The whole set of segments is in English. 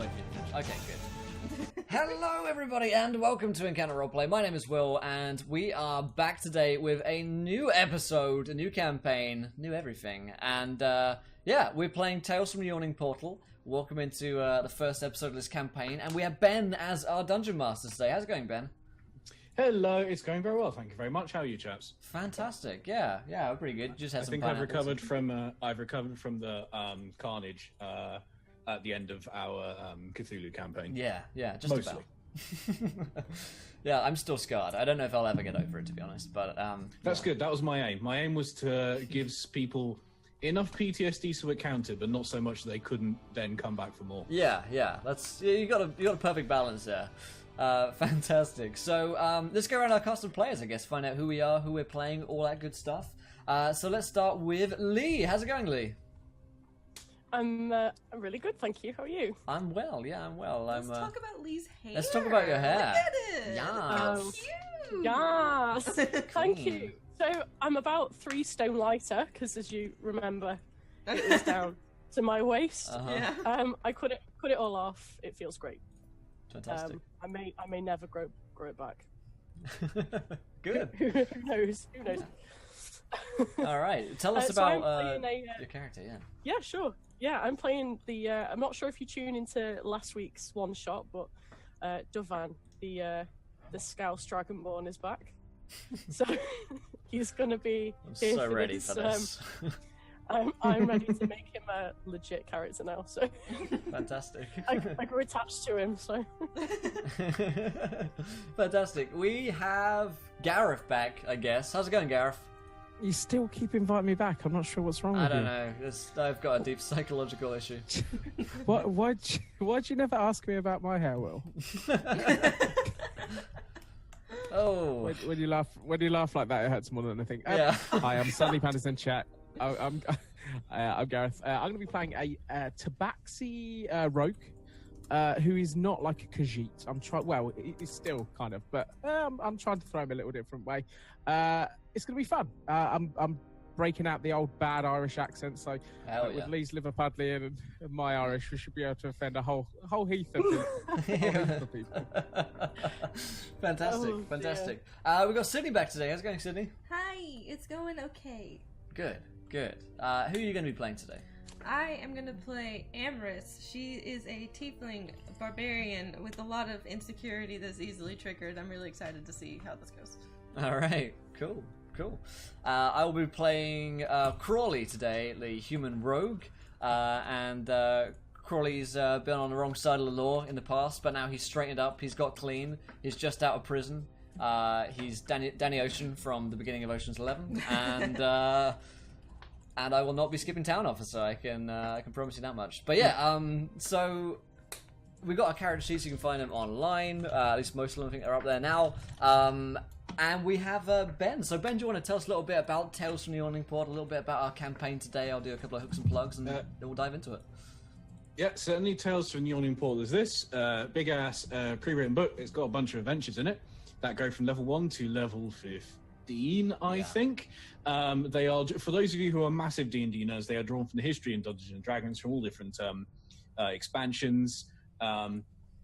wait for you to finish. Okay, good. Hello, everybody, and welcome to Encounter Roleplay. My name is Will, and we are back today with a new episode, a new campaign, new everything. And, yeah, we're playing Tales from the Yawning Portal. Welcome into the first episode of this campaign, and we have Ben as our Dungeon Master today. How's it going, Ben? Hello, it's going very well, thank you very much. How are you, chaps? Fantastic. Yeah, we're pretty good. Just had I some think pineapples. I've recovered from the carnage at the end of our Cthulhu campaign. Yeah, just mostly. about. Yeah, I'm still scarred. I don't know if I'll ever get over it, to be honest. But That's good. That was my aim. My aim was to give people enough PTSD so it counted, but not so much that they couldn't then come back for more. Yeah. You got a perfect balance there. Fantastic. So let's go around our cast of players, I guess. Find out who we are, who we're playing, all that good stuff. So let's start with Lee. How's it going, Lee? I'm really good, thank you. How are you? I'm well. Yeah, I'm well. Let's talk about Lee's hair. Let's talk about your hair. Look at it. Yeah. Cute. Yes. Thank you. So I'm about 3 stone lighter because, as you remember, it was down to my waist. Uh-huh. I cut it all off. It feels great. Fantastic. I may never grow it back. Good. Who knows? Who knows? All right. Tell us So about I'm playing your character. Yeah. Yeah, sure. Yeah, I'm playing the. I'm not sure if you tuned into last week's one shot, but Dovan, the Scouse Dragonborn, is back. So he's gonna be. I'm here so ready this, for this. I'm ready to make him a legit character now. So Fantastic. I grew attached to him. So fantastic. We have Gareth back, I guess. How's it going, Gareth? You still keep inviting me back. I'm not sure what's wrong with you. I don't know. I've got a deep psychological issue. Why'd you never ask me about my hair, Will? Oh. When you laugh like that, it hurts more than anything. Yeah. Hi, I'm Sunny Patterson Chat. I'm Gareth. I'm going to be playing a Tabaxi rogue, who is not like a Khajiit. I'm trying. Well, he's still kind of, but I'm trying to throw him a little different way. It's going to be fun. I'm breaking out the old bad Irish accent, so with Lee's Liverpudlian and my Irish, we should be able to offend a whole heath of people. Fantastic. We've got Sydney back today. How's it going, Sydney? Hi, it's going okay. Good. Who are you going to be playing today? I am going to play Amris. She is a tiefling barbarian with a lot of insecurity that's easily triggered. I'm really excited to see how this goes. All right, cool. I will be playing Crawley today, the human rogue, and Crawley's been on the wrong side of the law in the past, but now he's straightened up. He's got clean. He's just out of prison. He's Danny Ocean from the beginning of Ocean's 11, and I will not be skipping town, officer. I can promise you that much. But yeah, so we've got our character sheets. You can find them online. At least most of them, I think, are up there now. And we have Ben. So Ben, do you want to tell us a little bit about Tales from the Yawning Portal, a little bit about our campaign today? I'll do a couple of hooks and plugs, and then we'll dive into it. Yeah, certainly. Tales from the Yawning Portal is this big ass pre-written book. It's got a bunch of adventures in it that go from level 1 to level 15, I think. They are, for those of you who are massive D&D nerds, they are drawn from the history in Dungeons and Dragons from all different expansions.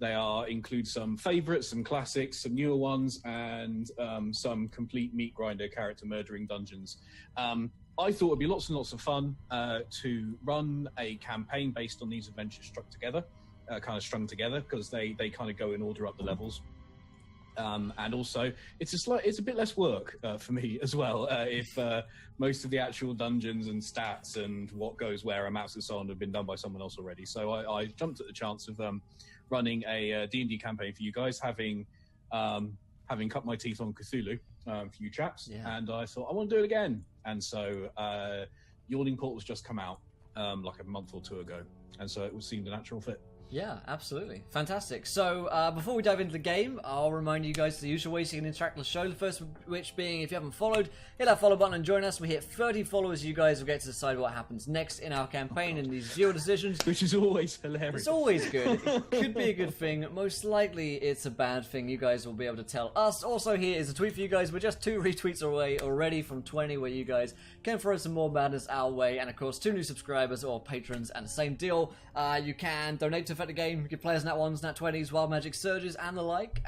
They include some favourites, some classics, some newer ones, and some complete meat grinder character murdering dungeons. I thought it'd be lots and lots of fun to run a campaign based on these adventures strung together, because they kind of go in order up the levels. And also, it's a bit less work for me as well. If most of the actual dungeons and stats and what goes where and maps and so on have been done by someone else already, so I jumped at the chance of running a D&D campaign for you guys, having cut my teeth on Cthulhu for you chaps, and I thought I want to do it again. And so Yawning Portal's just come out like a month or two ago, and so it seemed a natural fit. Yeah, absolutely. Fantastic. So, before we dive into the game, I'll remind you guys the usual ways you can interact with the show. The first of which being, if you haven't followed, hit that follow button and join us. We hit 30 followers, you guys will get to decide what happens next in our campaign in these viewer decisions. Which is always hilarious. It's always good. It could be a good thing. Most likely, it's a bad thing. You guys will be able to tell us. Also, here is a tweet for you guys. We're just 2 retweets away already from 20, where you guys can throw some more madness our way. And, of course, 2 new subscribers or patrons, and the same deal. You can donate to affect the game. You can play as nat 1s, nat 20s, wild magic surges, and the like.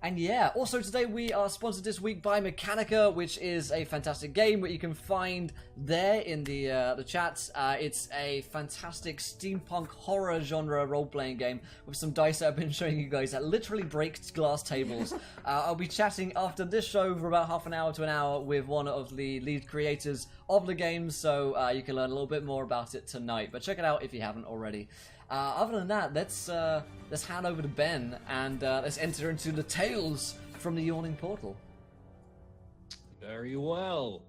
And yeah, also today we are sponsored this week by Mechanica, which is a fantastic game that you can find there in the chat. It's a fantastic steampunk horror genre role-playing game with some dice that I've been showing you guys that literally breaks glass tables. I'll be chatting after this show for about half an hour to an hour with one of the lead creators of the game, so you can learn a little bit more about it tonight. But check it out if you haven't already. Other than that, let's hand over to Ben and let's enter into the tales from the Yawning Portal. Very well.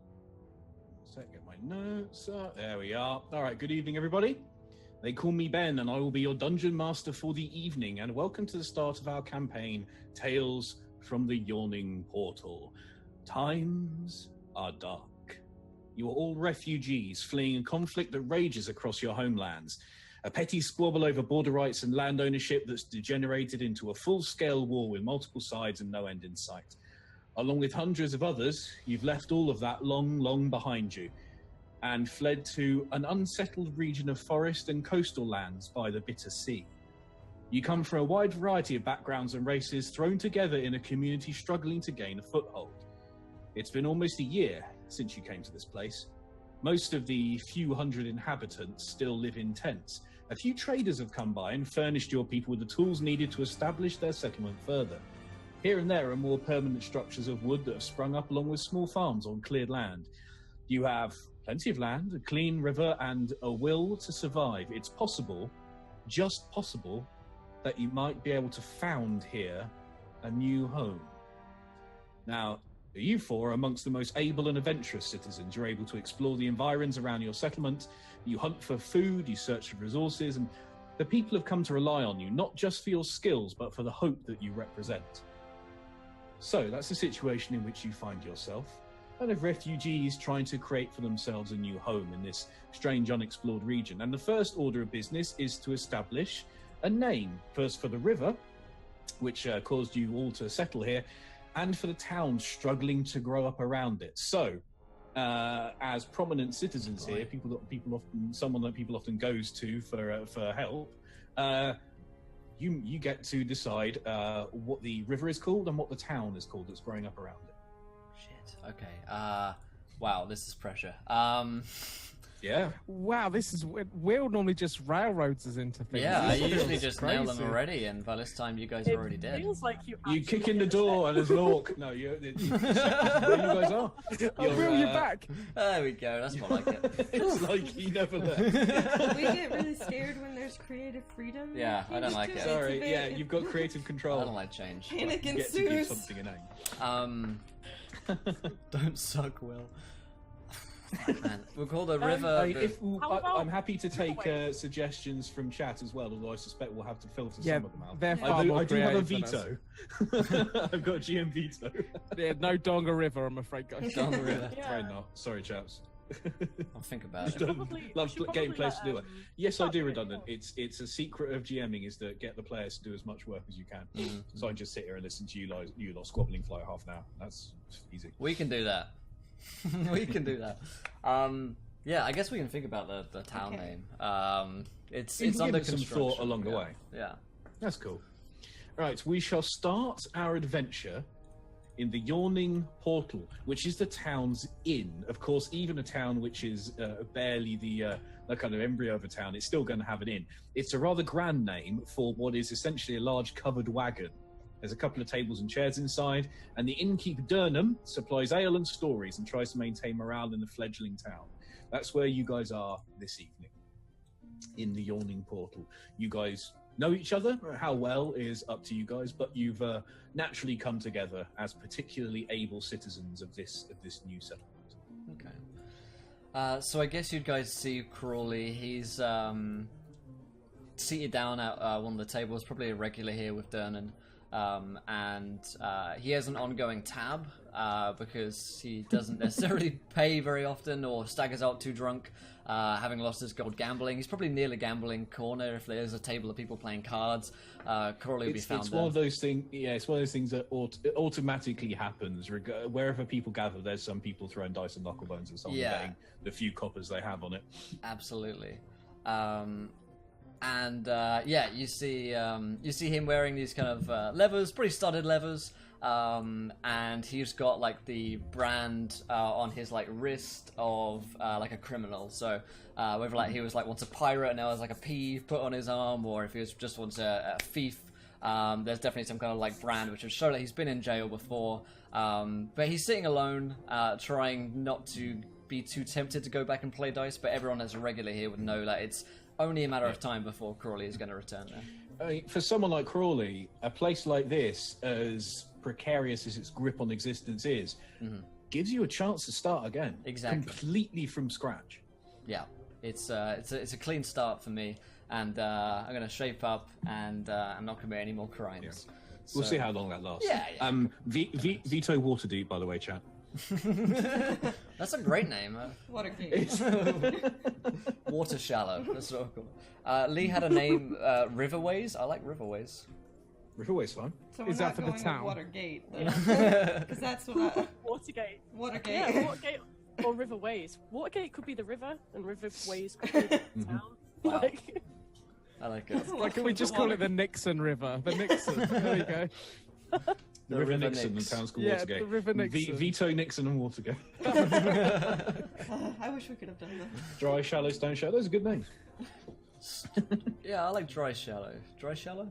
So get my notes up. There we are. All right, good evening, everybody. They call me Ben, and I will be your dungeon master for the evening. And welcome to the start of our campaign, Tales from the Yawning Portal. Times are dark. You are all refugees fleeing a conflict that rages across your homelands. A petty squabble over border rights and land ownership that's degenerated into a full-scale war with multiple sides and no end in sight. Along with hundreds of others, you've left all of that long behind you and fled to an unsettled region of forest and coastal lands by the bitter sea. You come from a wide variety of backgrounds and races thrown together in a community struggling to gain a foothold. It's been almost a year since you came to this place. Most of the few hundred inhabitants still live in tents. A few traders have come by and furnished your people with the tools needed to establish their settlement further. Here and there are more permanent structures of wood that have sprung up along with small farms on cleared land. You have plenty of land, a clean river, and a will to survive. It's possible, just possible, that you might be able to found here a new home. Now, you four are amongst the most able and adventurous citizens. You're able to explore the environs around your settlement. You hunt for food, you search for resources, and the people have come to rely on you, not just for your skills, but for the hope that you represent. So that's the situation in which you find yourself. Kind of refugees trying to create for themselves a new home in this strange, unexplored region. And the first order of business is to establish a name. First for the river, which caused you all to settle here, and for the town struggling to grow up around it. So, as prominent citizens here, someone that people often goes to for help, you get to decide what the river is called and what the town is called that's growing up around it. Shit. Okay. Wow, this is pressure. Yeah. Wow, this is Will normally just railroads us into things. Yeah, I This usually feels just nail them crazy. already, and by this time you guys are already dead. Feels like You actually kick in the get door and there's Lork. No, there you guys are. Oh, Will, you're back. There we go. That's more like it. It's like he never left. We get really scared when there's creative freedom. Yeah, I don't like it. Sorry, It's a yeah, bit- you've got creative control. I don't like change. Panic You get to give ensues. something a name. Don't suck, Will. Man, we'll call the I river. mean, How about- I'm happy to take suggestions from chat as well, although I suspect we'll have to filter Yeah, some of them out. they're far I do, more I do have a creative than us. veto. I've got a GM veto. Yeah, no Donga River, I'm afraid, guys. Down the river. Yeah. Afraid not. Sorry, chaps. I'll think about We should it. probably- Love we should getting probably players let, to do it. um, Yes, I start do doing it. redundant. It's a secret of GMing is to get the players to do as much work as you can. Mm-hmm. So I just sit here and listen to you lot squabbling for like half an hour. That's easy. We can do that. We can do that. Yeah, I guess we can think about the town Okay. name. It's You can under give it some construction. thought along the yeah. way. Yeah. That's cool. Right, we shall start our adventure in the Yawning Portal, which is the town's inn. Of course, even a town which is barely the kind of embryo of a town, it's still going to have an inn. It's a rather grand name for what is essentially a large covered wagon. There's a couple of tables and chairs inside, and the innkeeper Durnham supplies ale and stories and tries to maintain morale in the fledgling town. That's where you guys are this evening, in the Yawning Portal. You guys know each other. How well is up to you guys, but you've naturally come together as particularly able citizens of this new settlement. Okay. So I guess you guys see Crawley. He's seated down at one of the tables, probably a regular here with Dernan. And he has an ongoing tab because he doesn't necessarily pay very often or staggers out too drunk, having lost his gold gambling. He's probably near the gambling corner if there's a table of people playing cards. Crawley will be found It's there. one of those things. Yeah, it's one of those things that automatically happens. Wherever people gather, there's some people throwing dice and knucklebones and someone Yeah. getting the few coppers they have on it. Absolutely. And you see him wearing these kind of levers, pretty studded levers, and he's got like the brand on his like wrist of like a criminal. So whether like he was like once a pirate and now has like a P put on his arm, or if he was just once a thief, there's definitely some kind of like brand which would show that he's been in jail before. But he's sitting alone, trying not to be too tempted to go back and play dice. But everyone that's a regular here would know that it's only a matter of time before Crawley is going to return there. I mean, for someone like Crawley, a place like this, as precarious as its grip on existence is, gives you a chance to start again. Exactly. Completely from scratch. Yeah, it's a clean start for me, and I'm going to shape up and I'm not commit any more crimes. Yeah. We'll see how long that lasts. Yeah. Veto Waterdeep, by the way, chat. That's a great name. Watergate. Water Shallow. That's so cool. Lee had a name, Riverways. I like Riverways. Riverway's fine. So we're Is not that for the going with town? Watergate, because that's what I... Watergate. Watergate. Yeah, Watergate or Riverways. Watergate could be the river, and Riverways could be the town. Wow. Like, I like it. Like, can we just call it the Nixon River? The Nixon. There we go. The River River Nixon Nix. and town's called Yeah, Watergate. the River Nixon. Veto Nixon and Watergate. I wish we could have done that. Dry Shallow, Stone Shallow. Those are good names. Yeah, I like Dry Shallow. Dry Shallow?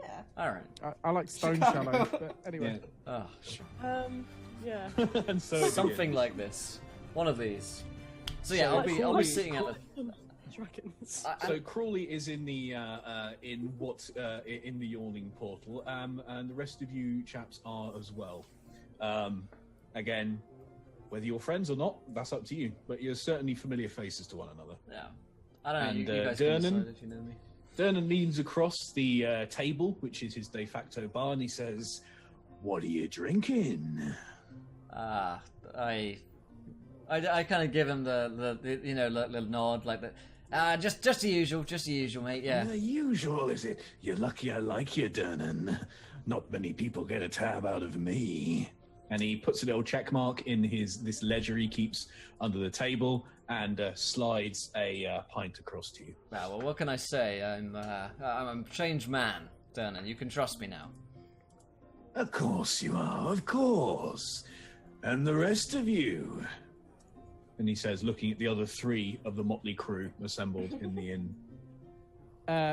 Yeah. Alright. I like Stone Chicago. Shallow, but anyway. Oh, sure. yeah. And so it Something begins. like this. One of these. So yeah, So I'll be Crawley- sitting at the... Dragons. So Crawley is in the in the Yawning portal, and the rest of you chaps are as well. Again, whether you're friends or not, that's up to you. But you're certainly familiar faces to one another. Yeah. I don't know, And, you guys can Dernan? decide if you know me. Dernan leans across the table, which is his de facto bar, and he says, "What are you drinking?" I kind of give him the you know little nod like that. Just the usual, mate. Yeah. The usual, is it? You're lucky I like you, Dernan. Not many people get a tab out of me. And he puts a little check mark in this ledger he keeps under the table and slides a pint across to you. Well, what can I say? I'm a changed man, Dernan. You can trust me now. Of course you are, of course. And the rest of you? And he says, looking at the other three of the motley crew assembled in the inn.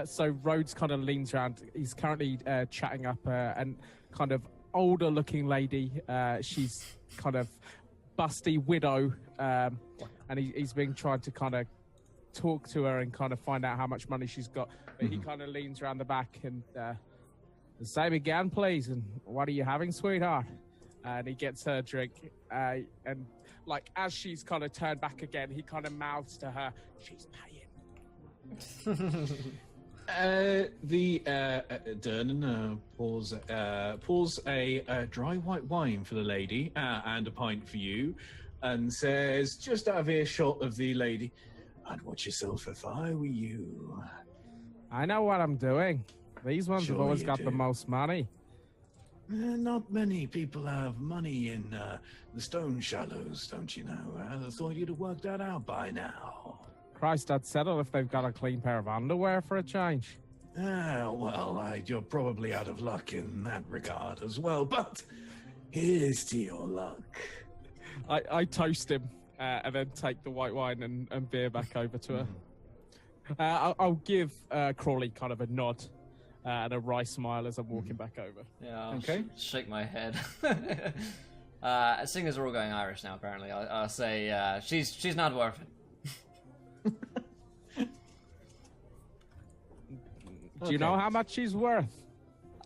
So Rhodes kind of leans around. He's currently chatting up and kind of older looking lady. She's kind of busty widow, and he's been trying to kind of talk to her and kind of find out how much money she's got. But he kind of leans around the back and say again, please. And what are you having, sweetheart? And he gets her a drink, and like as she's kind of turned back again, he kind of mouths to her, "She's paying." Dernan pours a dry white wine for the lady and a pint for you, and says, just out of earshot of the lady, "I'd watch yourself if I were you." I know what I'm doing. These ones have Sure always you got do. the most money. Not many people have money in the Stone Shallows, don't you know? I thought you'd have worked that out by now. Christ, I'd settle if they've got a clean pair of underwear for a change. Well, you're probably out of luck in that regard as well, but here's to your luck. I toast him and then take the white wine and beer back over to her. I'll give Crawley kind of a nod and a wry smile as I'm walking back over. Yeah. I'll Okay. Shake my head. Seeing as we're all going Irish now, apparently, I'll say she's not worth it. Do you know how much she's worth?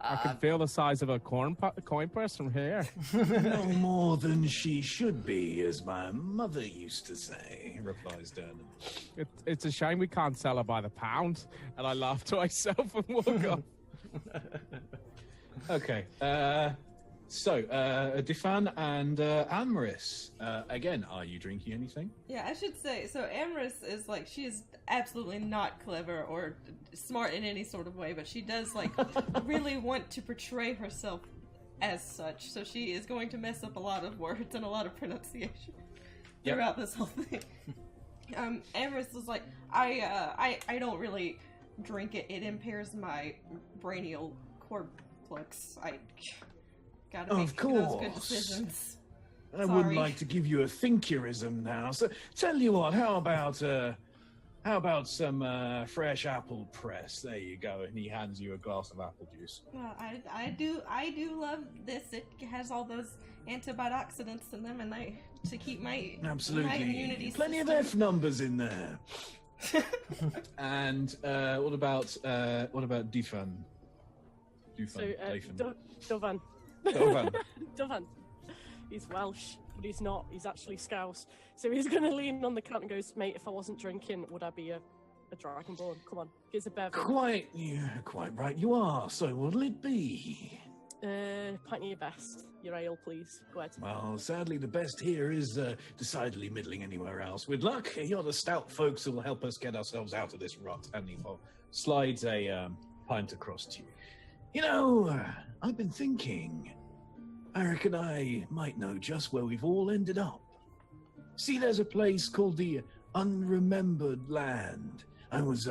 I can feel the size of a coin purse from here. No more than she should be, as my mother used to say, replies Dernan. It's a shame we can't sell her by the pound. And I laugh to myself and walk off. Okay, so Defan and Amaris, again, are you drinking anything? Yeah, I should say, so Amaris is like, she is absolutely not clever or smart in any sort of way, but she does like really want to portray herself as such, so she is going to mess up a lot of words and a lot of pronunciation Yep. throughout this whole thing. Amherst was like, I don't really drink it. It impairs my brainial corplex. I gotta make those good decisions. I would like to give you a thinkurism now. So tell you what, how about some fresh apple press? There you go. And he hands you a glass of apple juice. I do love this. It has all those antioxidants in them, and to keep my absolutely my immunity plenty system. of F numbers in there. And what about Dufan? Dovan. Dovan. Dovan. He's Welsh, but he's not. He's actually Scouse. So he's going to lean on the cat and goes, "Mate, if I wasn't drinking, would I be a dragonborn? Come on, gives a bev." Quite right you are. So what'll it be? Pint of your best. Your ale, please. Go ahead. Well, sadly, the best here is decidedly middling anywhere else. With luck, you're the stout folks who will help us get ourselves out of this rut. And he slides a pint across to you. You know, I've been thinking. I reckon I might know just where we've all ended up. See, there's a place called the Unremembered Land. I was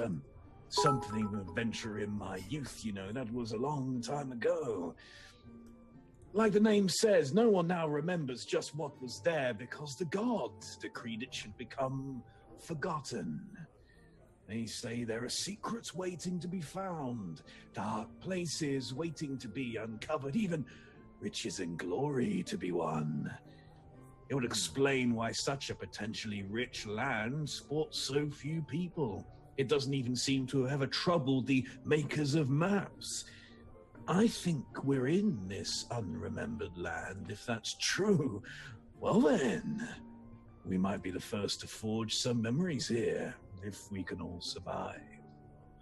something of an adventurer in my youth, you know. That was a long time ago. Like the name says, no one now remembers just what was there because the gods decreed it should become forgotten. They say there are secrets waiting to be found, dark places waiting to be uncovered, even riches and glory to be won. It would explain why such a potentially rich land sports so few people. It doesn't even seem to have ever troubled the makers of maps. I think we're in this unremembered land. If that's true, well then, we might be the first to forge some memories here, if we can all survive.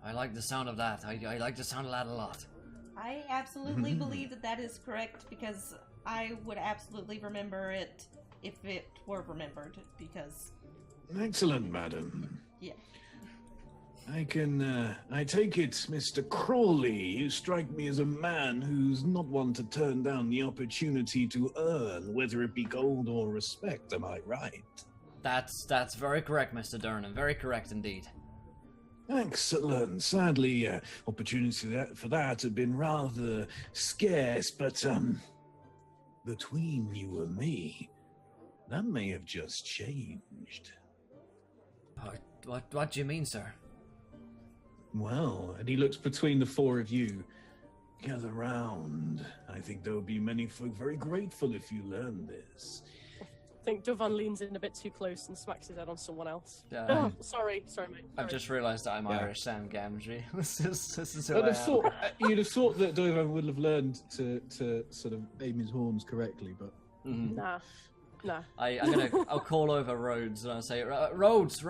I like the sound of that. I like the sound of that a lot. I absolutely believe that is correct, because I would absolutely remember it if it were remembered, because... Excellent, madam. Yeah. I take it, Mr. Crawley, you strike me as a man who's not one to turn down the opportunity to earn, whether it be gold or respect, am I right? That's very correct, Mr. Durnan, very correct indeed. Excellent. Sadly, opportunities for that have been rather scarce, but between you and me, that may have just changed. What do you mean, sir? Well, and he looks between the four of you. Gather round. I think there will be many folk very grateful if you learn this. I think Dovan leans in a bit too close and smacks his head on someone else. Yeah. Sorry, mate. I've just realised that I'm Irish, Sam Gamgee. This is who You'd have thought that Dovan would have learned to sort of aim his horns correctly, but... Nah. I'll call over Rhodes and I'll say, Rhodes,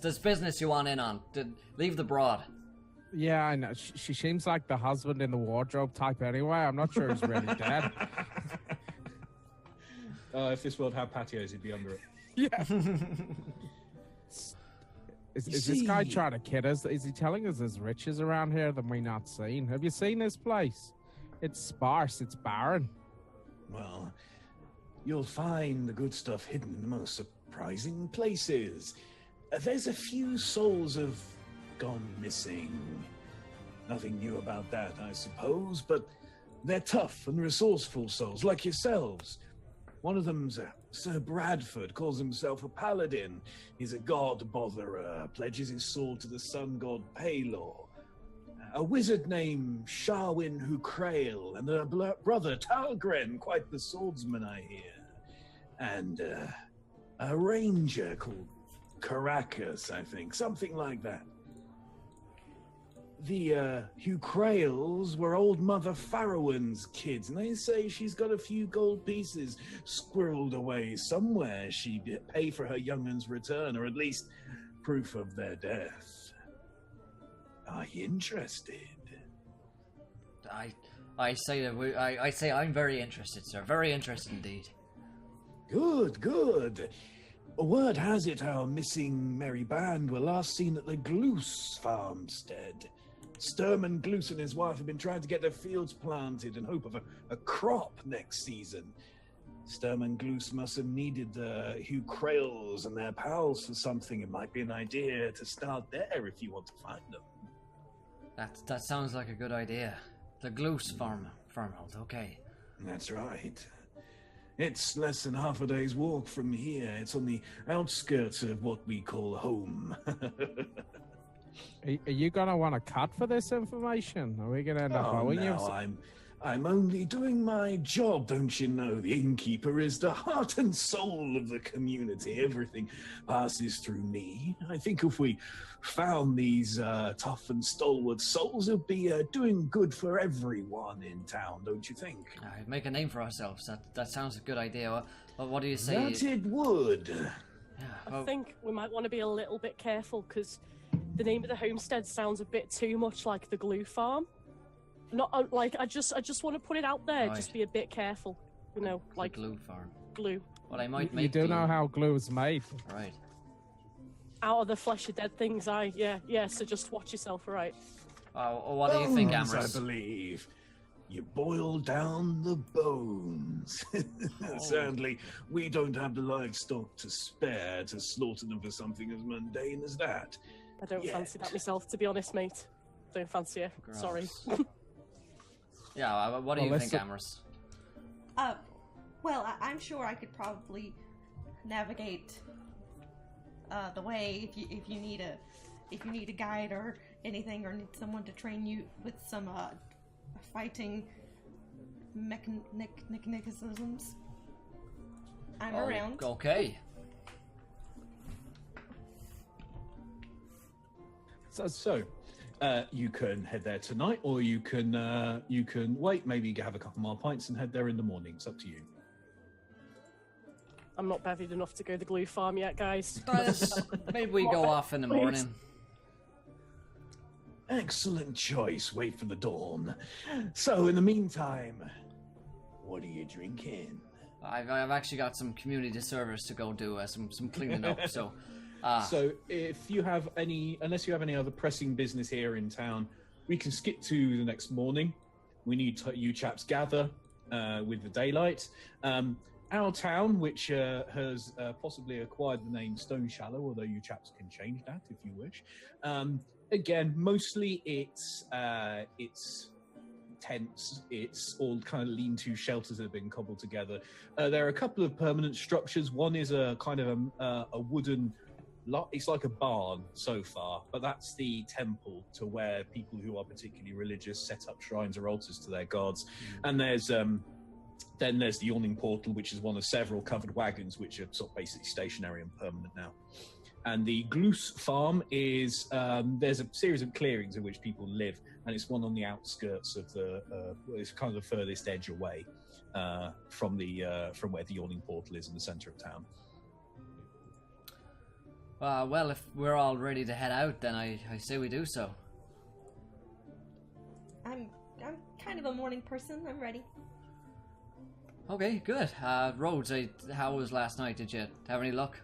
there's business you want in on. Leave the broad. Yeah, I know. She seems like the husband in the wardrobe type anyway. I'm not sure he's really dead. If this world had patios, he'd be under it. Yeah. Is this guy trying to kid us? Is he telling us there's riches around here that we're not seen? Have you seen this place? It's sparse. It's barren. Well, you'll find the good stuff hidden in the most surprising places. There's a few souls have gone missing. Nothing new about that, I suppose, but they're tough and resourceful souls, like yourselves. One of them's Sir Bradford, calls himself a paladin. He's a god botherer, pledges his sword to the sun god Palor. A wizard named Sharwin Hucrail, and a brother Talgren, quite the swordsman, I hear. And a ranger called Caracas, I think, something like that. The Hucrails were old Mother Farrowin's kids, and they say she's got a few gold pieces squirreled away somewhere. She'd pay for her young'un's return, or at least proof of their death. Are you interested? I say I'm very interested, sir. Very interested indeed. Good. Word has it our missing merry band were last seen at the Gloos farmstead. Sturman Gloos and his wife have been trying to get their fields planted in hope of a crop next season. Sturm and Gloos must have needed the Hugh Krails and their pals for something. It might be an idea to start there if you want to find them. That sounds like a good idea. The Gloos farmhold, okay. That's right. It's less than half a day's walk from here. It's on the outskirts of what we call home. Are you gonna want to cut for this information? Are we gonna end up owing you? I'm only doing my job, don't you know? The innkeeper is the heart and soul of the community. Everything passes through me. I think if we found these tough and stalwart souls, it would be doing good for everyone in town, don't you think? I'd make a name for ourselves. That sounds a good idea. What do you say? That it would. Yeah, I think we might want to be a little bit careful because the name of the homestead sounds a bit too much like the glue farm. Not like I just want to put it out there. Right. Just be a bit careful, you know, like glue farm. glue Well, I might make. You do glue. know how glue is made. Right. Out of the flesh of dead things. Yeah. So just watch yourself, right? What do you think, Bones, Amherst? I believe. You boil down the bones. Sadly, we don't have the livestock to spare to slaughter them for something as mundane as that. I don't Yet. fancy that myself, to be honest, mate. Don't fancy it. Gross. Sorry. Yeah. What do you think, Amherst? Well, I'm sure I could probably navigate the way if you need a guide or anything, or need someone to train you with some fighting mechanisms. I'm around. Okay. So, you can head there tonight, or you can wait. Maybe have a couple more pints and head there in the morning. It's up to you. I'm not bevied enough to go to the glue farm yet, guys. Maybe we go off in the Please. morning. Excellent choice. Wait for the dawn. So, in the meantime, what are you drinking? I've actually got some community service to go do, some cleaning up. So, So, if you have unless you have any other pressing business here in town, we can skip to the next morning. We need you chaps gather with the daylight. Our town, which has possibly acquired the name Stone Shallow, although you chaps can change that if you wish. Again, mostly it's tents. It's all kind of lean-to shelters that have been cobbled together. There are a couple of permanent structures. One is a kind of a wooden. It's like a barn so far, but that's the temple to where people who are particularly religious set up shrines or altars to their gods. And there's then there's the Yawning portal, which is one of several covered wagons, which are sort of basically stationary and permanent now. And the Gloos farm is there's a series of clearings in which people live, and it's one on the outskirts of it's kind of the furthest edge away from where the Yawning portal is in the center of town. well, if we're all ready to head out, then I say we do so. I'm kind of a morning person. I'm ready. Okay, good. Rhodes, how was last night? Did you have any luck?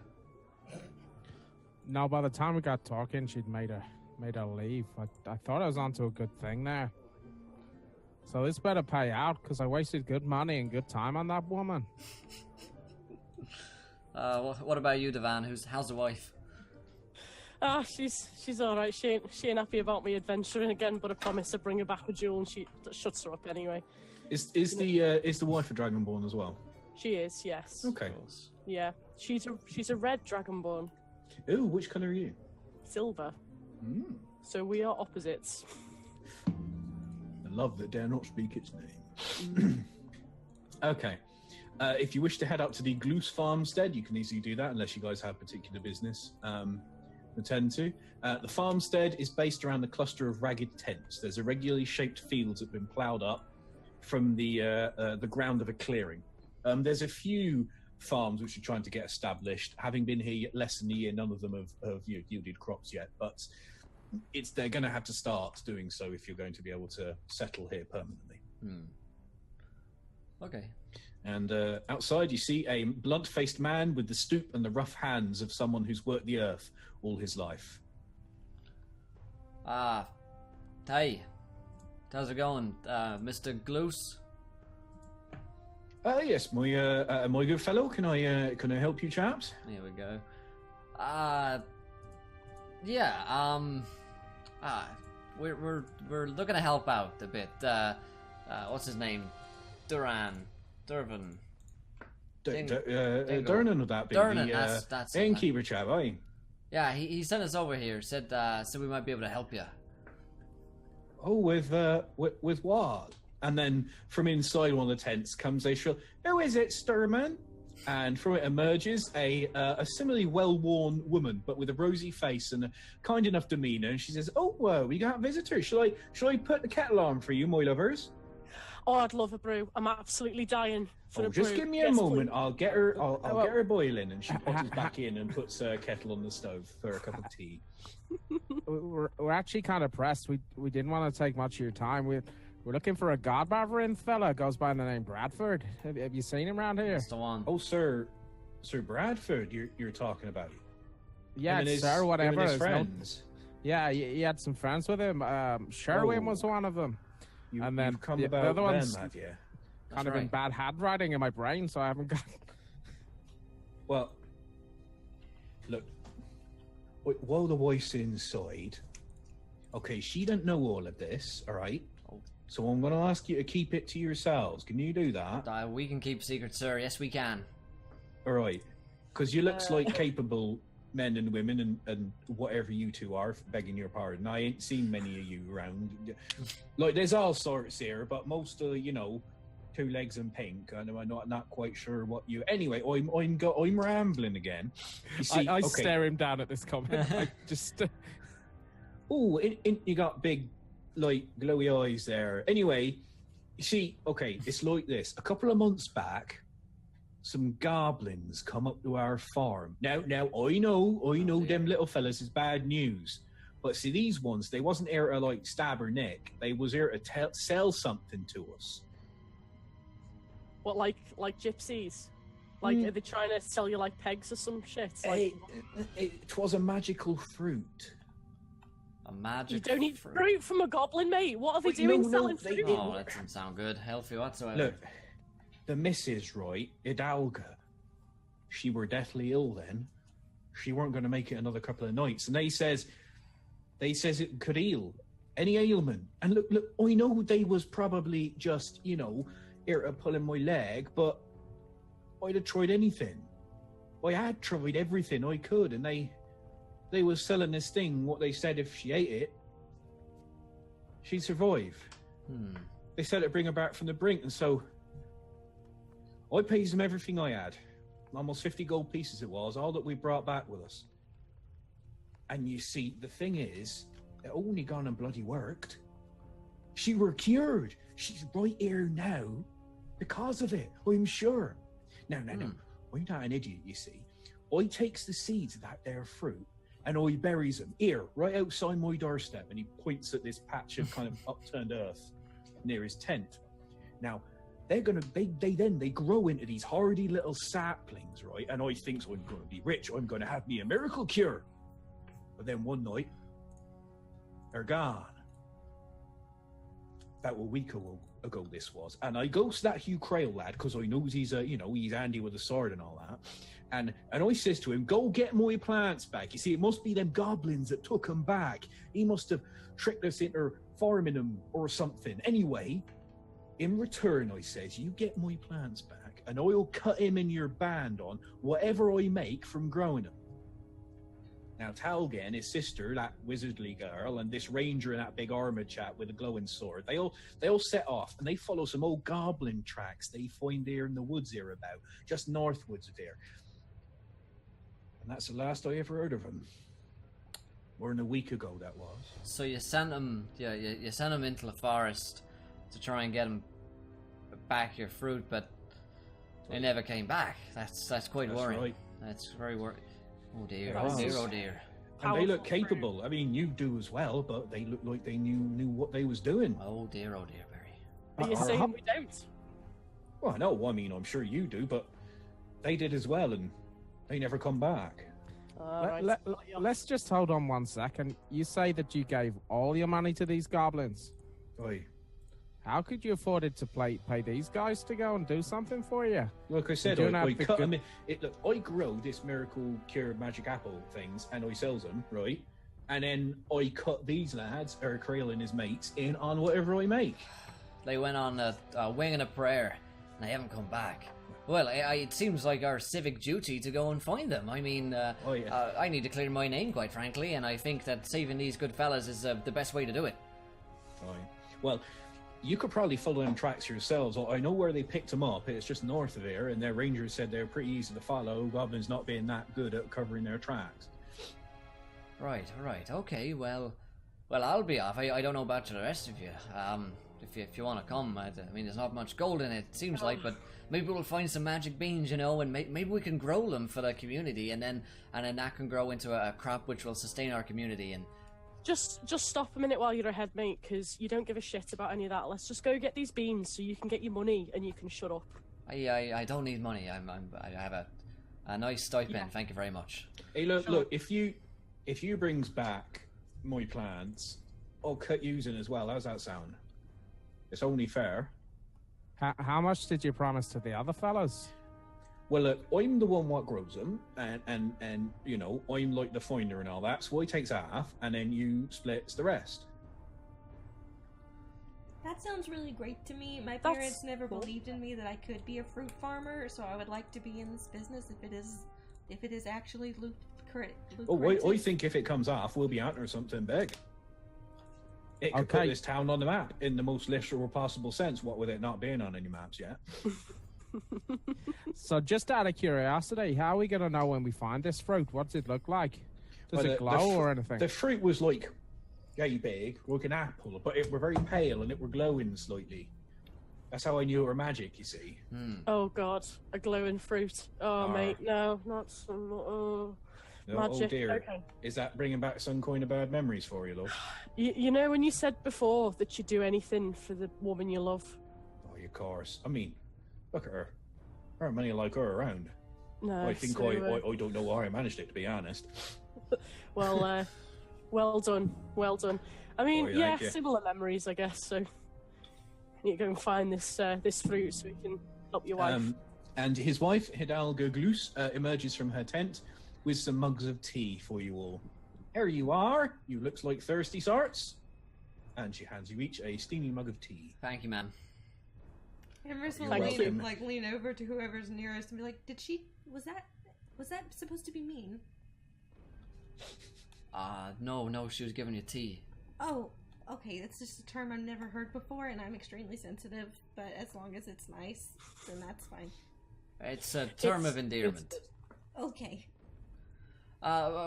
No, by the time we got talking, she'd made her leave. I thought I was onto a good thing there. So this better pay out, because I wasted good money and good time on that woman. What about you, Devan? How's the wife? She's all right. She ain't happy about me adventuring again, but I promise to bring her back a jewel, and she shuts her up anyway. Is the wife a dragonborn as well? She is, yes. Okay. Yeah, she's a red dragonborn, Ooh, which colour are you? silver. Mm. So we are opposites. I love that dare not speak its name. Okay. If you wish to head up to the Gloos Farmstead, you can easily do that, unless you guys have particular business to attend to. The farmstead is based around a cluster of ragged tents. There's irregularly shaped fields that have been ploughed up from the ground of a clearing. There's a few farms which are trying to get established. Having been here less than a year, none of them have yielded crops yet, but they're going to have to start doing so if you're going to be able to settle here permanently. Okay. And outside you see a blunt-faced man with the stoop and the rough hands of someone who's worked the earth all his life. Hey. How's it going, Mr. Gloos? Yes, my good fellow. Can I help you, chaps? Here we go. We're looking to help out a bit. What's his name? Durvan. Durnan Dingle. would that be? Durnan, the that's it. innkeeper chap, aye. Yeah, he sent us over here. Said we might be able to help you. Oh, with what? And then from inside one of the tents comes a shrill, "Who is it, Sturman?" And from it emerges a similarly well-worn woman, but with a rosy face and a kind enough demeanour. And she says, "Oh, we got visitors. Shall I put the kettle on for you, my lovers?" Oh, I'd love a brew. I'm absolutely dying for a brew. Just give me a moment. I'll get her. I'll get her boiling, and she pops back in and puts a kettle on the stove for a cup of tea. We're actually kind of pressed. We didn't want to take much of your time. We're looking for a godbarvering fella. Goes by the name Bradford. Have you seen him around here? That's the one. Oh, Sir Bradford, you're talking about? Yeah, him and sir, whatever. him and his His friends. Yeah, he had some friends with him. Sherwin was one of them. And then You've come the about other ones them, have you? kind of in bad handwriting in my brain, so I haven't got. Well, look. While the wife's inside, okay, she don't know all of this, all right? So I'm going to ask you to keep it to yourselves. Can you do that? We can keep secrets, sir. Yes, we can. All right, because you looks like capable men and women and whatever you two are, begging your pardon. I ain't seen many of you around. Like, there's all sorts here, but most of, 2 legs and pink, and I'm not quite sure what you. Anyway, I'm rambling again. You see, I stare him down at this comment. I just. Oh, you got big, like, glowy eyes there. Anyway, you see, okay, it's like this. A couple of months back, some goblins come up to our farm. Now, I know them little fellas is bad news. But see, these ones, they wasn't here to, like, stab her neck. They was here to sell something to us. What, like gypsies? Like, are they trying to sell you, like, pegs or some shit? Like, It was a magical fruit. A magic. you don't eat fruit from a goblin, mate. What are they doing selling fruit? Oh, that doesn't sound good. Healthy whatsoever. Look, the missus, right, Hidalga, she were deathly ill then. She weren't going to make it another couple of nights. And they says it could heal any ailment. And look, I know they was probably just, here to pulling my leg, but I'd have tried anything. I had tried everything I could, and they was selling this thing, what they said if she ate it, she'd survive. They said it'd bring her back from the brink, and so I pays them everything I had. Almost 50 gold pieces it was, all that we brought back with us. And you see, the thing is, it only gone and bloody worked. She were cured. She's right here now because of it, I'm sure. No. I'm not an idiot, you see. I takes the seeds of that there fruit and I buries them here, right outside my doorstep. And he points at this patch of kind of upturned earth near his tent. Now, they grow into these hardy little saplings, right? And I think I'm going to be rich. I'm going to have me a miracle cure. But then one night, they're gone. About a week ago this was. And I goes to that Hugh Crail lad, because I knows he's he's handy with a sword and all that. And I says to him, go get my plants back. You see, it must be them goblins that took them back. He must have tricked us into farming them or something. Anyway, in return, I says, you get my plants back, and I'll cut him in your band on whatever I make from growing them. Now, Talga and his sister, that wizardly girl, and this ranger and that big armored chap with a glowing sword, they all set off, and they follow some old goblin tracks they find there in the woods here about, just northwards of there. And that's the last I ever heard of them. More than a week ago, that was. So you sent them, you sent them into the forest to try and get them back your fruit, but they never came back. That's quite worrying. Right. That's very worrying. Oh dear, Wow. oh dear. And they look capable. I mean, you do as well, but they look like they knew what they was doing. Oh dear, Barry. Are you saying we don't? Well, no, I mean, I'm sure you do, but they did as well, and they never come back. Let's just hold on 1 second. You say that you gave all your money to these goblins. Oi. How could you afford it to pay these guys to go and do something for you? Like I said, You don't I have the cut good- them. Look, I grow this miracle cure magic apple things, and I sells them, right? And then I cut these lads, or Creel and his mates, in on whatever I make. They went on a wing and a prayer, and they haven't come back. Well, it seems like our civic duty to go and find them. I mean, I need to clear my name, quite frankly, and I think that saving these good fellas is the best way to do it. Right. Well, you could probably follow them tracks yourselves. I know where they picked them up. It's just north of here, and their rangers said they're pretty easy to follow, goblins not being that good at covering their tracks. Right. Okay, well, I'll be off. I don't know about the rest of you. If you want to come, I mean, there's not much gold in it, seems like, but maybe we'll find some magic beans, you know, and maybe we can grow them for the community, and then that can grow into a crop which will sustain our community. And Just stop a minute while you're ahead, mate, because you don't give a shit about any of that. Let's just go get these beans so you can get your money and you can shut up. I don't need money. I have a nice stipend. Thank you very much. Hey, look, if you brings back my plants, I'll cut yous in as well. How's that sound? It's only fair. How much did you promise to the other fellas? Well, look, I'm the one what grows them, and you know, I'm like the finder and all that, so I takes half, and then you splits the rest. That sounds really great to me. My That's parents never cool. believed in me that I could be a fruit farmer, so I would like to be in this business if it is actually lucrative. Oh, I think if it comes off, we'll be out or something big. It could put Okay. this town on the map in the most literal possible sense, what with it not being on any maps yet. So just out of curiosity, how are we going to know when we find this fruit? What's it look like? Does Well, it the glow fr- or anything? The fruit was like yay big, like an apple, but it were very pale and it were glowing slightly. That's how I knew it were magic, you see. Oh god, a glowing fruit. Oh, mate, no, not some. No, Magic. oh dear. Okay. Is that bringing back some kind of bad memories for you, love? You know when you said before that you'd do anything for the woman you love? Oh, of course. I mean, look at her. There aren't many like her around. No. I think so, I don't know how I managed it, to be honest. Well, well done. I mean, Oh, yeah, thank you. similar memories, I guess. So, you go and find this fruit so we can help your wife. And his wife, Hidalgo Glus, emerges from her tent with some mugs of tea for you all. Here you are. You looks like thirsty sorts. And she hands you each a steamy mug of tea. Thank you, man. Emrys will You're welcome. lean over to whoever's nearest and be like, was that supposed to be mean? No, she was giving you tea. Oh, okay, that's just a term I've never heard before, and I'm extremely sensitive, but as long as it's nice, then that's fine. It's a term of endearment. Okay.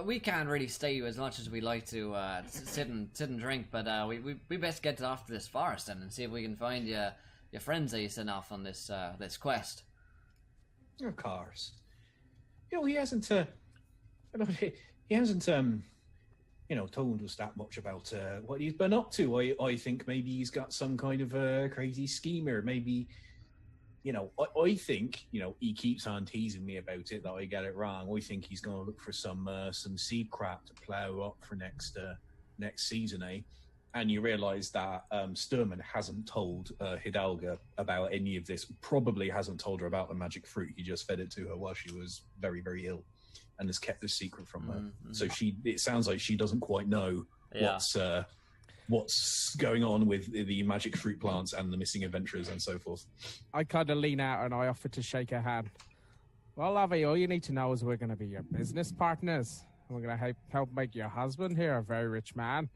We can't really stay as much as we like to sit and drink, but we best get off to this forest then and see if we can find your friends that you sent off on this quest. Of course. You know, he hasn't told us that much about what he's been up to. I think maybe he's got some kind of a crazy scheme, or maybe, you know, I think, you know, he keeps on teasing me about it that I get it wrong. I think he's going to look for some seed crop to plow up for next season, eh? And you realise that Sturman hasn't told Hidalgo about any of this. Probably hasn't told her about the magic fruit. He just fed it to her while she was very, very ill, and has kept this secret from her. Mm-hmm. So it sounds like she doesn't quite know what's going on with the magic fruit plants and the missing adventurers and so forth. I kind of lean out and I offer to shake her hand. Well, Avi, all you need to know is we're going to be your business partners. We're going to help make your husband here a very rich man.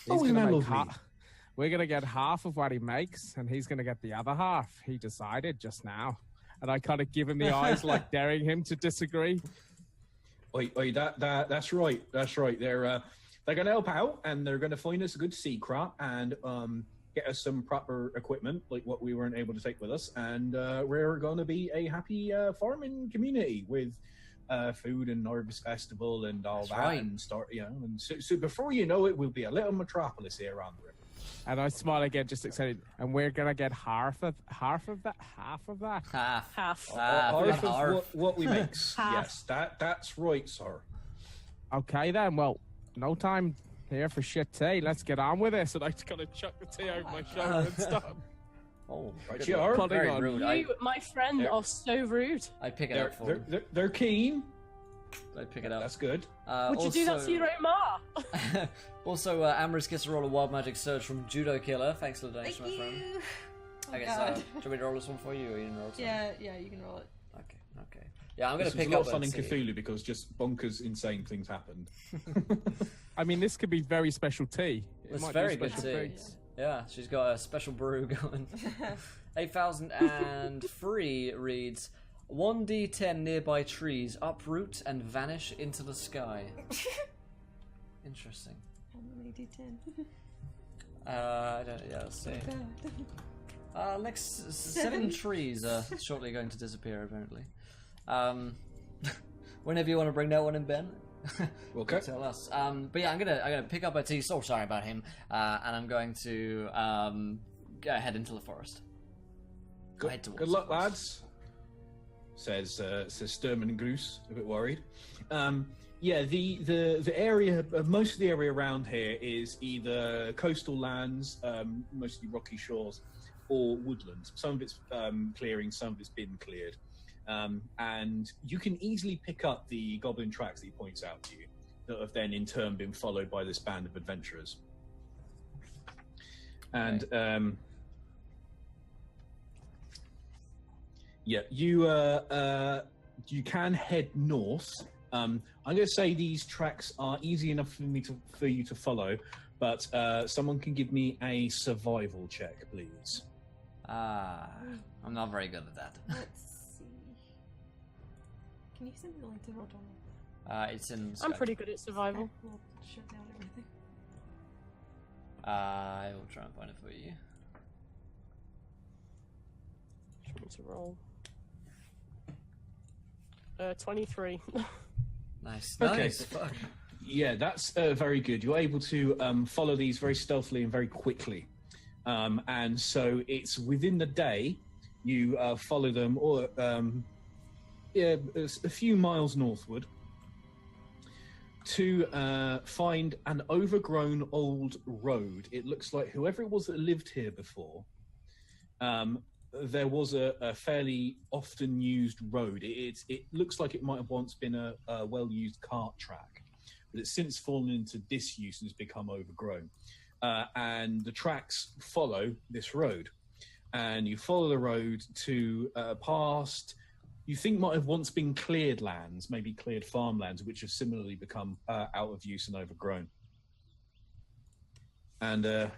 Oh, isn't that lovely? We're going to get half of what he makes, and he's going to get the other half. He decided just now. And I kind of give him the eyes, like daring him to disagree. Oi, that's right. That's right. They're going to help out, and they're going to find us a good seed crop and get us some proper equipment, like what we weren't able to take with us. And we're going to be a happy farming community with food and harvest festival and all That's that. right. And start, you know, and so before you know it, we'll be a little metropolis here on the river. And I smile again, just excited. And we're going to get half of that. Half. Half. Half Half. of what we make. Half. Yes, that's right, sir. Okay, then. Well, no time here for shit tea. Let's get on with this. And I just kind of chuck the tea over my shoulder and stop. Oh, Right, good you one. are. Very Plodding on. rude. You, my friend, They're- are so rude. I pick it up for him. They're keen. I pick it up. That's good. Would you do that to your own ma? Also, Ambrose gets to roll a wild magic surge from Judo Killer. Thanks for the donation, Thank my friend. you. I guess, God. do you want me to roll this one for you, or you can roll it? Yeah, you can roll it. Okay. Yeah, I'm gonna This was pick a lot up of fun in and see. Cthulhu because just bonkers, insane things happened. I mean, this could be very special tea. It It's might do very good special tea. things. Yeah, she's got a special brew going. 8003 reads, 1d10 nearby trees uproot and vanish into the sky. Interesting. How many D10? I don't. Yeah, let's see. Next, 7 trees are shortly going to disappear, apparently. Whenever you want to bring that one in, Ben. Okay. Tell us. But yeah, I'm gonna pick up a tea. So sorry about him. And I'm going to head into the forest. Head towards Good luck, the forest. lads. Says Sturman and Goose, a bit worried. Yeah, the area, most of the area around here is either coastal lands, mostly rocky shores, or woodlands. Some of it's clearing, some of it's been cleared. And you can easily pick up the goblin tracks that he points out to you, that have then in turn been followed by this band of adventurers. And yeah, you can head north. I'm going to say these tracks are easy enough for you to follow, but someone can give me a survival check, please. I'm not very good at that. Let's see. Can you send me the link to Roll? It's in. I'm Skype. pretty good at survival. We'll shut down everything. I will try and find it for you. Trying to roll. 23. Nice. Okay. Nice. Fuck. Yeah, that's very good. You're able to follow these very stealthily and very quickly. And so it's within the day, you follow them or a few miles northward to find an overgrown old road. It looks like whoever it was that lived here before, there was a fairly often used road. It looks like it might have once been a well-used cart track, but it's since fallen into disuse and has become overgrown. And the tracks follow this road, and you follow the road to past, you think might have once been cleared lands, maybe cleared farmlands, which have similarly become out of use and overgrown. And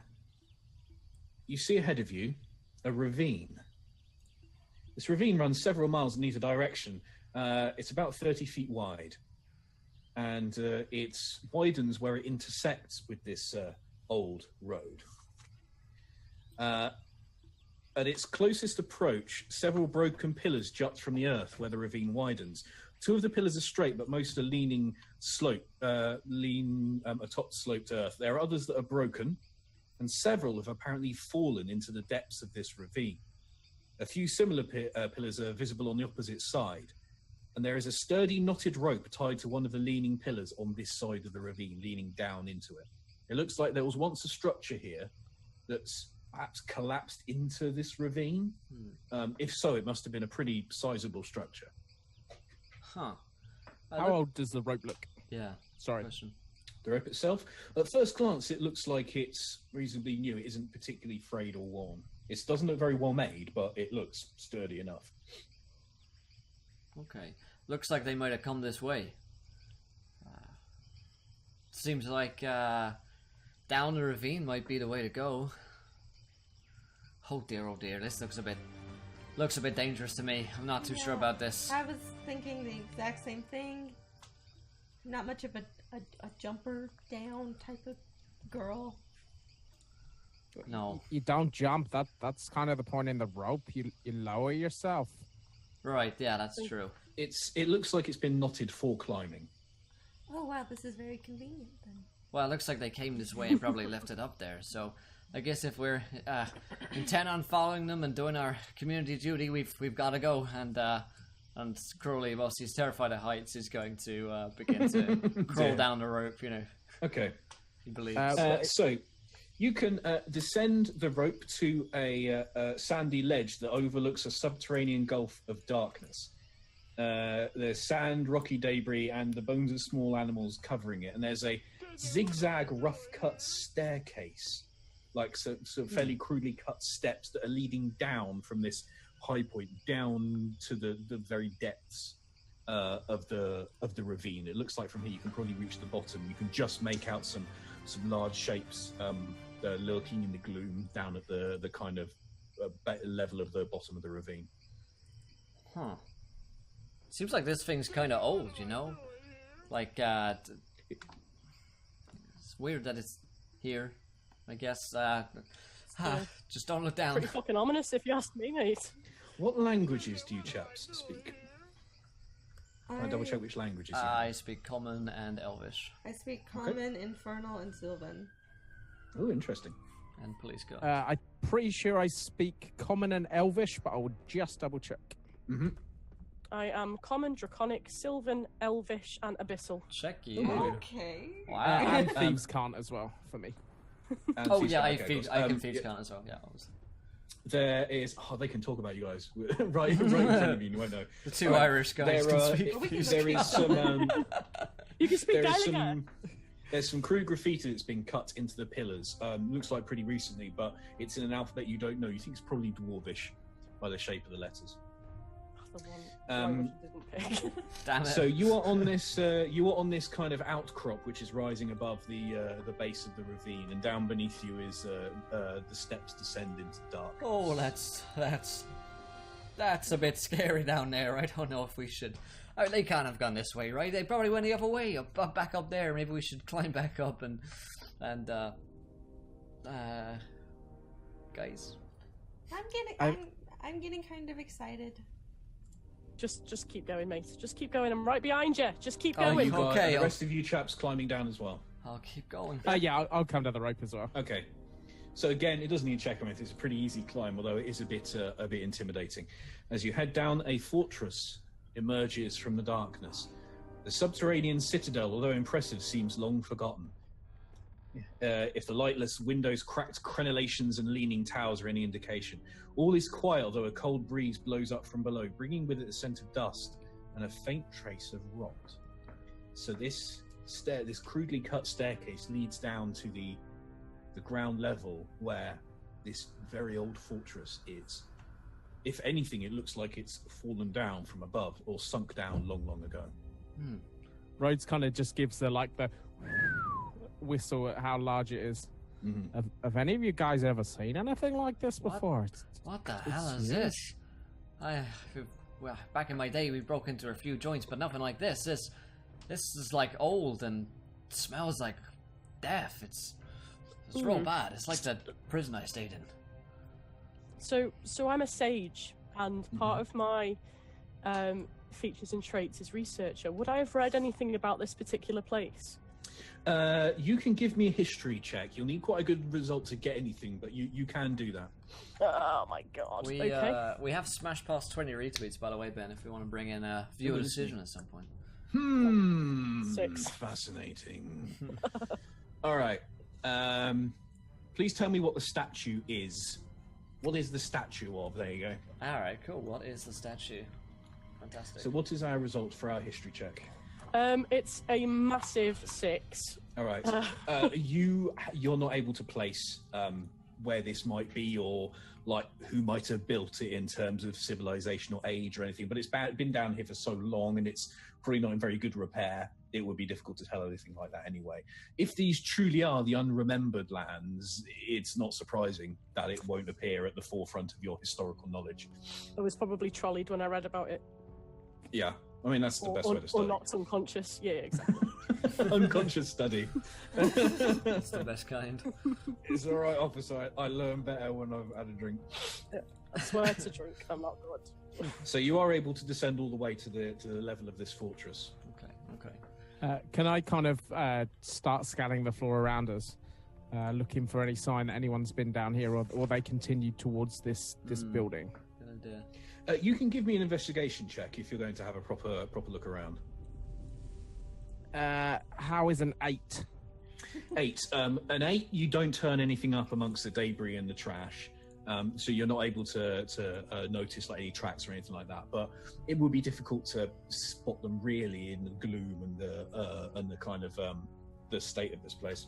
you see ahead of you a ravine. This ravine runs several miles in either direction. It's about 30 feet wide, and it widens where it intersects with this old road. At its closest approach, several broken pillars jut from the earth where the ravine widens. 2 of the pillars are straight, but most are leaning atop sloped earth. There are others that are broken, and several have apparently fallen into the depths of this ravine. A few similar pillars are visible on the opposite side, and there is a sturdy knotted rope tied to one of the leaning pillars on this side of the ravine, leaning down into it. It looks like there was once a structure here that's perhaps collapsed into this ravine. If so, it must have been a pretty sizable structure. Huh. How old does the rope look? Yeah. Sorry. Question. The rope itself, at first glance, it looks like it's reasonably new. It isn't particularly frayed or worn. It doesn't look very well made, but it looks sturdy enough. Okay. Looks like they might have come this way. Seems like down the ravine might be the way to go. Oh dear, this looks a bit dangerous to me. I'm not too sure about this. I was thinking the exact same thing. Not much of a jumper down type of girl. No. You don't jump. That's kind of the point in the rope. You lower yourself. Right, yeah, that's true. It looks like it's been knotted for climbing. Oh wow, this is very convenient then. Well, it looks like they came this way and probably left it up there, so I guess if we're intent on following them and doing our community duty, we've got to go. And Crowley, whilst he's terrified of heights, is going to begin to crawl down the rope. You know, Okay. he believes. So You can descend the rope to a sandy ledge that overlooks a subterranean gulf of darkness. There's sand, rocky debris, and the bones of small animals covering it. And there's a zigzag, rough-cut staircase, like sort of fairly crudely cut steps that are leading down from this high point down to the very depths of the ravine. It looks like from here you can probably reach the bottom. You can just make out some large shapes lurking in the gloom down at the kind of level of the bottom of the ravine. Huh. Seems like this thing's kind of old, you know? Like, it's weird that it's here, I guess. Just don't look down. Pretty fucking ominous, if you ask me, mate. What languages do you chaps speak? Can I double check which languages you I speak Common and Elvish. I speak Common, Infernal, and Sylvan. Oh, interesting. And Police Guard. I'm pretty sure I speak Common and Elvish, but I will just double check. Mm-hmm. I am Common, Draconic, Sylvan, Elvish, and Abyssal. Check you. Okay. Wow. And Thieves can't as well, for me. Oh yeah, I can Thieves can't as well. Yeah, obviously. There is. Oh, they can talk about you guys right in front of you. You won't know. The two Irish guys can speak. There is some. You can speak Gaelic. There's some crude graffiti that's been cut into the pillars. Looks like pretty recently, but it's in an alphabet you don't know. You think it's probably Dwarvish by the shape of the letters. Damn it. So you are on this kind of outcrop which is rising above the base of the ravine, and down beneath you is the steps descend into darkness. Oh, that's a bit scary down there. I don't know if we should. They can't have gone this way, right? They probably went the other way, back up there. Maybe we should climb back up and guys. I'm getting kind of excited. Just keep going, mate. Just keep going. I'm right behind you. Just keep going. You got Okay, the rest of you chaps climbing down as well. I'll keep going. Yeah, I'll come down the rope as well. Okay. So again, it doesn't need check on it. It's a pretty easy climb, although it is a bit intimidating. As you head down, a fortress emerges from the darkness. The subterranean citadel, although impressive, seems long forgotten. If the lightless windows, cracked crenellations, and leaning towers are any indication, all is quiet, although a cold breeze blows up from below, bringing with it a scent of dust and a faint trace of rot. So this crudely cut staircase leads down to the ground level where this very old fortress is. If anything, it looks like it's fallen down from above or sunk down long, long ago. Rhodes kind of just gives the whistle at how large it is. Mm-hmm. Have any of you guys ever seen anything like this before? What the hell is this? Well, back in my day, we broke into a few joints, but nothing like this. This is like old and smells like death. It's real bad. It's like the prison I stayed in. So I'm a sage, and part of my features and traits is researcher. Would I have read anything about this particular place? You can give me a history check. You'll need quite a good result to get anything, but you can do that. Oh my god. We have smashed past 20 retweets, by the way, Ben, if we want to bring in a viewer decision at some point. 6. Fascinating. All right. Please tell me what the statue is. What is the statue of? There you go. All right, cool. What is the statue? Fantastic. So what is our result for our history check? It's a massive 6. All right. You're not able to place where this might be, or like who might have built it in terms of civilization or age or anything. But it's been down here for so long, and it's probably not in very good repair. It would be difficult to tell anything like that anyway. If these truly are the unremembered lands, it's not surprising that it won't appear at the forefront of your historical knowledge. I was probably trolleyed when I read about it. Yeah. I mean, that's the best way to study. Or knocked unconscious. Yeah, exactly. Unconscious study. That's the best kind. It's all right, officer. I learn better when I've had a drink. Yeah. I swear to drink. I'm not good. So you are able to descend all the way to the level of this fortress. Okay. Can I kind of start scanning the floor around us, looking for any sign that anyone's been down here, or they continue towards this building? Good idea. You can give me an investigation check if you're going to have a proper look around. How is an 8? 8. An 8, you don't turn anything up amongst the debris and the trash. So you're not able to notice like any tracks or anything like that. But it would be difficult to spot them really in the gloom and the kind of the state of this place.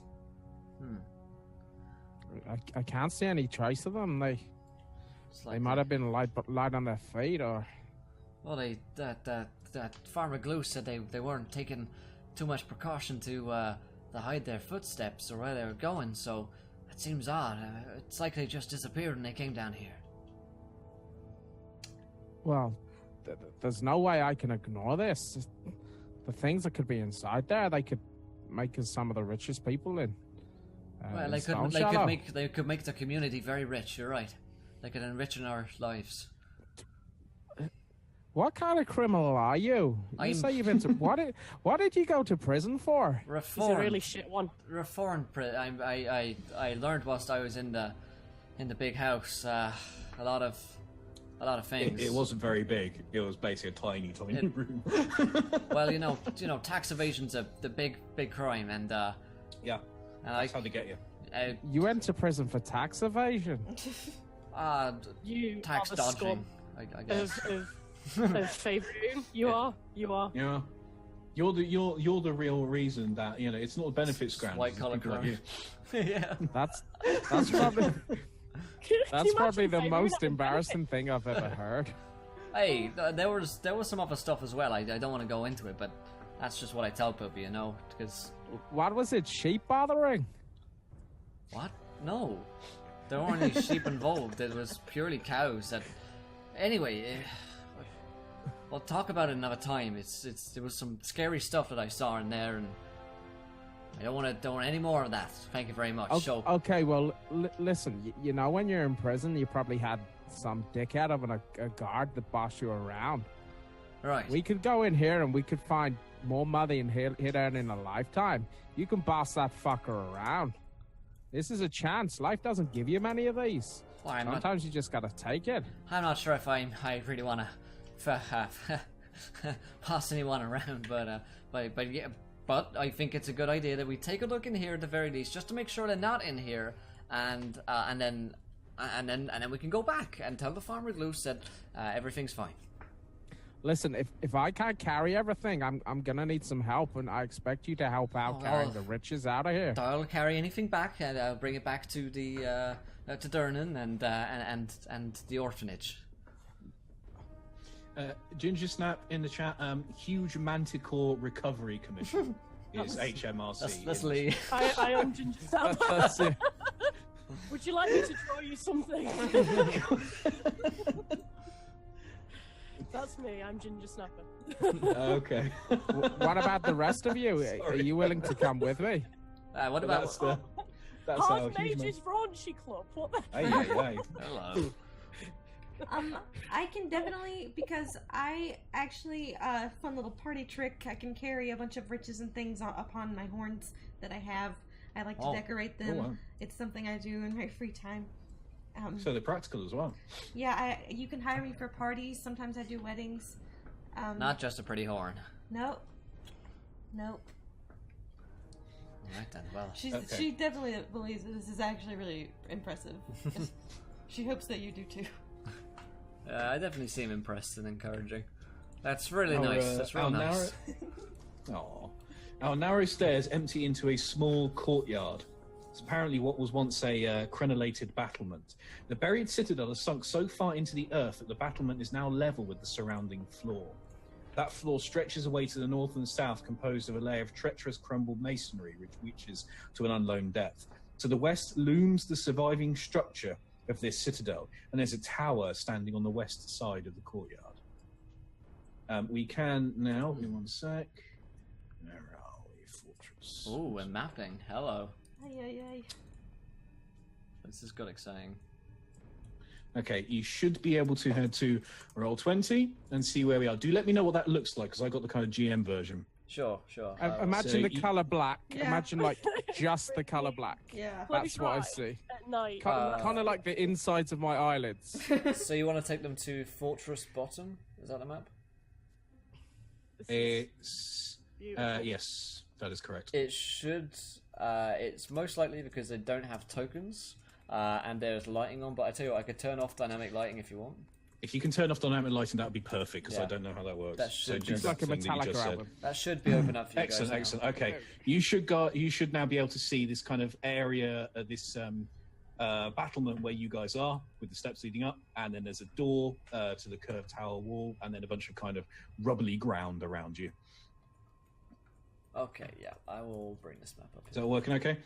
I can't see any trace of them. They might have been light on their feet, or. Well, that Farmer Glue said they weren't taking too much precaution to hide their footsteps or where they were going. So it seems odd. It's like they just disappeared when they came down here. Well, there's no way I can ignore this. The things that could be inside there, they could make us some of the richest people in. Well, they could make the community very rich. You're right. They could enrich in our lives. What kind of criminal are you? You say you've been to what did you go to prison for? Reform. He's a really shit one. Reform. I learned whilst I was in the big house a lot of things. It wasn't very big. It was basically a tiny room. Well, you know, tax evasion's the big crime, and yeah, that's how they get you. You went to prison for tax evasion. You tax are the dodging, I guess. Of Favorite. You are. Yeah. You're the real reason that it's not a benefits grant. White collar crime. Yeah. That's probably the most embarrassing thing I've ever heard. Hey, there was some other stuff as well. I don't want to go into it, but that's just what I tell people, because. What was it? Sheep bothering? What? No, there weren't any sheep involved. It was purely cows. That. Anyway. We'll talk about it another time. There was some scary stuff that I saw in there, and I don't want any more of that. Thank you very much. Okay, well, listen. When you're in prison, you probably had some dickhead of a guard that bossed you around. Right. We could go in here and we could find more money than he'd earn in a lifetime. You can boss that fucker around. This is a chance. Life doesn't give you many of these. Well, sometimes you just gotta take it. I'm not sure if I really want to pass anyone around, but I think it's a good idea that we take a look in here at the very least, just to make sure they're not in here, and then we can go back and tell the Farmer Loose that everything's fine. Listen, if I can't carry everything, I'm gonna need some help, and I expect you to help out carrying the riches out of here. I'll carry anything back, and I'll bring it back to the to Durnan and the orphanage. Ginger Snap in the chat. Huge Manticore Recovery Commission is HMRC. That's Lee. I am Ginger Snap. Would you like me to draw you something? That's me. I'm Ginger Snapper. Okay. What about the rest of you? Sorry. Are you willing to come with me? What about that's Hard Mages Raunchy Club? What the Hey. Hello. I can definitely, because I actually, fun little party trick, I can carry a bunch of riches and things upon my horns that I have. I like to decorate them. Oh, wow. It's something I do in my free time. So they're practical as well. Yeah, you can hire me for parties. Sometimes I do weddings. Not just a pretty horn. Nope. Alright then, well. She definitely believes that this is actually really impressive. She hopes that you do too. I definitely seem impressed and encouraging. That's really nice. That's real nice. Our narrow stairs empty into a small courtyard. It's apparently what was once a crenellated battlement. The buried citadel has sunk so far into the earth that the battlement is now level with the surrounding floor. That floor stretches away to the north and south, composed of a layer of treacherous crumbled masonry, which reaches to an unknown depth. To the west looms the surviving structure of this citadel, and there's a tower standing on the west side of the courtyard. We can now, in one sec. Where are we? Fortress. Ooh, and mapping. Hello. Ay. This is good exciting. Okay, you should be able to head to Roll20 and see where we are. Do let me know what that looks like, because I got the kind of GM version. Sure. Imagine the color black. Yeah. Imagine just the color black. Yeah. That's what I see. At night. Kind of like the insides of my eyelids. So you want to take them to Fortress Bottom? Is that the map? It's yes, that is correct. It should it's most likely because they don't have tokens, and there's lighting on. But I tell you what, I could turn off dynamic lighting if you want. If you can turn off dynamic lighting, that would be perfect, because Yeah. I don't know how that works. That should do just- that Like a thing that you metallic just said. album. That should be open up for you Excellent, guys. excellent. Okay, you should now be able to see this kind of area, this battlement where you guys are, with the steps leading up, and then there's a door to the curved tower wall, and then a bunch of kind of rubbly ground around you. Okay, yeah, I will bring this map up. Is that working okay?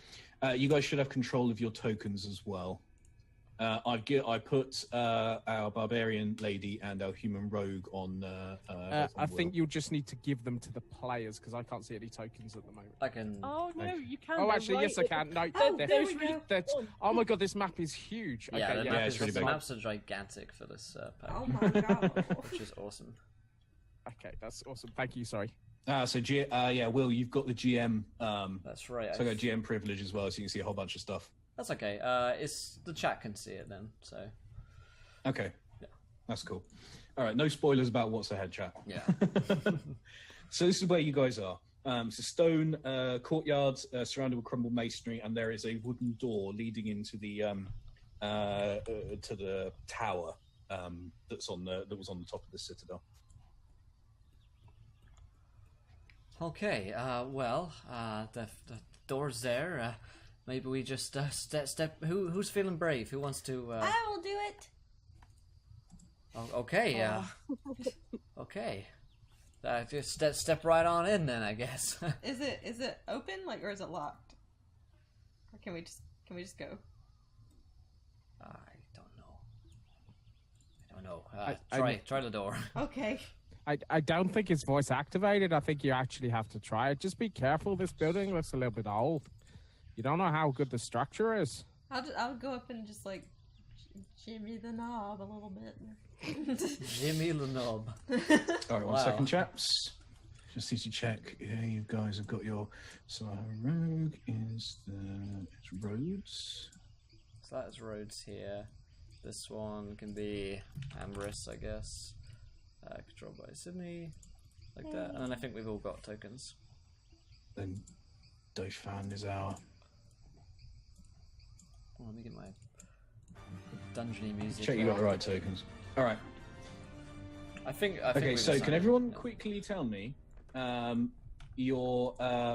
You guys should have control of your tokens as well. I put our barbarian lady and our human rogue on. I think you'll just need to give them to the players because I can't see any tokens at the moment. I can. Oh no, you can. Oh, they're actually, right yes, I at can. No, Oh, they're- there we go. that's- oh my god, this map is huge. Yeah, Okay, the yeah, map it's is, really the big. maps are gigantic for this pack, Oh my god. which is awesome. Okay, that's awesome. Thank you. Sorry. Will, you've got the GM. That's right. So I got GM privilege as well, so you can see a whole bunch of stuff. That's okay. It's the chat can see it then. So Okay. Yeah. That's cool. All right, no spoilers about what's ahead, chat. yeah. So this is where you guys are. It's a stone courtyard surrounded with crumbled masonry, and there is a wooden door leading into the to the tower that was on the top of the citadel. Okay. The door's there. Maybe we just step. Who's feeling brave? Who wants to? I will do it. Okay. Okay. Just step right on in then, I guess. Is it open, like, or is it locked? Or can we just go? I don't know. Try the door. Okay. I don't think it's voice activated. I think you actually have to try it. Just be careful. This building looks a little bit old. You don't know how good the structure is. I'll go up and just like jimmy the knob a little bit. Jimmy the knob. All right, one Wow. second, chaps. Just need to check. Yeah, you guys have got your. So our rogue is it's Rhodes. So that's Rhodes here. This one can be Amris, I guess. Controlled by Sydney, like that. And then I think we've all got tokens. Then Dauphin is our. Oh, let me get my dungeony music. Check you got the right tokens. All right. I think Okay, we've so can assigned- everyone yeah. quickly tell me your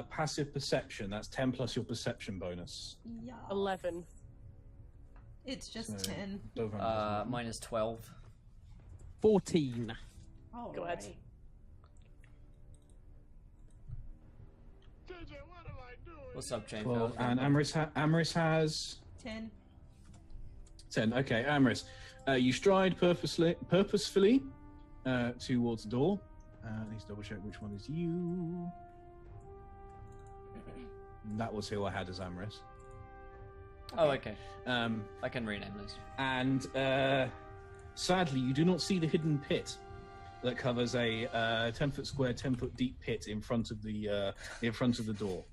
passive perception? That's 10 plus your perception bonus. Yeah. 11. It's just So- 10. Dauphin has Mine is 12. 14. All Go ahead. right. What's up, James? 12, and Amris has 10. 10. Okay, Amris, you stride purposefully towards the door. Let's double check which one is you. That was who I had as Amris. Oh, okay. Um, I can rename those. and sadly, you do not see the hidden pit that covers a 10-foot square, 10-foot deep pit in front of the door.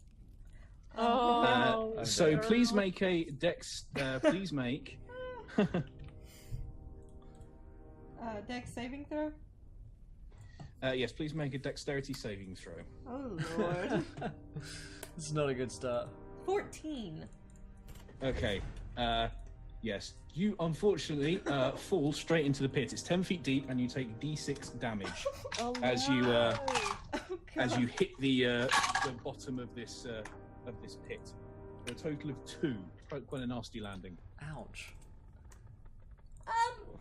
Oh, So no. please make a dex. Please make. Dex saving throw? Yes, please make a dexterity saving throw. Oh lord. It's not a good start. 14. Okay. Yes. You unfortunately fall straight into the pit. It's 10 feet deep, and you take d6 damage Oh, as you no. Oh, as God. you hit the bottom of this pit. For a total of 2. Quite a nasty landing. Ouch.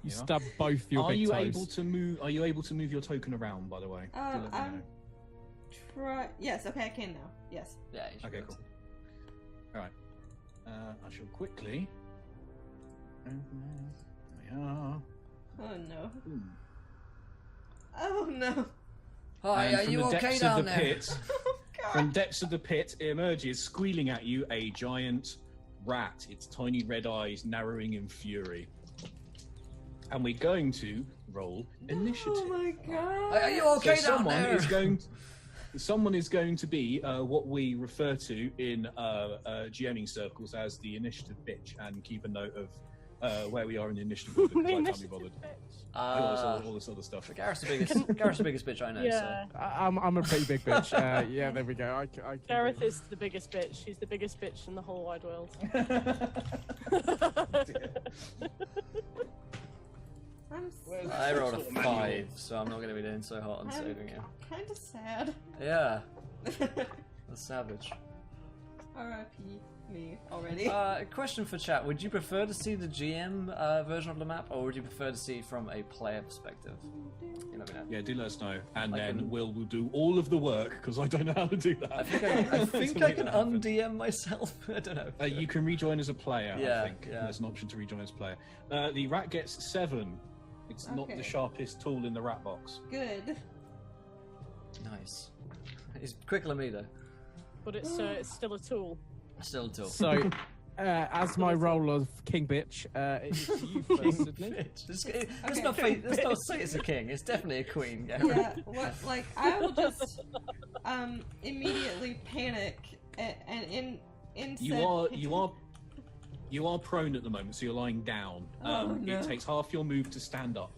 You Yeah. stub both your Are big you toes. able to move? Are you able to move your token around? By the way. Do let me I'm know. Yes, okay, I can now. Yes. Yeah. You should Okay, be able cool. to. All right. I shall quickly. There we are. Oh no. Ooh. Oh no. Hi, And are from you the okay depths down of the there? pit, Oh god. from depths of the pit emerges, squealing at you, a giant rat. Its tiny red eyes narrowing in fury. And we're going to roll initiative. Oh my god. Are you okay So down someone there? is going. Someone is going to be what we refer to in GMing circles as the initiative bitch, and keep a note of where we are in the initiative order, because I can't be bothered. Uh, All this other stuff. Gareth's the biggest bitch I know. Yeah. So. I'm a pretty big bitch. Yeah, there we go. I can Gareth is the biggest bitch. She's the biggest bitch in the whole wide world. I rolled a 5, so I'm not going to be doing so hot on saving you. Kind of sad. Yeah. That's savage. R.I.P. me already. Question for chat. Would you prefer to see the GM version of the map, or would you prefer to see from a player perspective? You let me know. Yeah, do let us know. And then Will do all of the work, because I don't know how to do that. I think I can un-DM myself. I don't know. You can rejoin as a player, Yeah, I think. yeah. There's an option to rejoin as a player. The rat gets 7. It's not the sharpest tool in the rat box. Good. Nice. He's quicker than me, though. But it's still a tool. Still a tool. So, as my role of king bitch, it's you first, Sydney. Let's not say it's a king. It's definitely a queen. Yeah. What? Like I will just immediately panic and You are prone at the moment, so you're lying down. No. It takes half your move to stand up.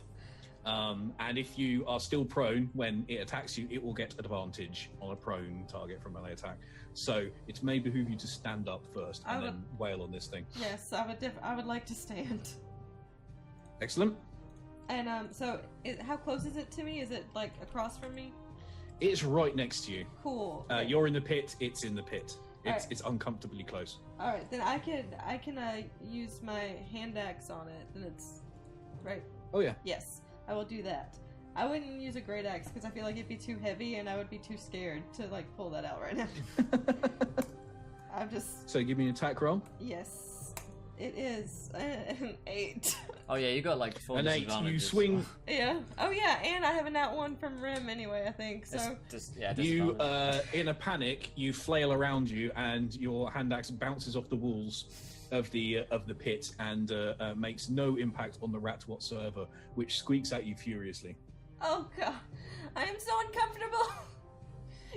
And if you are still prone when it attacks you, it will get advantage on a prone target from melee attack. So it may behoove you to stand up first and then wail on this thing. Yes, I would like to stand. Excellent. And so how close is it to me? Is it like across from me? It's right next to you. Cool. You're in the pit. It's in the pit. Alright. It's uncomfortably close. All right, then I can use my hand axe on it. Then it's right. Oh yeah. Yes, I will do that. I wouldn't use a great axe because I feel like it'd be too heavy and I would be too scared to like pull that out right now. I'm just. So give me an attack roll. Yes, it is an 8. Oh yeah, you got like 4 An 8. You swing. Yeah. Oh yeah, and I have a nat 1 from Rim anyway. I think so. You, in a panic, you flail around you, and your hand axe bounces off the walls of the pit and makes no impact on the rat whatsoever, which squeaks at you furiously. Oh god, I am so uncomfortable.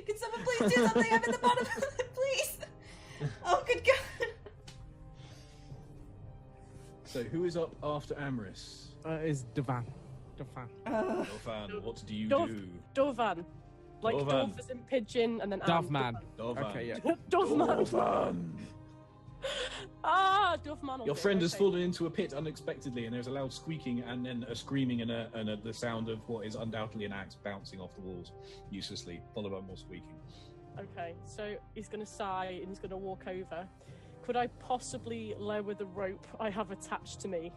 Can someone please do something? I'm in the bottom. Please. Oh good god. So who is up after Amris? Is Devan. Dovan, what do you Dov- do? Dovan. Like Dovan. Dov as in pigeon and then Doveman. Dovan. Okay, yeah. Dovman. Dovan. Dovman. Your friend has fallen into a pit unexpectedly, and there's a loud squeaking and then a screaming and the sound of what is undoubtedly an axe bouncing off the walls uselessly, followed by more squeaking. Okay, so he's going to sigh and he's going to walk over. Could I possibly lower the rope I have attached to me?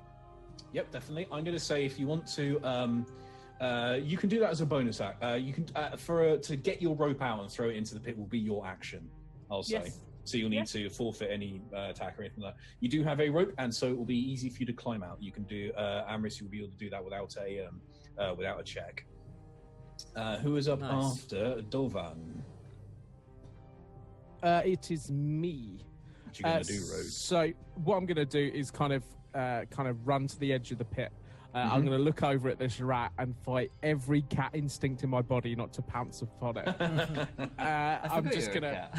Yep, definitely. I'm going to say if you want to, you can do that as a bonus act. You can to get your rope out and throw it into the pit will be your action. I'll say. Yes. So you'll need to forfeit any attack or anything like that. You do have a rope, and so it will be easy for you to climb out. You can do Amris. You'll be able to do that without a check. Who is up after Dovan? It is me. What you going to do, Rose? So what I'm going to do is kind of run to the edge of the pit. I'm going to look over at this rat and fight every cat instinct in my body not to pounce upon it. I'm just going to...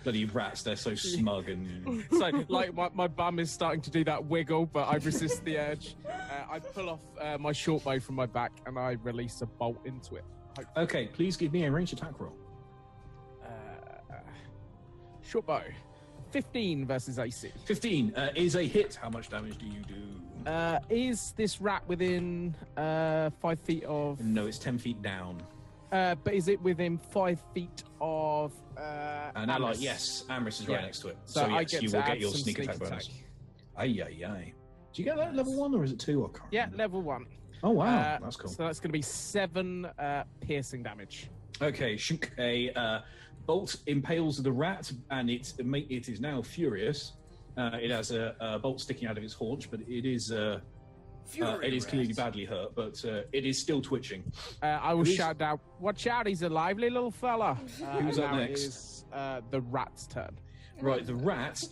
Bloody rats, they're so smug and... So, like, my bum is starting to do that wiggle, but I resist the urge. I pull off my short bow from my back and I release a bolt into it. Hopefully. Okay, please give me a ranged attack roll. Short bow. 15 versus AC. 15 is a hit. How much damage do you do? Is this rat within 5 feet of... No, it's 10 feet down. But is it within 5 feet of... An ally, yes. Amris is right next to it. So yes, I get you to will add get your some sneak attack bonus. Aye. Do you get that level 1 or is it 2? I can't remember. Level 1. Oh, wow. That's cool. So that's going to be 7 piercing damage. Okay, Shunk, a bolt impales the rat, and it is now furious. It has a bolt sticking out of its haunch, but it is clearly badly hurt, but it is still twitching. I will shout out, "Watch out! He's a lively little fella." Who's up now next? It is the rat's turn. Right, the rat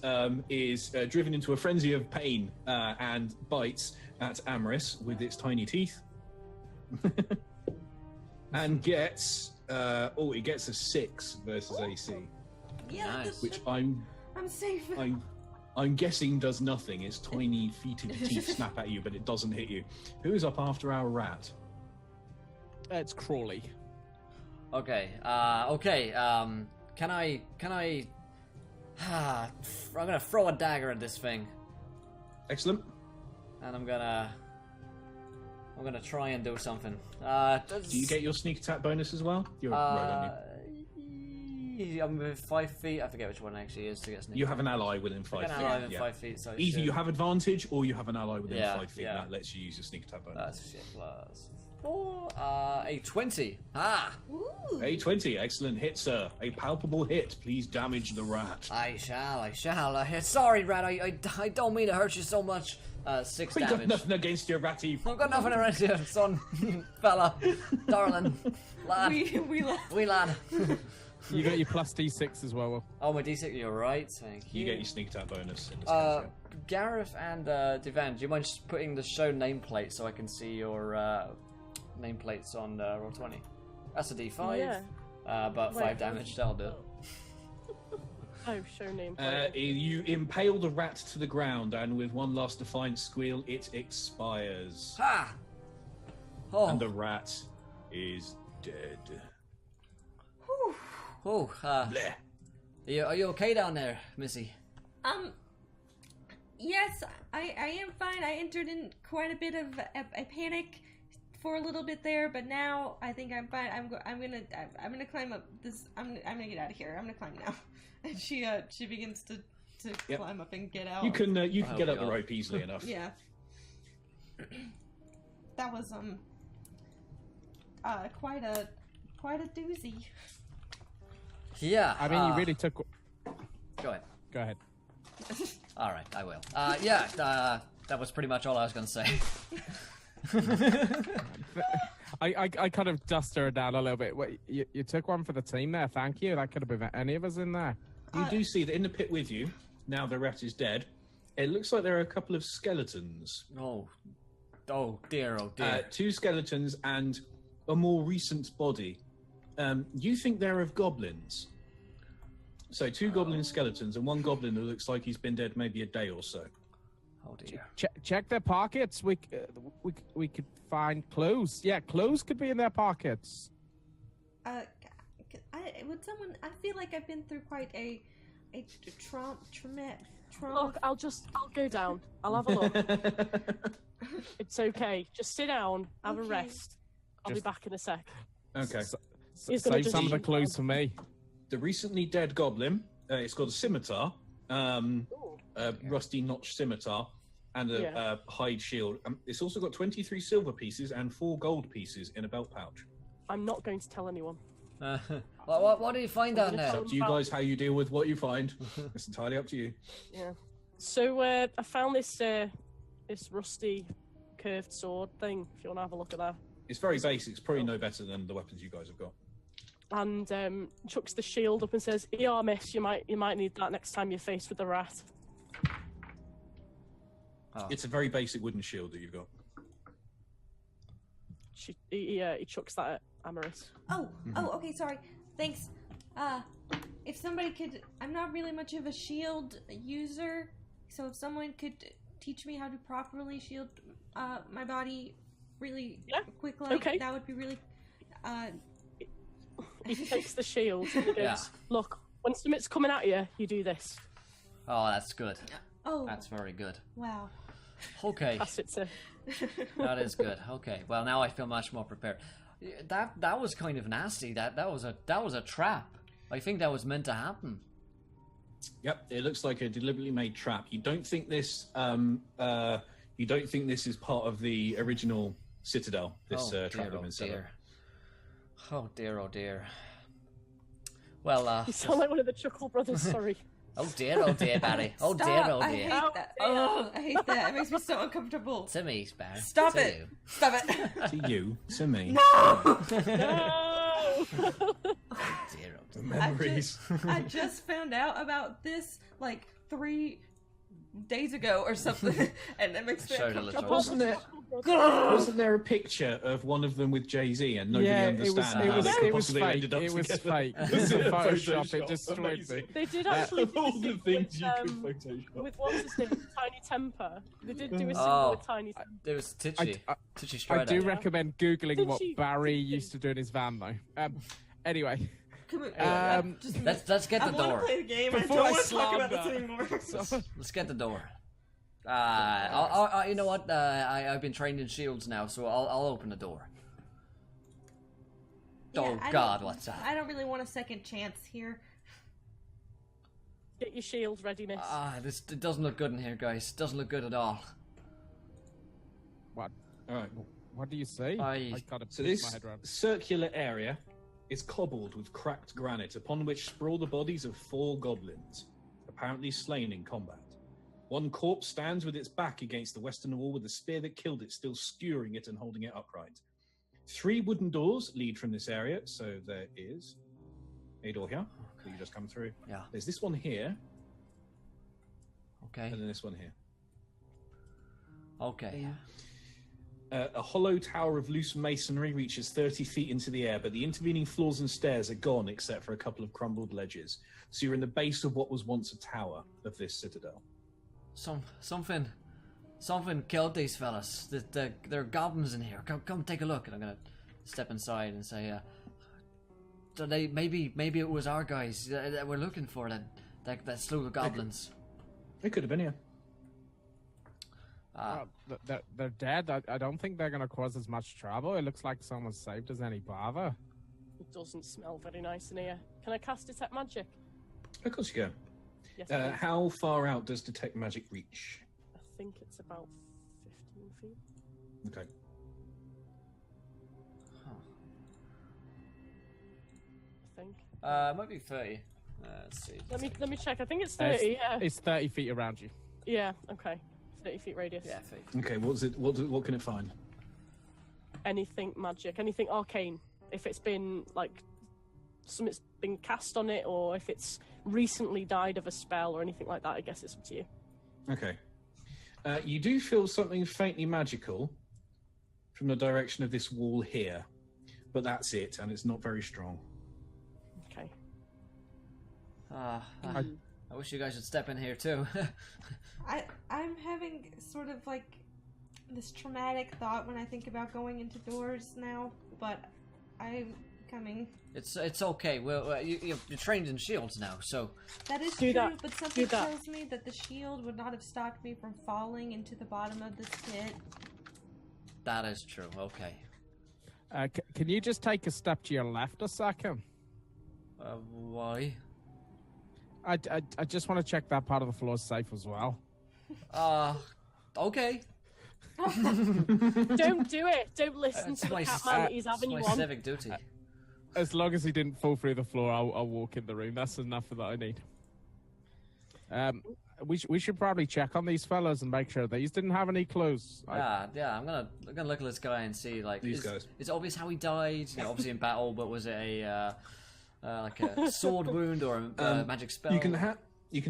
is driven into a frenzy of pain and bites at Amris with its tiny teeth, and gets it gets a 6 versus AC. Yeah, Nice. Which I'm safe. I'm guessing does nothing. Its tiny fetid teeth snap at you, but it doesn't hit you. Who is up after our rat? It's Crawley. Okay. Can I? I'm gonna throw a dagger at this thing, Excellent. and I'm gonna try and do something. Do you get your sneak attack bonus as well? You're right, aren't I'm within 5 feet. I forget which one actually is to get sneak. you? You have an ally within 5 An feet. ally within yeah. 5 feet. So it Either should- you have advantage or you have an ally within Yeah, 5 feet. yeah. That lets you use your sneak attack bonus. That's shit plus 4. A 20. Ooh. A 20, excellent hit, sir. A palpable hit. Please damage the rat. I shall. Sorry, rat. I don't mean to hurt you so much. 6 We got damage. nothing against you, ratty. I've got nothing around you, son, fella, darling, lad, We lad. You got your plus D6 as well. Will. Oh, my D6, you're right, thank you. You get your sneak attack bonus. In this case, yeah. Gareth and Devan, do you mind just putting the show nameplate so I can see your nameplates on Roll20? That's a D5, Yeah. but Wait, 5 damage, that'll do it. Oh, show name. You impale the rat to the ground, and with one last defiant squeal, it expires. Ha! Oh, And the rat is dead. Bleh. are you okay down there, Missy? Yes, I am fine. I entered in quite a bit of a panic for a little bit there, but now I think I'm fine. I'm gonna climb up this. I'm gonna get out of here. I'm gonna climb now. And she begins to Yep. climb up and get out. You can Oh, get up the God. rope easily enough. Yeah. That was quite a doozy. Yeah. I mean, you really took. Go ahead. Go ahead. All right, I will. That was pretty much all I was going to say. I kind of dust her down a little bit. Wait, you took one for the team there. Thank you. That could have been any of us in there. You do see that in the pit with you, now the rat is dead, it looks like there are a couple of skeletons. Oh dear, oh dear. 2 skeletons and a more recent body. You think they're of goblins. So 2 goblin skeletons and 1 goblin who looks like he's been dead maybe a day or so. Oh dear. Check their pockets. We could find clues. Yeah, clues could be in their pockets. Would someone? I feel like I've been through quite a trauma. Look, I'll go down. I'll have a look. It's okay. Just sit down, have a Okay. rest. I'll be back in a sec. Okay. He's gonna Save just some of the shoot clues down. for me. The recently dead goblin, it's got a scimitar, a rusty notched scimitar, and a hide shield. It's also got 23 silver pieces and 4 gold pieces in a belt pouch. I'm not going to tell anyone. What do you find down It's there? up to you guys how you deal with what you find. It's entirely up to you. Yeah. So I found this rusty curved sword thing. If you want to have a look at that. It's very basic. It's probably no better than the weapons you guys have got. And chucks the shield up and says, "Yeah, miss, you might need that next time you're faced with the rat." Oh. It's a very basic wooden shield that you've got. He chucks that at Amaris. Oh, okay, sorry. Thanks. If somebody could, I'm not really much of a shield user, so if someone could teach me how to properly shield my body really quickly, okay. that would be really. He takes the shield and he goes, Yeah. "Look, when something's coming at you, you do this." Oh, that's good. Oh, That's very good. wow. Okay, Pass it to. that is good. Okay, well now I feel much more prepared. That was kind of nasty. That was a trap. I think that was meant to happen. Yep, it looks like a deliberately made trap. You don't think this? You don't think this is part of the original Citadel? This trap that had been set up. Oh dear, oh dear. Well, You sound like one of the Chuckle Brothers. Sorry. oh dear, Barry. Oh Stop. dear, oh I dear. hate that. Oh, I hate that. It makes me so uncomfortable. To me, Barry. Stop To it. you. Stop it. To you, to me. No. Dear, oh dear. Memories. I just found out about this like 3 days ago or something, and it makes me Showed a uncomfortable. little. Wasn't there a picture of one of them with Jay-Z and nobody understands how they could possibly have ended up It was together? fake. It was a Photoshop. It destroyed me. They did actually do all a the thing things you could with, Photoshop. with what's his name, Tiny Temper. They did do a single with Tiny Temper. It was Titchy. Titchy I Strider. do recommend googling what Titchy. Barry used to do in his van, though. Anyway, Come on, Let's get the I want door. to play the game. I Before don't I want to talk about slander. this anymore. Let's get the door. You know what? I've been trained in shields now, so I'll open the door. Oh I God, don't- what's that? I don't really want a second chance here. Get your shield readiness. It doesn't look good in here, guys. It doesn't look good at all. what? All right. What do you see? I- gotta So put this my head around. circular area is cobbled with cracked granite, upon which sprawl the bodies of 4 goblins, apparently slain in combat. One corpse stands with its back against the western wall, with the spear that killed it still skewering it and holding it upright. 3 wooden doors lead from this area, so there is a door here that you just come through. Yeah. There's this one here, Okay. and then this one here. Okay. A hollow tower of loose masonry reaches 30 feet into the air, but the intervening floors and stairs are gone except for a couple of crumbled ledges. So you're in the base of what was once a tower of this citadel. Something killed these fellas. There are goblins in here. Come take a look. And I'm gonna step inside and say, so maybe it was our guys that we're looking for that slew the goblins. It could have been here. Well, they're dead. I don't think they're gonna cause as much trouble. It looks like someone saved us any bother. It doesn't smell very nice in here. Can I cast Detect Magic? Of course you can. Yes, please. How far out does Detect Magic reach? I think it's about 15 feet. Okay. I think. It might be 30. Let's see. Let me check. I think it's 30. Yeah. It's 30 feet around you. Yeah. Okay. 30 feet radius. Yeah, 30. Okay, what's it? What can it find? Anything magic, anything arcane. If it's been like something's been cast on it, or if it's recently died of a spell or anything like that, I guess it's up to you. Okay. You do feel something faintly magical from the direction of this wall here, but that's it, and it's not very strong. Okay. I wish you guys would step in here too. I'm having sort of like this traumatic thought when I think about going into doors now, but I'm coming. It's okay. Well, you're trained in shields now, so That is Do true, that. but something Do that. tells me that the shield would not have stopped me from falling into the bottom of this pit. that is true. Okay. Can you just take a step to your left a second? Why? I just want to check that part of the floor is safe as well. Okay. Don't do it. Don't listen It's to the my cat s- man that he's It's having my you on. civic duty. As long as he didn't fall through the floor, I'll walk in the room. That's enough that I need. We should probably check on these fellas and make sure these didn't have any clues. Yeah. I'm gonna look at this guy and see like These guys. It's obvious how he died. You know, obviously in battle, but was it a like a sword wound or a magic spell? You can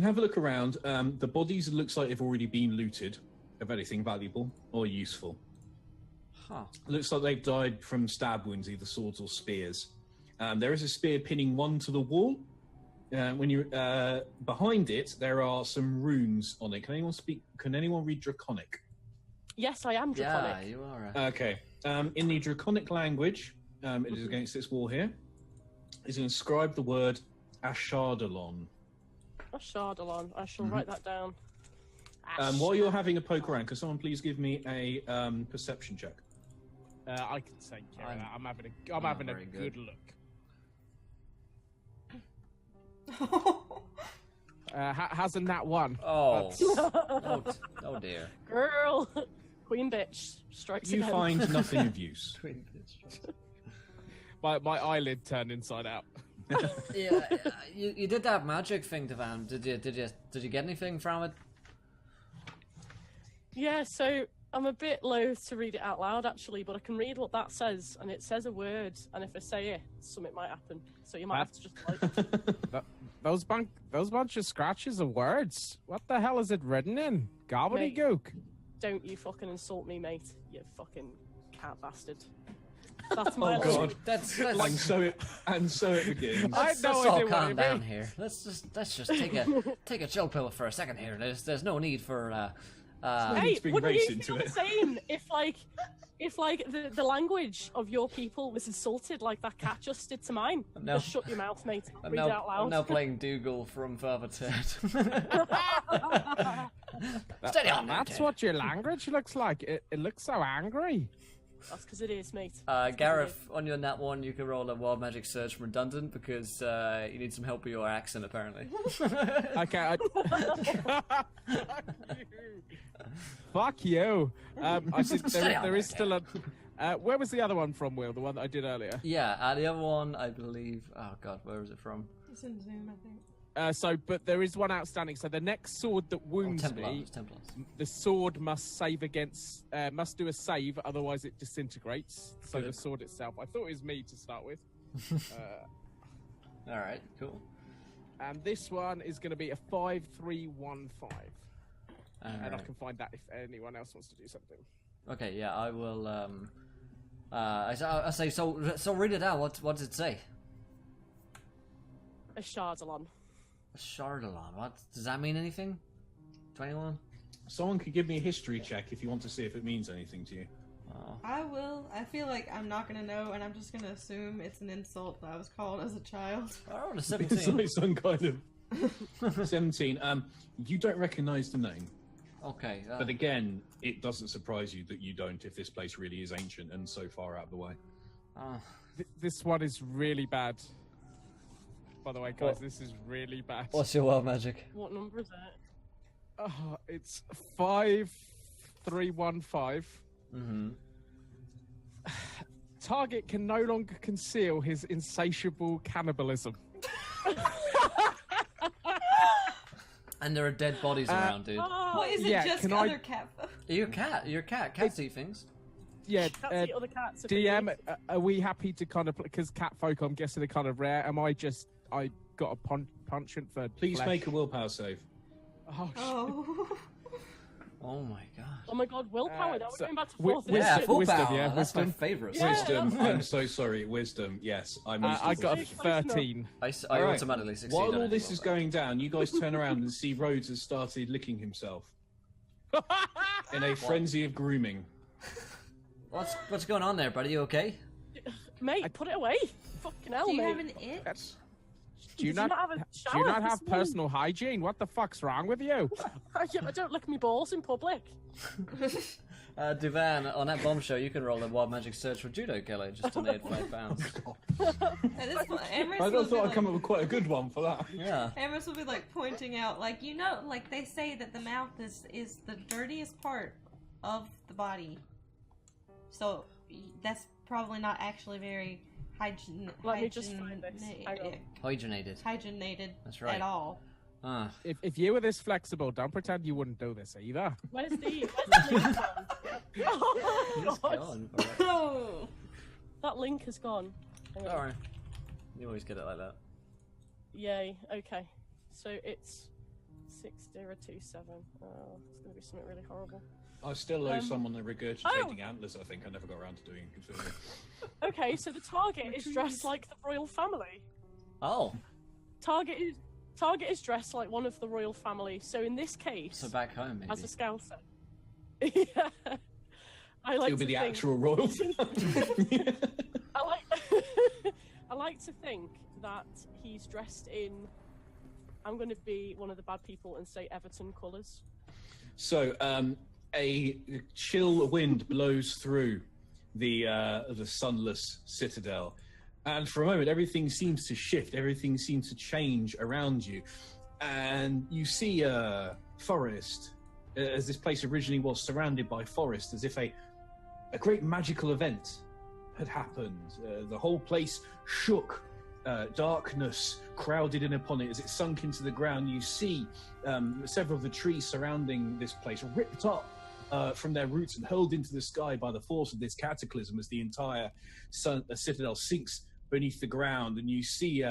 have a look around. The bodies looks like they've already been looted of anything valuable or useful. Huh. Looks like they've died from stab wounds, either swords or spears. There is a spear pinning one to the wall. When you behind it, there are some runes on it. Can anyone read Draconic? Yes, I am Yeah, draconic. you are. Okay. In the Draconic language, it is against this wall here. Is inscribed the word Ashardalon. A Shardalon. I shall write that down. While you're having a poke around, could someone please give me a perception check? I can take care of that. I'm having a very good good. look. How's in that one? Oh. That's- oh dear. Girl. Queen bitch. Strikes You again. find nothing of use. my eyelid turned inside out. Yeah, you did that magic thing, Devan. Did you get anything from it? Yeah, so I'm a bit loath to read it out loud, actually, but I can read what that says, and it says a word, and if I say it, something might happen. So you might have to just like... Those bunch of scratches are words. What the hell is it written in? Gobbledygook. don't you fucking insult me, mate. You fucking cat bastard. That's my God. That's And so it begins. I let's know all idea what calm it down means. here. Let's just take a chill pill for a second here. There's no need for Hey, to bring wouldn't race you into feel it. the same if the language of your people was insulted like that cat just did to mine? No. Just shut your mouth, mate. I'm Read it out loud. now playing Dougal from Farmstead. Steady on, That's Ted. what your language looks like. It looks so angry. That's because it is, mate. Gareth, on your nat 1, you can roll a wild magic search from redundant because you need some help with your accent, apparently. Okay. Fuck you. I think there is still a. Where was the other one from, Will? The one that I did earlier. Yeah, the other one, I believe. Oh God, where is it from? It's in Zoom, I think. But there is one outstanding. So the next sword that wounds me, Templars. the sword must save against, must do a save, otherwise it disintegrates. So Good. the sword itself. I thought it was me to start with. All right, cool. And this one is going to be a 5-3-1-5. And I Alright. can find that if anyone else wants to do something. Okay, yeah, I will. I say so. So read it out. What does it say? A Shardalon. A Shardalon. What does that mean? Anything? 21. Someone could give me a history check if you want to see if it means anything to you. Oh. I will. I feel like I'm not gonna know, and I'm just gonna assume it's an insult that I was called as a child. I rolled a It's 17. like some kind of 17. You don't recognise the name, Okay. but again, it doesn't surprise you that you don't if this place really is ancient and so far out of the way. This one is really bad. By the way, guys, What? this is really bad. What's your wild magic? What number is it? It's 5-3-1-5. Mm-hmm. Target can no longer conceal his insatiable cannibalism. And there are dead bodies around, dude. Are What is it? yeah, Just can I- other cat? you a cat? You're a cat. Cats eat things. Yeah, Cats eat other cats. DM, are we happy to kind of, because cat folk, I'm guessing, are kind of rare. I got a penchant for Please flesh. make a willpower save. Oh, shit. Oh. Oh my god. Oh my god, willpower. Now we're so- going back to wi- fourth wi- Yeah, edition. full Wisdom, power. yeah, That's my wisdom. favorite. Yeah. Wisdom. I'm so sorry. Wisdom. Yes, I'm. I got a Very close enough. 13. I Alright. automatically succeed. While on all any this is willpower. going down, you guys turn around and see Rhodes has started licking himself in a frenzy of grooming. What's going on there, buddy? You okay? Mate, put it away. Fucking hell, Do you mate. have an itch? Do you Did you not not have a do you shower not this have morning? personal hygiene? What the fuck's wrong with you? I don't lick me balls in public. Duvan, on that bombshell, you can roll a wild magic search for judo killer. Just donate £5. At this point, Amherst I will be thought I'd like- come up with quite a good one for that. Yeah. Amherst will be like pointing out, like, you know, like they say that the mouth is the dirtiest part of the body. So that's probably not actually very Let me just find this. Hang on. Hygienated. That's right. at all. If you were this flexible, don't pretend you wouldn't do this either. Where's the link gone? Oh my He's god. gone. Alright. Oh, That link has gone. Hang on. Alright. You always get it like that. Yay. Okay. So it's 6027. Oh, it's gonna be something really horrible. I still owe someone a regurgitating Oh! antlers. I think I never got around to doing it. Okay, so the target is dressed like the royal family. Oh, Target is dressed like one of the royal family. So in this case, so back home maybe. as a scouser, yeah, I like It'll be to the think, actual royal. I like I like to think that he's dressed in. I'm going to be one of the bad people and say Everton colours. So, a chill wind blows through the sunless citadel, and for a moment, everything seems to shift. Everything seems to change around you, and you see a forest, as this place originally was surrounded by forest, as if a great magical event had happened. The whole place shook. Darkness crowded in upon it as it sunk into the ground. You see several of the trees surrounding this place ripped up from their roots and hurled into the sky by the force of this cataclysm as the entire citadel sinks beneath the ground. And you see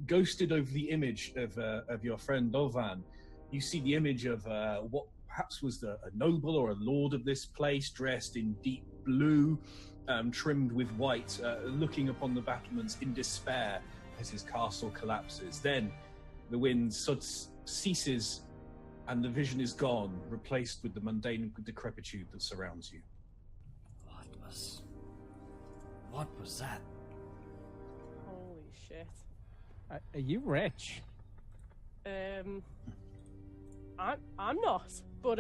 ghosted over the image of your friend Dovan, you see the image of what perhaps was a noble or a lord of this place, dressed in deep blue, trimmed with white, looking upon the battlements in despair as his castle collapses. Then the wind ceases and the vision is gone, replaced with the mundane decrepitude that surrounds you. What was that? Holy shit. Are you rich? I'm not, but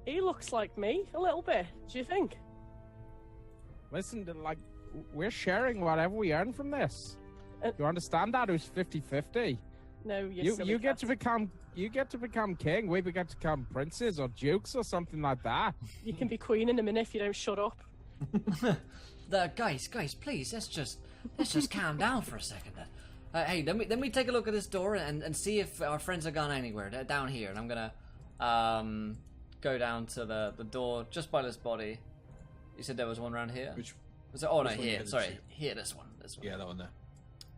he looks like me a little bit. Do you think? Listen, we're sharing whatever we earn from this. You understand that? It was 50-50. No, You get to become king. We get to become princes or dukes or something like that. You can be queen in a minute if you don't shut up. Guys, please, let's just calm down for a second. Hey, let me take a look at this door and see if our friends have gone anywhere. They're down here, and I'm gonna go down to the door just by this body. You said there was one around here. Which? Was it? Oh no, which one here. Sorry, here. This one. Yeah, that one there.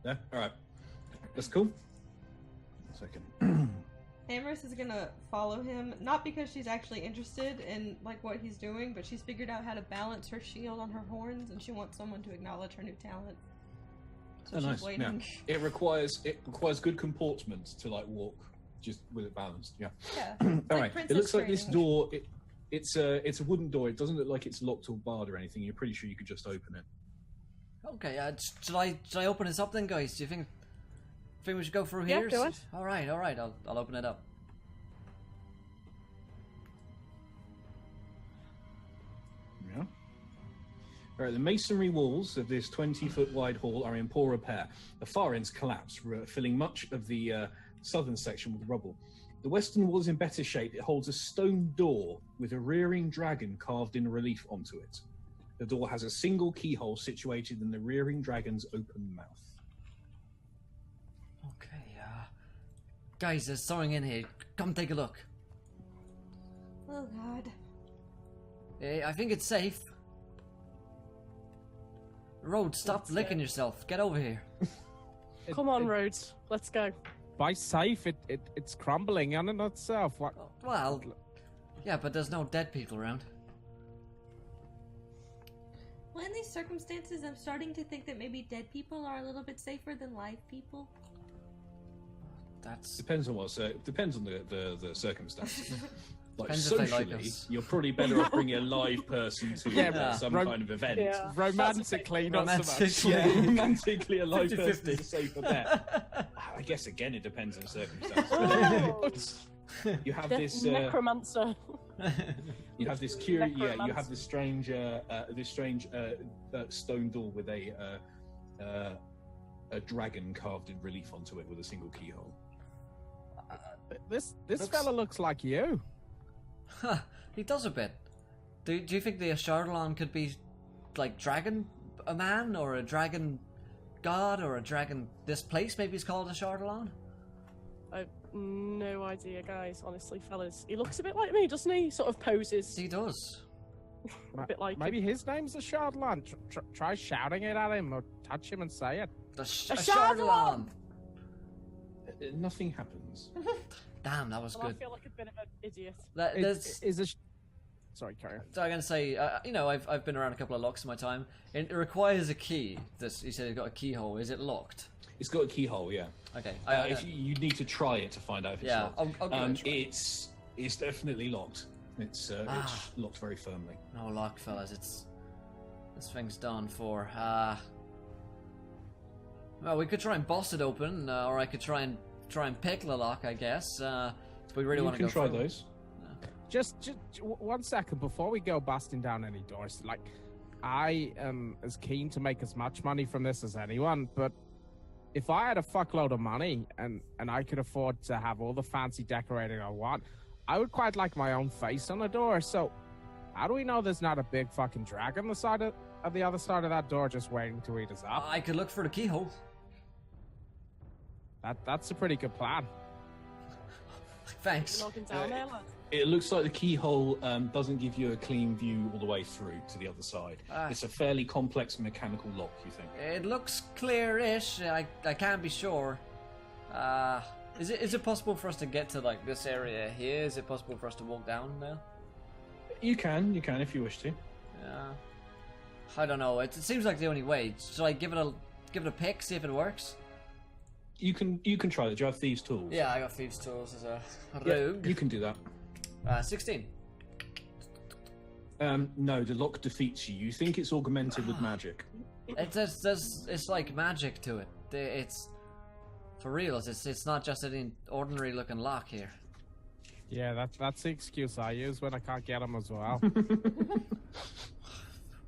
There. All right. That's cool. 1 second. Amorous is gonna follow him, not because she's actually interested in like what he's doing, but she's figured out how to balance her shield on her horns, and she wants someone to acknowledge her new talent. So she's waiting. Yeah. It requires good comportment to like walk just with it balanced. Yeah. Yeah. All right. It looks like this training. door. It's a wooden door. It doesn't look like it's locked or barred or anything. You're pretty sure you could just open it. Okay. Should I open this up then, guys? Do you think we should go through Yeah, here? do it. All right. I'll open it up. Yeah. All right, the masonry walls of this 20-foot wide hall are in poor repair. The far ends collapse, filling much of the southern section with rubble. The western wall is in better shape. It holds a stone door with a rearing dragon carved in relief onto it. The door has a single keyhole situated in the rearing dragon's open mouth. Okay. Guys, there's something in here. Come take a look. Oh God. I think it's safe. Rhodes, stop licking yourself. Get over here. Come on, Rhodes. Let's go. By safe, it's crumbling on it itself. What? Well, yeah, but there's no dead people around. Well, in these circumstances, I'm starting to think that maybe dead people are a little bit safer than live people. Depends on depends on the circumstances. Like Depends if they like socially, us. you're probably better off bringing a live person to some kind of event. Yeah. Romantically, not so much. Yeah, romantically, a live 50-50. person is a safer bet. I guess again, it depends on the circumstances. Oh, You have this. necromancer. You have this you have this strange stone door with a dragon carved in relief onto it with a single keyhole. This fella looks like you. Huh, he does a bit. Do you think the Ashardalon could be like a man or a dragon god or a dragon? This place maybe is called Ashardalon? I've no idea, guys. Honestly, fellas, he looks a bit like me, doesn't he? Sort of poses He does. a bit like Maybe his name's a Shardland. Try shouting it at him or touch him and say it. The Ashardalon! Nothing happens. Damn, that was Well, I good. feel like a bit of an idiot. Sorry, carry on. So I'm gonna say, I've been around a couple of locks in my time. It requires a key. You said it's got a keyhole. Is it locked? It's got a keyhole, yeah. Okay. If you need to try it to find out if it's Yeah, locked. I'll give it a try. It's definitely locked. It's locked very firmly. No luck, fellas. This thing's done for. Well, we could try and boss it open, or I could try and pick the lock, I guess. If we really want to go You can try through. those. Just 1 second before we go busting down any doors. Like, I am as keen to make as much money from this as anyone, but if I had a fuckload of money and I could afford to have all the fancy decorating I want, I would quite like my own face on the door. So, how do we know there's not a big fucking dragon on the other side of that door just waiting to eat us up? I could look for the keyhole. That's a pretty good plan. Thanks. Knocking down there, lad. It looks like the keyhole doesn't give you a clean view all the way through to the other side. It's a fairly complex mechanical lock, you think? It looks clear-ish. I can't be sure. Is it possible for us to get to like this area here? Is it possible for us to walk down there? You can if you wish to. Yeah. I don't know. It seems like the only way. Should I give it a pick, see if it works? You can try that. Do you have thieves' tools? Yeah, I got thieves' tools as a Yeah, rogue. you can do that. 16. No, the lock defeats you. You think it's augmented with magic. It's like magic to it. It's for real. It's not just an ordinary looking lock here. Yeah, that's the excuse I use when I can't get them as well.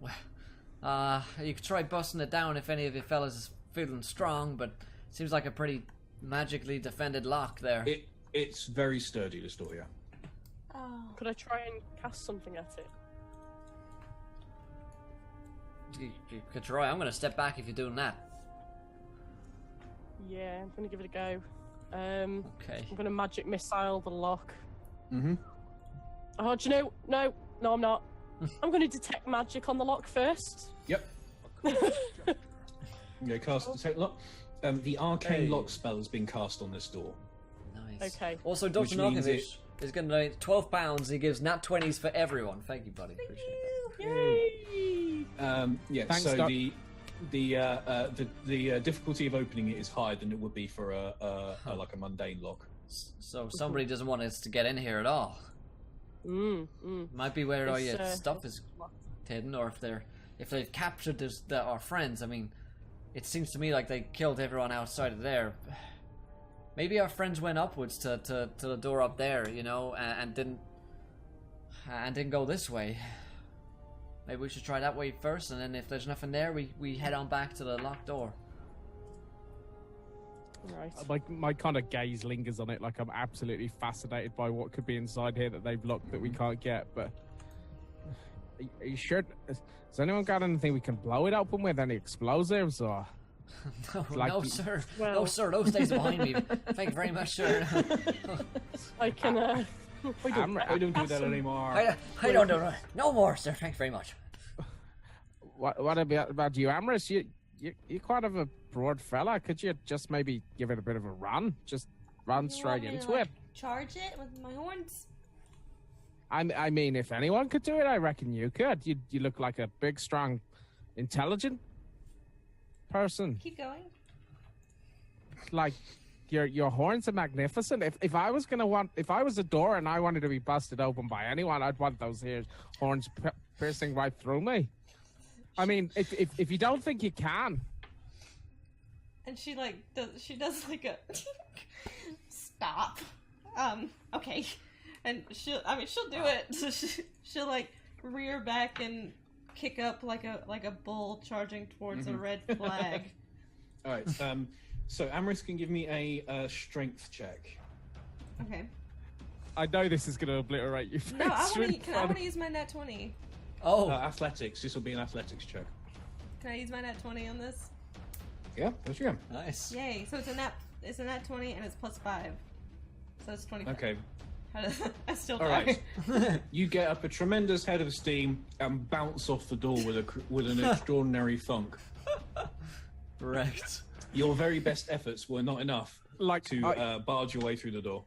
Well, you could try busting it down if any of you fellas is feeling strong, but seems like a pretty magically defended lock there. It's very sturdy, this door, yeah. Oh. Could I try and cast something at it? You could try. I'm gonna step back if you're doing that. Yeah, I'm gonna give it a go. Okay. I'm gonna magic missile the lock. Mm-hmm. Oh, do you know? No, I'm not. I'm gonna detect magic on the lock first. Yep. Okay, cast detect lock. The arcane lock spell has been cast on this door. Nice. Okay. Also, Dr. Which means Narkovich is going to donate £12. He gives nat 20s for everyone. Thank you, buddy. Appreciate Yay! Yeah. Thanks, so Doc. the difficulty of opening it is higher than it would be for like a mundane lock. that. So somebody doesn't want us to get in here at all. Might be where all your stuff is hidden, or if they've captured our friends. I mean, it seems to me like they killed everyone outside of there. Maybe our friends went upwards to the door up there, you know, and didn't go this way. Maybe we should try that way first, and then if there's nothing there, we head on back to the locked door. Right. My kind of gaze lingers on it, like I'm absolutely fascinated by what could be inside here that they've locked that we can't get. But are you sure? Has anyone got anything we can blow it open with? Any explosives or? No, sir. Well- No, sir. Those days behind me. Thank you very much, sir. I can. We don't We don't do that anymore. I don't know. No more, sir. Thank you very much. What about you, Amorous? You're quite of a broad fella. Could you just maybe give it a bit of a run? Just run straight into it. Charge it with my horns. I mean, if anyone could do it, I reckon you could. You look like a big, strong, intelligent person. Keep going. Like your horns are magnificent. If I was a door and I wanted to be busted open by anyone, I'd want those here horns piercing right through me. I mean, if you don't think you can. And she does like a stop. Okay. And she'll do it. So she'll like rear back and kick up like a bull charging towards a red flag. All right. So Amorous can give me a strength check. Okay. I know this is going to obliterate you. No, I want to use my nat 20. Oh, Athletics. This will be an athletics check. Can I use my nat 20 on this? Yeah, yes you can. nice. Yay! So it's a nat 20 and it's +5. So it's 25. Okay. I still All die. right. You get up a tremendous head of steam and bounce off the door with an extraordinary thunk. Correct. Your very best efforts were not enough to barge your way through the door.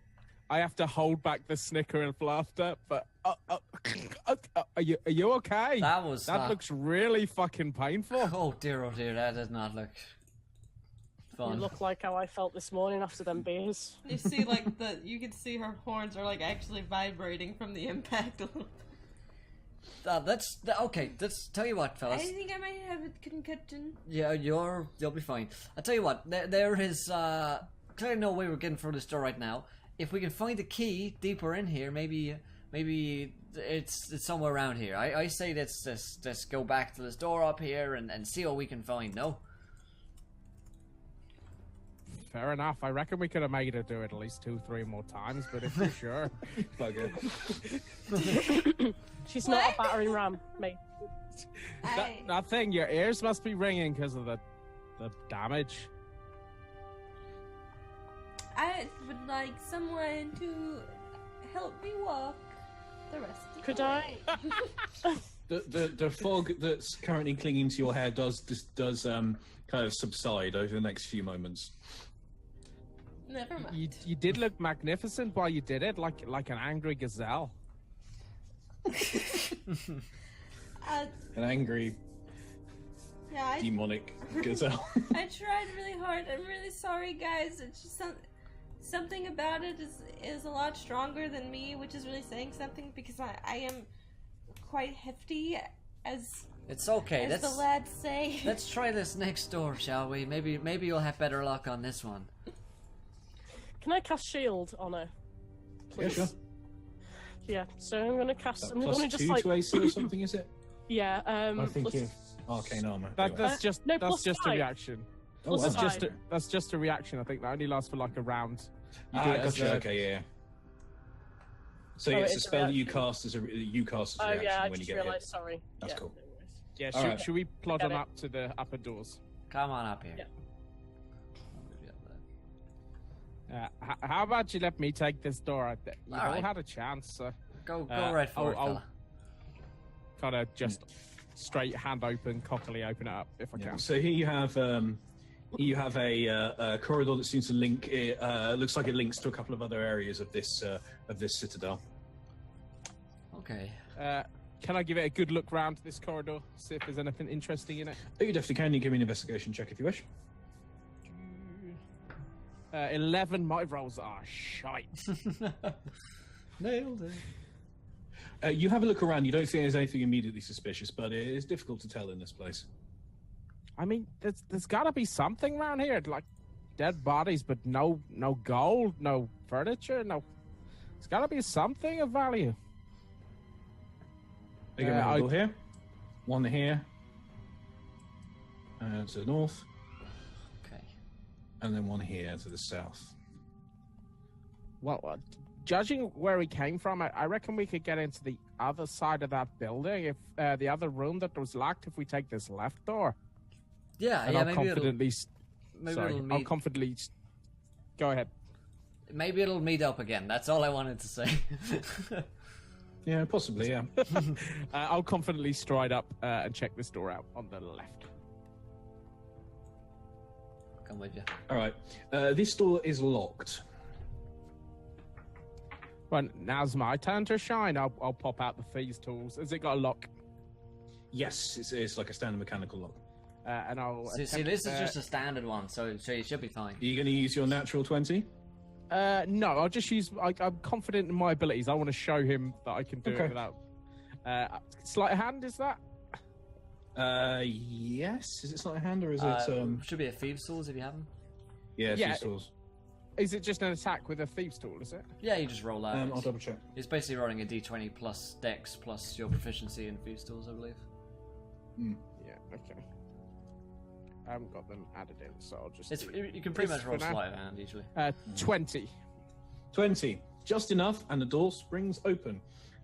I have to hold back the snicker and laughter, but are you okay? That looks really fucking painful. Oh dear, that does not look fun. You look like how I felt this morning after them beers. You see, like you can see her horns are like actually vibrating from the impact a little. Okay. Let's tell you what, fellas. I think I might have a concussion. Yeah, you'll be fine. I'll tell you what. There is clearly no way we're getting through this door right now. If we can find a key deeper in here, maybe it's somewhere around here. I say let's go back to this door up here and see what we can find. No. Fair enough. I reckon we could have made her do it at least 2-3 more times, but if you're sure. Bugger. She's not a battering ram, mate. That thing, your ears must be ringing because of the damage. I would like someone to help me walk the rest of Could the I? way. The fog that's currently clinging to your hair does kind of subside over the next few moments. Never mind. You did look magnificent while you did it, like an angry gazelle. An angry, demonic gazelle. I tried really hard. I'm really sorry, guys. It's just something about it is a lot stronger than me, which is really saying something because I am quite hefty, as It's okay. as the lads say. Let's try this next door, shall we? Maybe you'll have better luck on this one. Can I cast shield on her? Yeah, sure. Yeah. So I'm gonna cast. That I'm plus gonna just 2 like. to AC or something, is it? Yeah. I think plus- you have arcane armor. That's just no, that's plus just a 5. reaction. Oh, plus wow. five. That's just a reaction. I think that only lasts for like a round. You Ah, do it as gotcha. a- Okay, yeah. So Oh, yeah, it's it a is a spell that you reaction. cast as a reaction Oh yeah, I when you just get hit. realised. Sorry. That's Yeah, cool. no worries. Yeah, All right. should we plod Got them it. up to the upper doors? Come on up here. Yeah. How about you let me take this door? You All all right. had a chance. Go right for it, fella. Kind of just straight hand open, cockily open it up if I Yeah. can. So here you have a corridor that seems to link. It looks like it links to a couple of other areas of this citadel. Okay. Can I give it a good look round this corridor, see if there's anything interesting in it? Oh, you definitely can. You give me an investigation check if you wish. 11. My rolls are shite. Nailed it. You have a look around. You don't think there's anything immediately suspicious, but it is difficult to tell in this place. I mean, there's got to be something around here, like dead bodies, but no gold, no furniture, no. There's got to be something of value. You got one door here, one here, to the north, Okay. and then one here to the south. Well, judging where we came from, I reckon we could get into the other side of that building if the other room that was locked. If we take this left door, Yeah, and yeah. I'll Maybe confidently. it'll I'll meet. confidently. Go ahead. Maybe it'll meet up again. That's all I wanted to say. Yeah, possibly. Yeah. I'll confidently stride up and check this door out on the left. Come with you. All right. This door is locked. Well, now's my turn to shine. I'll pop out the thieves' tools. Has it got a lock? Yes, it's like a standard mechanical lock. And I'll. See, attempt, this is just a standard one, so you should be fine. Are you going to use your natural 20? No, I'll just use. I'm confident in my abilities. I want to show him that I can do Okay. it without. Sleight of hand, is that? Yes. Is it sleight of hand or is Should be a thieves' tools if you have them. Yeah, Yeah. two tools. Is it just an attack with a thieves' tool? Is it? Yeah, you just roll out. I'll double check. It's basically rolling a d20 plus dex plus your proficiency in thieves' tools, I believe. Yeah. Okay. I haven't got them added in, so I'll just. It's, do you can pretty this much roll for now. sleight of hand usually. 20. 20, just enough, and the door springs open.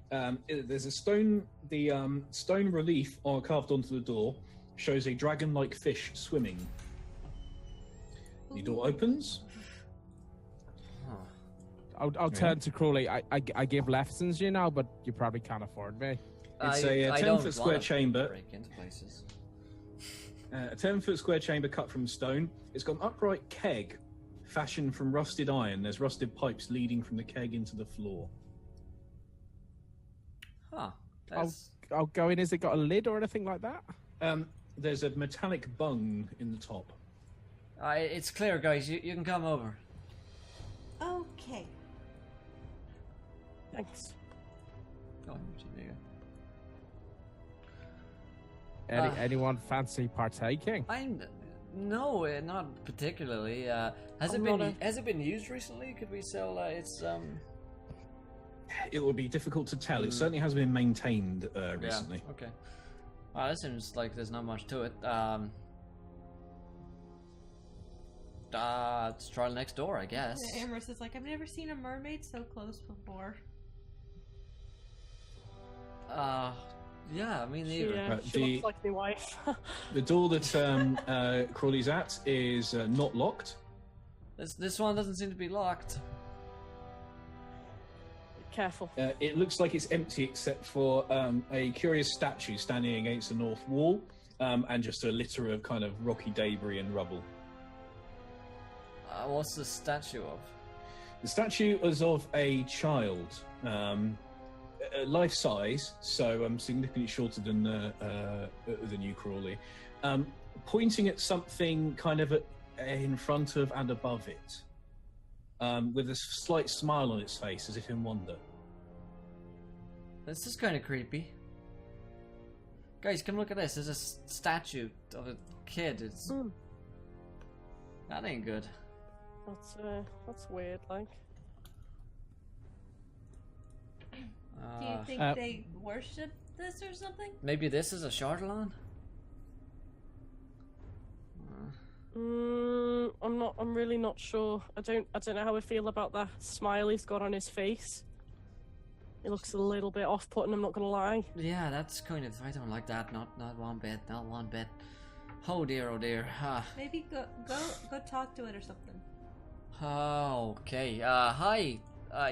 There's a stone. The stone relief carved onto the door shows a dragon-like fish swimming. The door opens. I'll turn to Crawley. I give lessons, you know, but you probably can't afford me. It's a I 10-foot don't square wanna chamber. Break into places. A 10-foot square chamber cut from stone. It's got an upright keg fashioned from rusted iron. There's rusted pipes leading from the keg into the floor. Huh. That's... I'll go in. Has it got a lid or anything like that? There's a metallic bung in the top. It's clear, guys. You can come over. Okay. Thanks. Go on, there you go. Anyone fancy partaking? No, not particularly. Has it been used recently? Could we sell its It would be difficult to tell. It certainly has been maintained recently. Yeah, okay. That seems like there's not much to it. Let's try next door, I guess. Amherst is like, I've never seen a mermaid so close before. Yeah, me neither. Yeah, she looks like my wife. The door that Crawley's at is not locked. This one doesn't seem to be locked. Careful. It looks like it's empty except for a curious statue standing against the north wall and just a litter of kind of rocky debris and rubble. What's the statue of? The statue is of a child, life size, so significantly shorter than you, Crawley, pointing at something kind of in front of and above it, with a slight smile on its face, as if in wonder. This is kind of creepy. Guys, come look at this. There's a statue of a kid. It's that ain't good. That's weird. Like, Do you think they worship this or something? maybe this is a Charlatan? I'm really not sure. I don't know how I feel about that smile he's got on his face. It looks a little bit off-putting, I'm not gonna lie. Yeah, that's kind of. I don't like that. Not one bit. Not one bit. Oh dear. Oh dear. Maybe go talk to it or something. Oh, okay. Hi.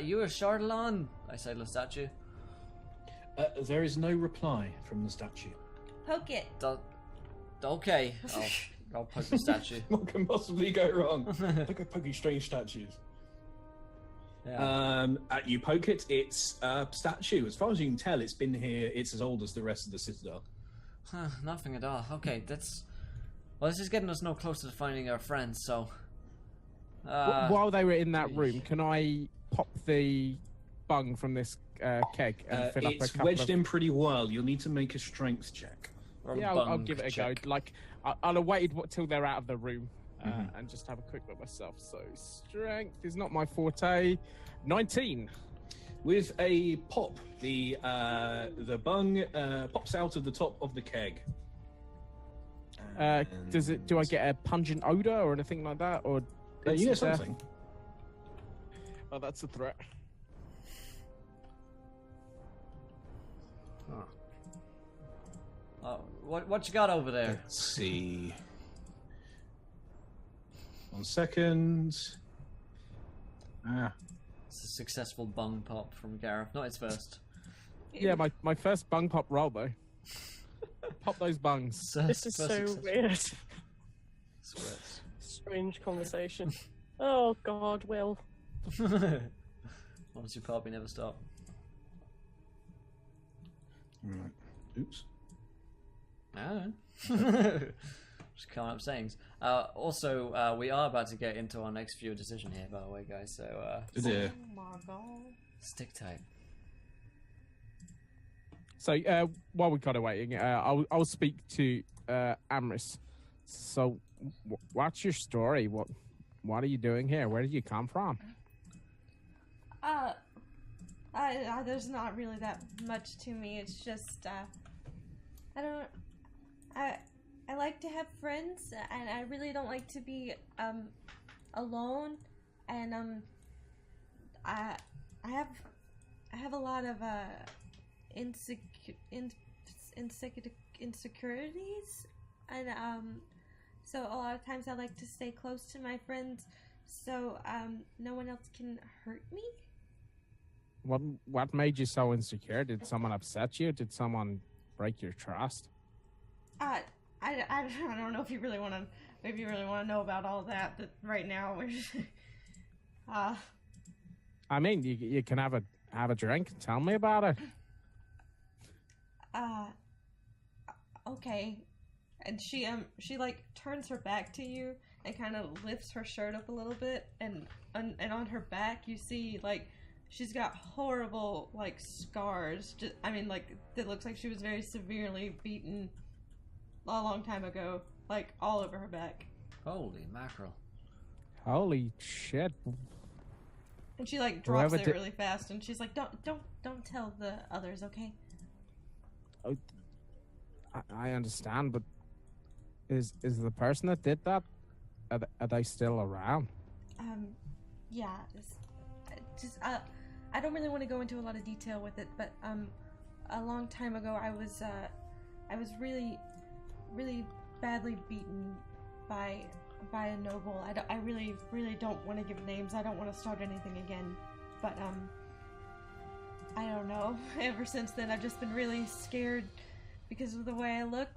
You a Charlatan? I say the statue. There is no reply from the statue. Poke it. Okay. I'll poke the statue. What can possibly go wrong? Look at poking strange statues. Yeah. You poke it, it's a statue. As far as you can tell, it's been here. It's as old as the rest of the Citadel. Nothing at all. Okay, this is getting us no closer to finding our friends. So, While they were in that room, can I pop the bung from this keg and fill up a it's couple wedged of... in pretty well. You'll need to make a strength check. Yeah, I'll give it a go. Like, I'll have waited till they're out of the room and just have a quick look myself. So, strength is not my forte. 19. With a pop, the bung pops out of the top of the keg. Do I get a pungent odor or anything like that, or you get something? Oh, that's a threat. What you got over there? Let's see. 1 second. It's a successful bung pop from Gareth. Not his first. Yeah, my first bung pop roll though. Pop those bungs. This is so weird. Strange conversation. Oh God, Will. Once you pop, you never stop. Right. Oops. Just coming up sayings. Also, we are about to get into our next viewer decision here, by the way, guys. So, Oh my God. stick tight. So, while we're kind of waiting, I'll speak to Amris. So, what's your story? What are you doing here? Where did you come from? There's not really that much to me. It's just, I like to have friends, and I really don't like to be, alone, and, I have a lot of, insecurities, and, so a lot of times I like to stay close to my friends, so, no one else can hurt me. What made you so insecure? Did someone upset you? Did someone break your trust? I don't know if you really want to. Maybe you really want to know about all that. But right now we're just, I mean, you can have a drink. Tell me about it. Okay. And she like turns her back to you and kind of lifts her shirt up a little bit, and on her back you see like she's got horrible like scars. Like it looks like she was very severely beaten a long time ago, like all over her back. Holy mackerel! Holy shit! And she like drops it really fast, and she's like, "Don't tell the others, okay?" Oh, I understand, but is the person that did that? Are they still around? Yeah. I don't really want to go into a lot of detail with it, but a long time ago, I was really, really badly beaten by a noble. I really, really don't want to give names. I don't want to start anything again, but I don't know. Ever since then, I've just been really scared because of the way I look,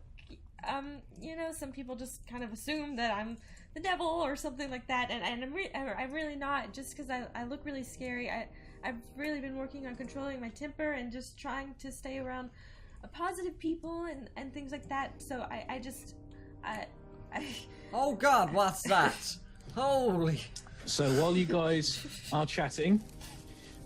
some people just kind of assume that I'm the devil or something like that, and I'm really not, just because I look really scary. I've really been working on controlling my temper and just trying to stay around positive people and things like that, so I Oh god, what's that? Holy... So while you guys are chatting,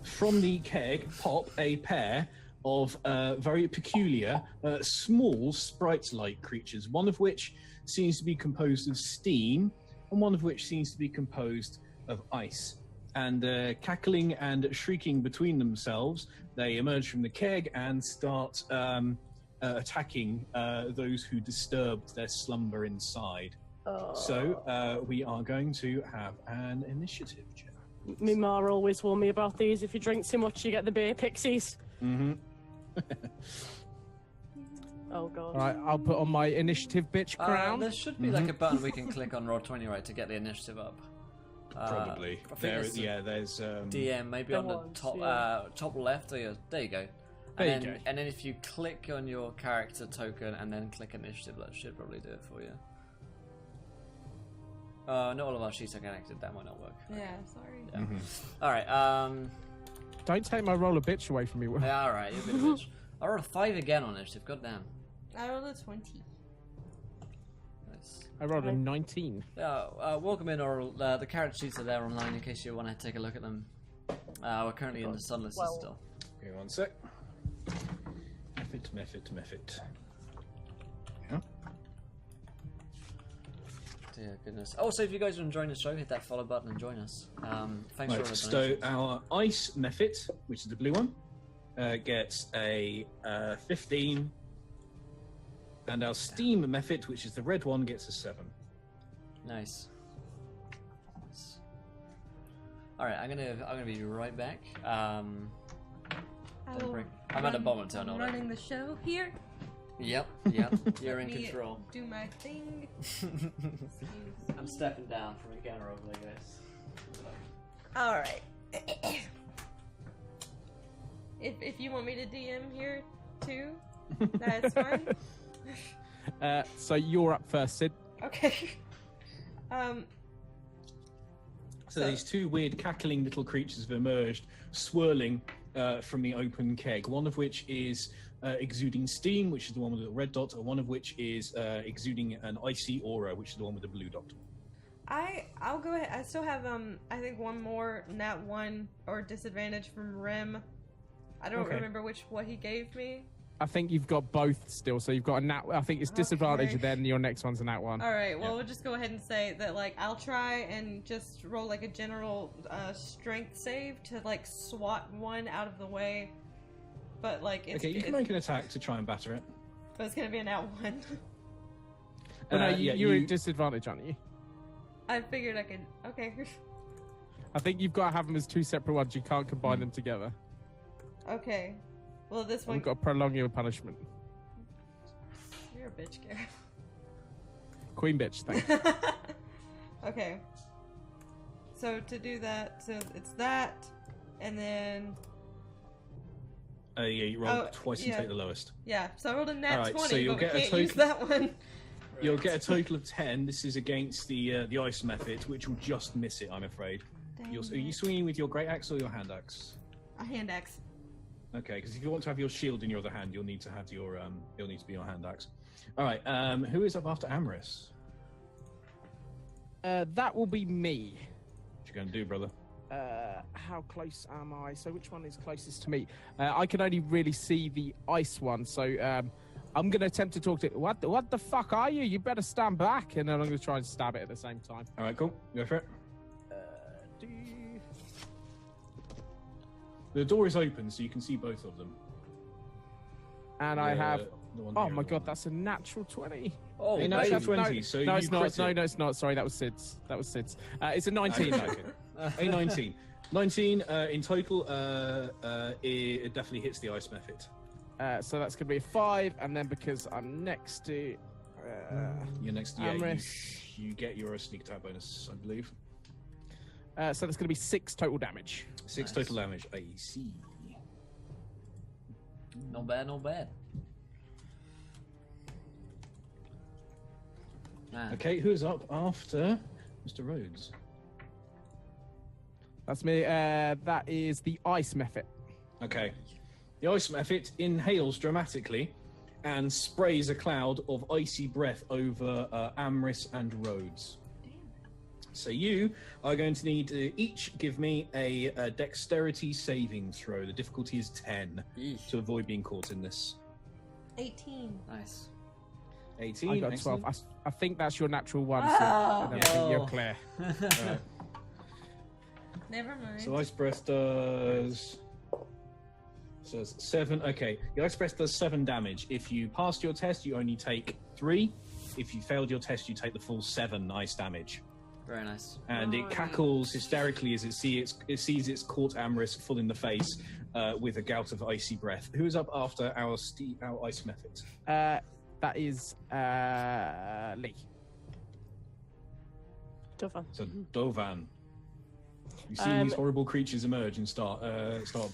from the keg pop a pair of very peculiar, small sprite-like creatures, one of which seems to be composed of steam, and one of which seems to be composed of ice. And cackling and shrieking between themselves, they emerge from the keg and start attacking those who disturbed their slumber inside. So we are going to have an initiative check. My ma always warned me about these. If you drink too much, you get the beer pixies. Mm-hmm. Oh god. Right, I'll put on my initiative bitch crown. There should be like a button we can click on Roll20, right, to get the initiative up. Probably. I think There's DM maybe on the top top left. There you go. There you go. And then if you click on your character token and then click initiative, that should probably do it for you. Not all of our sheets are connected. That might not work. yeah, sorry. Yeah. Mhm. All right. Don't take my roll of bitch away from me, Will. Yeah, all right. You're a bit of a bitch. I rolled a 5 again on initiative. God damn. I rolled a 20. Nice. I rolled a 19. Welcome in, Oral. The character sheets are there online in case you want to take a look at them. We're currently in the Sunless still. Give me one sec. Method. Yeah. Dear goodness. Also, if you guys are enjoying the show, hit that follow button and join us. Thanks for all the So donations. our ice method, which is the blue one, gets a 15, and our steam method, which is the red one, gets a 7. Nice. All right, I'm gonna be right back. I'm at a bomb turn I'm on it. running the show here. Yep. You're in Let me control. Do my thing. I'm stepping down from the camera over there, guys. All right. if you want me to DM here too, that's fine. So you're up first, Sid. Okay. So these two weird cackling little creatures have emerged, swirling from the open keg, one of which is exuding steam, which is the one with the red dot, and one of which is exuding an icy aura, which is the one with the blue dot. I'll go ahead. I still have I think one more nat 1 or disadvantage from Rem. I don't remember what he gave me. I think you've got both still, so you've got a nat. I think it's disadvantage, Okay. and then your next one's a nat 1. All right. Well, we'll just go ahead and say that I'll try and just roll a general strength save to swat one out of the way. But it's, Okay, you can make an attack to try and batter it. But it's gonna be a nat 1. But no, yeah, you're at disadvantage, aren't you? I figured I could. Okay. I think you've got to have them as two separate ones. You can't combine them together. Okay. Well, this one. We've got to prolong your punishment. You're a bitch, Gareth. Queen bitch, thanks. Okay. So to do that, so it's that, and then Yeah, you roll twice and take the lowest. yeah. So I rolled a nat Alright, 20, so you'll but get we a can't use total- that one. You'll get a total of 10. This is against the ice method, which will just miss it, I'm afraid. Are you swinging with your great axe or your hand axe? A hand axe. Okay, because if you want to have your shield in your other hand, you'll need to have your you'll need to be your hand axe. All right, who is up after Amorous? That will be me. What you going to do, brother? How close am I? So which one is closest to me? I can only really see the ice one, so I'm going to attempt to talk to it. What the fuck are you? You better stand back, and then I'm going to try and stab it at the same time. All right, cool. Go for it. The door is open, so you can see both of them. And I have... the one Oh here my and the god, one that's a natural 20. Oh, there. A baby. natural 20, so no, you it's not. crit No, it. no, it's not. Sorry, that was Sid's. It's a 19. Okay. A 19. 19 in total, it definitely hits the ice method. So that's going to be a 5, and then because I'm next to... You're next. Amorous. You get your sneak attack bonus, I believe. so that's going to be 6 total damage. 6 total damage. I see. Not bad, not bad. Man. Okay, who's up after Mr. Rhodes? That's me. That is the ice method. Okay. The ice method inhales dramatically and sprays a cloud of icy breath over Amris and Rhodes. So you are going to need to each give me a dexterity saving throw. The difficulty is 10 to avoid being caught in this. 18. Nice. 18. I got excellent. 12. I think that's your natural one. Oh. So I don't think you're Oh. clear. Right. Never mind. So ice breath does... So it's 7. Okay, the ice breath does 7 damage. If you passed your test, you only take 3. If you failed your test, you take the full 7 ice damage. Very nice. And it cackles hysterically as it sees its caught Amris full in the face with a gout of icy breath. Who is up after our ice method? That is Lee. Dovan. So Dovan. You see these horrible creatures emerge and start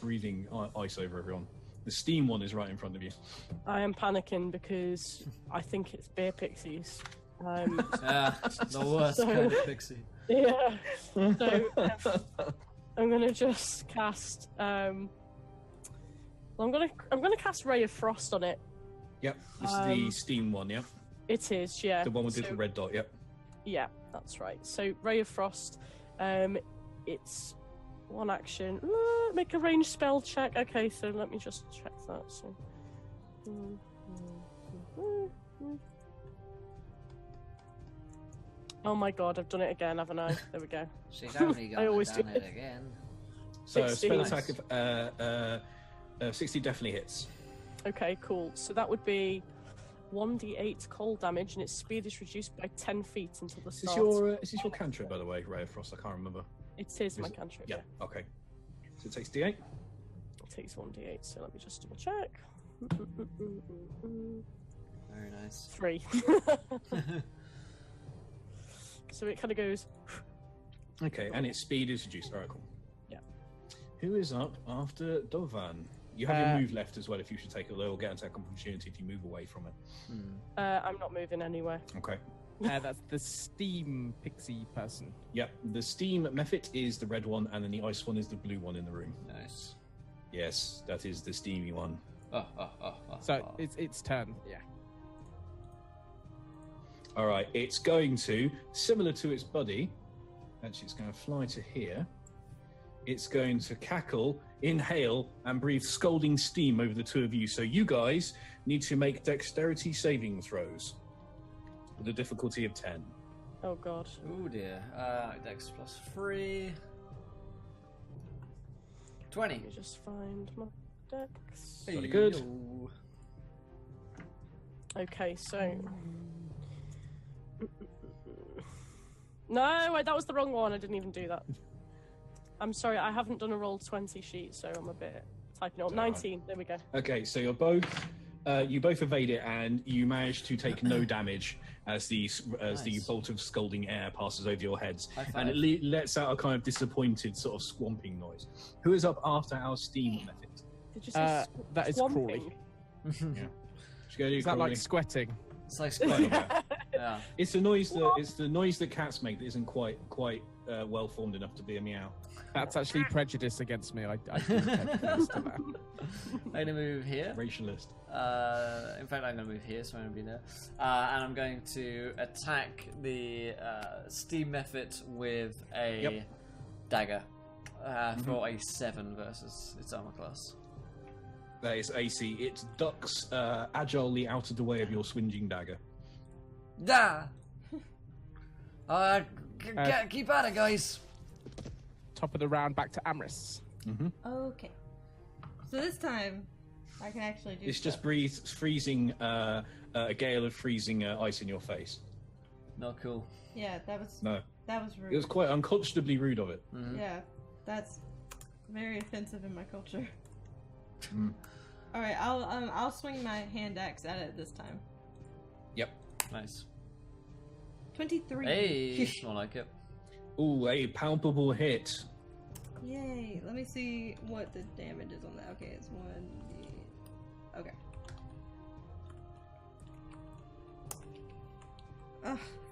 breathing ice over everyone. The steam one is right in front of you. I am panicking because I think it's bear pixies. Yeah, the worst So- kind of pixie. Yeah. So I'm gonna just cast. I'm gonna cast Ray of Frost on it. Yep, this is the steam one. Yep, It is, yeah. the one with the So- little red dot. Yep. Yeah, that's right. So Ray of Frost, it's one action. Make a ranged spell check. Okay, so let me just check that. So. Oh my god, I've done it again, haven't I? There we go. She's only I always done do it again. So 16. spell attack of 60 definitely hits. Okay, cool. So that would be 1d8 cold damage, and its speed is reduced by 10 feet until the Is this start. is this your cantrip, by the way, Ray of Frost? I can't remember. It is my Is it? cantrip. Yeah. Okay. So it takes D8. It takes 1d8, so let me just double check. Very nice. 3. So it kind of goes. Okay, and its speed is reduced. All right, cool. Yeah. Who is up after Dovan? You have your move left as well. If you should take a little get attack opportunity if you move away from it. I'm not moving anywhere. Okay. That's the steam pixie person. Yep. The steam method is the red one, and then the ice one is the blue one in the room. Nice. Yes, that is the steamy one. So it's turn. Yeah. All right, it's going to, similar to its buddy, actually it's going to fly to here. It's going to cackle, inhale, and breathe scalding steam over the two of you. So you guys need to make dexterity saving throws with a difficulty of 10. Oh god. Oh dear. Dex plus 3. 20. Let me just find my dex. Very good. Yo. Okay, so. No, wait, that was the wrong one. I didn't even do that. I'm sorry, I haven't done a roll 20 sheet, so I'm a bit typing it up. 19, there we go. Okay, so you both evade it, and you manage to take no damage as the Nice. bolt of scalding air passes over your heads, High five. and it lets out a kind of disappointed sort of swamping noise. Who is up after our steam method? Did you say that is swamping? Crawley. Should we go to Is that Crawley? like sweating? It's like Kind squid. of. Yeah. It's the noise that cats make that isn't quite well formed enough to be a meow. That's actually prejudice against me. I do take offense to that. I'm gonna move here. Racialist. In fact, I'm gonna move here, so I'm gonna be there. And I'm going to attack the steam method with a dagger for a 7 versus its armor class. That is AC. It ducks agilely out of the way of your swinging dagger. Da! Keep at it, guys. Top of the round, back to Amris. Okay. So this time, I can actually do It's stuff. just breathes freezing, a gale of freezing ice in your face. Not cool. Yeah, that was No, rude. it was quite unconscionably rude of it. Yeah, that's very offensive in my culture. Mm. All right, I'll swing my hand axe at it this time. Yep. Nice. 23. Hey, more like it. Ooh, a palpable hit. Yay! Let me see what the damage is on that. Okay, it's 1. Okay.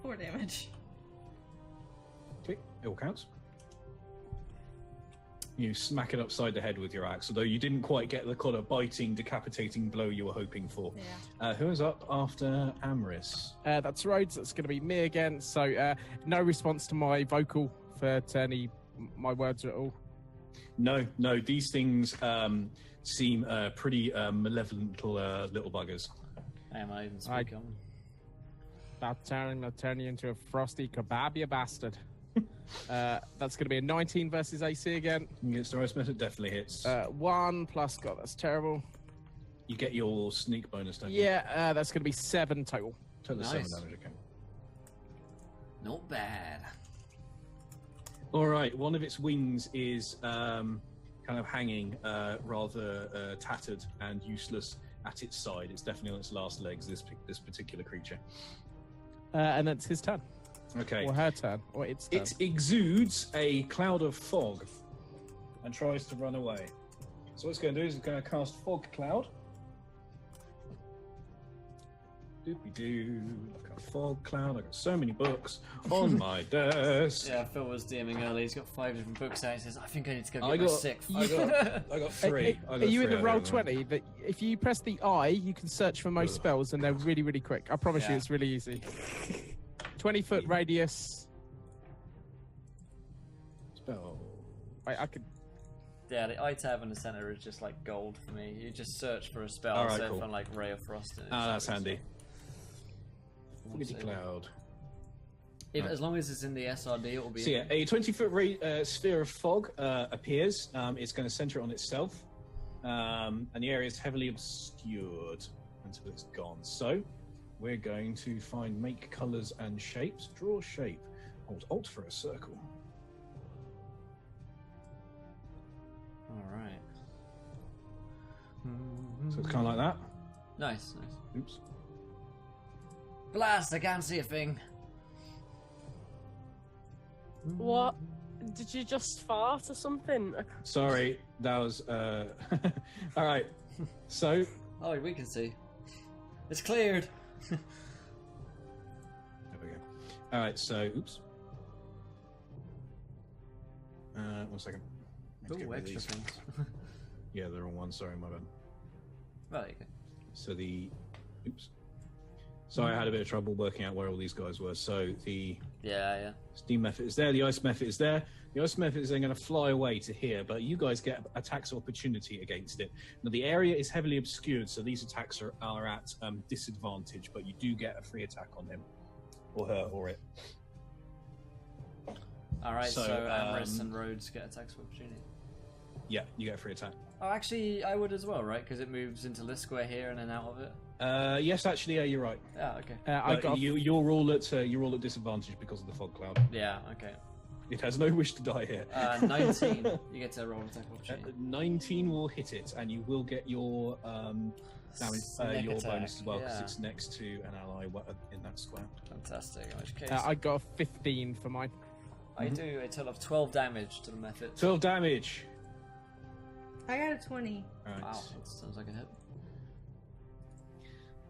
4 damage. Okay, it all counts. You smack it upside the head with your axe, although you didn't quite get the kind of biting, decapitating blow you were hoping for. Yeah. Who is up after Amris? That's Rhodes. That's going to be me again. So no response to my vocal for any my words at all. No. These things seem pretty malevolent little buggers. Am I even speak on? About turn you into a frosty kebab, you bastard. That's going to be a 19 versus AC again. Against the ice method, definitely hits. 1 plus, God, that's terrible. You get your sneak bonus, don't you? Yeah, that's going to be 7 total. Total Nice. 7 damage, okay. Not bad. All right, one of its wings is kind of hanging rather tattered and useless at its side. It's definitely on its last legs, this particular creature. And that's his turn. Okay. Or her turn. Or its turn. It exudes a cloud of fog and tries to run away. So what it's going to do is it's going to cast Fog Cloud. Doopy-doo. I've got Fog Cloud. I've got so many books on my desk. Yeah, Phil was DMing early. He's got 5 different books out. He says, I think I need to go get my 6th. I got 3. Are you in the roll 20? That if you press the I, you can search for most spells, and they're really, really quick. I promise you, it's really easy. 20-foot radius. Spell. Wait, I could. Yeah, the I tab in the center is just like gold for me. You just search for a spell, Alright, so cool. from like Ray of Frost. That's handy. What's Foggy it? Cloud. As long as it's in the SRD, it will be. So yeah, a 20-foot sphere of fog appears. It's going to center it on itself, and the area is heavily obscured until it's gone. So we're going to find make colors and shapes. Draw shape. Hold Alt for a circle. All right. So it's kind of like that. Nice. Oops. Blast! I can't see a thing. What? Did you just fart or something? Sorry, that was. All right. So Oh, we can see. It's cleared. there we go. All right. So oops. 1 second. Need to get Ooh, rid of extra these. things. Yeah, they're on one. Sorry, my bad. Well, there you go. So oops. Sorry, I had a bit of trouble working out where all these guys were. So the Yeah. steam method is there, the ice method is there. The ice method is then going to fly away to here, but you guys get attacks of opportunity against it. Now the area is heavily obscured, so these attacks are at disadvantage, but you do get a free attack on him, or her, or it. All right. So, So Amris and Rhodes get attacks of opportunity. Yeah, you get a free attack. Oh, actually, I would as well, right? Because it moves into this square here and then out of it. Yes, actually, yeah, you're right. Yeah. Okay. But you're all at disadvantage because of the fog cloud. Yeah. Okay. It has no wish to die here. 19. You get to roll an attack of opportunity. 19 will hit it, and you will get your damage, Sneak your attack, bonus as well, because yeah. it's next to an ally in that square. Fantastic. In which case, I got a 15 for mine. I do a total of 12 damage to the method. 12 damage. I got a 20. Right. Wow, that sounds like a hit.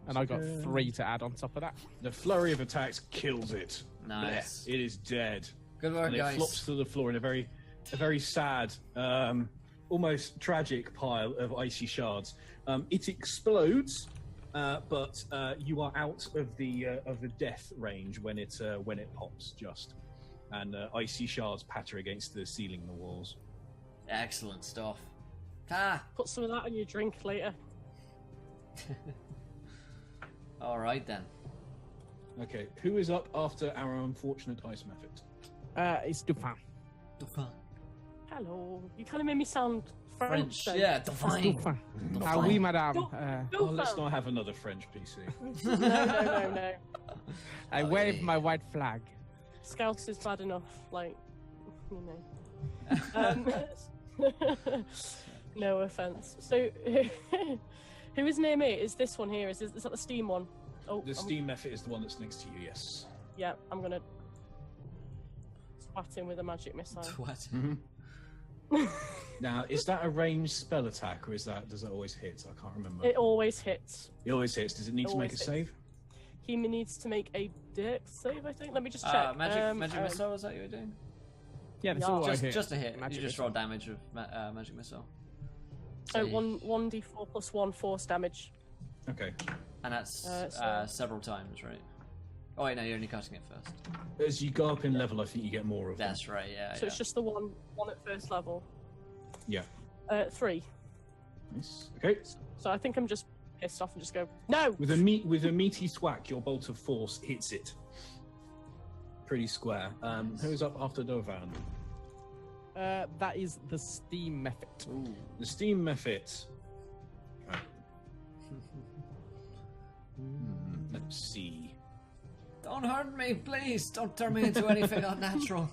And I got 3 to add on top of that. The flurry of attacks kills it. Nice. Blech. It is dead. Good work, And it guys. flops to the floor in a very sad, almost tragic pile of icy shards. It explodes, but you are out of the death range when it pops just, and icy shards patter against the ceiling and the walls. Excellent stuff. Ah. Put some of that on your drink later. All right then. Okay, who is up after our unfortunate ice method? It's Dufan. Hello. You kind of made me sound French. then. Yeah, define. Dufan. Ah, oui, madame. Oh, let's not have another French PC. No. I wave my white flag. Scouse is bad enough, like, you know. No offense. So, who is near me? Is this one here? Is that the steam one? Oh, The steam method is the one that's next to you. Yes. Yeah, I'm gonna swat him with a magic missile. Twat. Now, is that a ranged spell attack, or does it always hit? I can't remember. It always hits. It always hits. Does it need to make a Always hits. save? he needs to make a dex save, I think. Let me just check. Magic missile, is that what you were doing? Yeah, that's Yeah. all I Just, hit. just a hit. Magic You just missile. roll damage with magic missile. So you- 1d4 plus 1 force damage. Okay. And that's so- several times, right? Oh wait, no, you're only cutting it first. As you go up in level, I think you get more of them. That's right, yeah. So it's just the one at first level. Yeah. 3. Nice. Okay. So I think I'm just pissed off and just go, no! With a meaty thwack, your bolt of force hits it. Pretty square. Who's up after Dovan? That is the steam method. The steam method. Right. Let's see. Don't hurt me, please. Don't turn me into anything unnatural.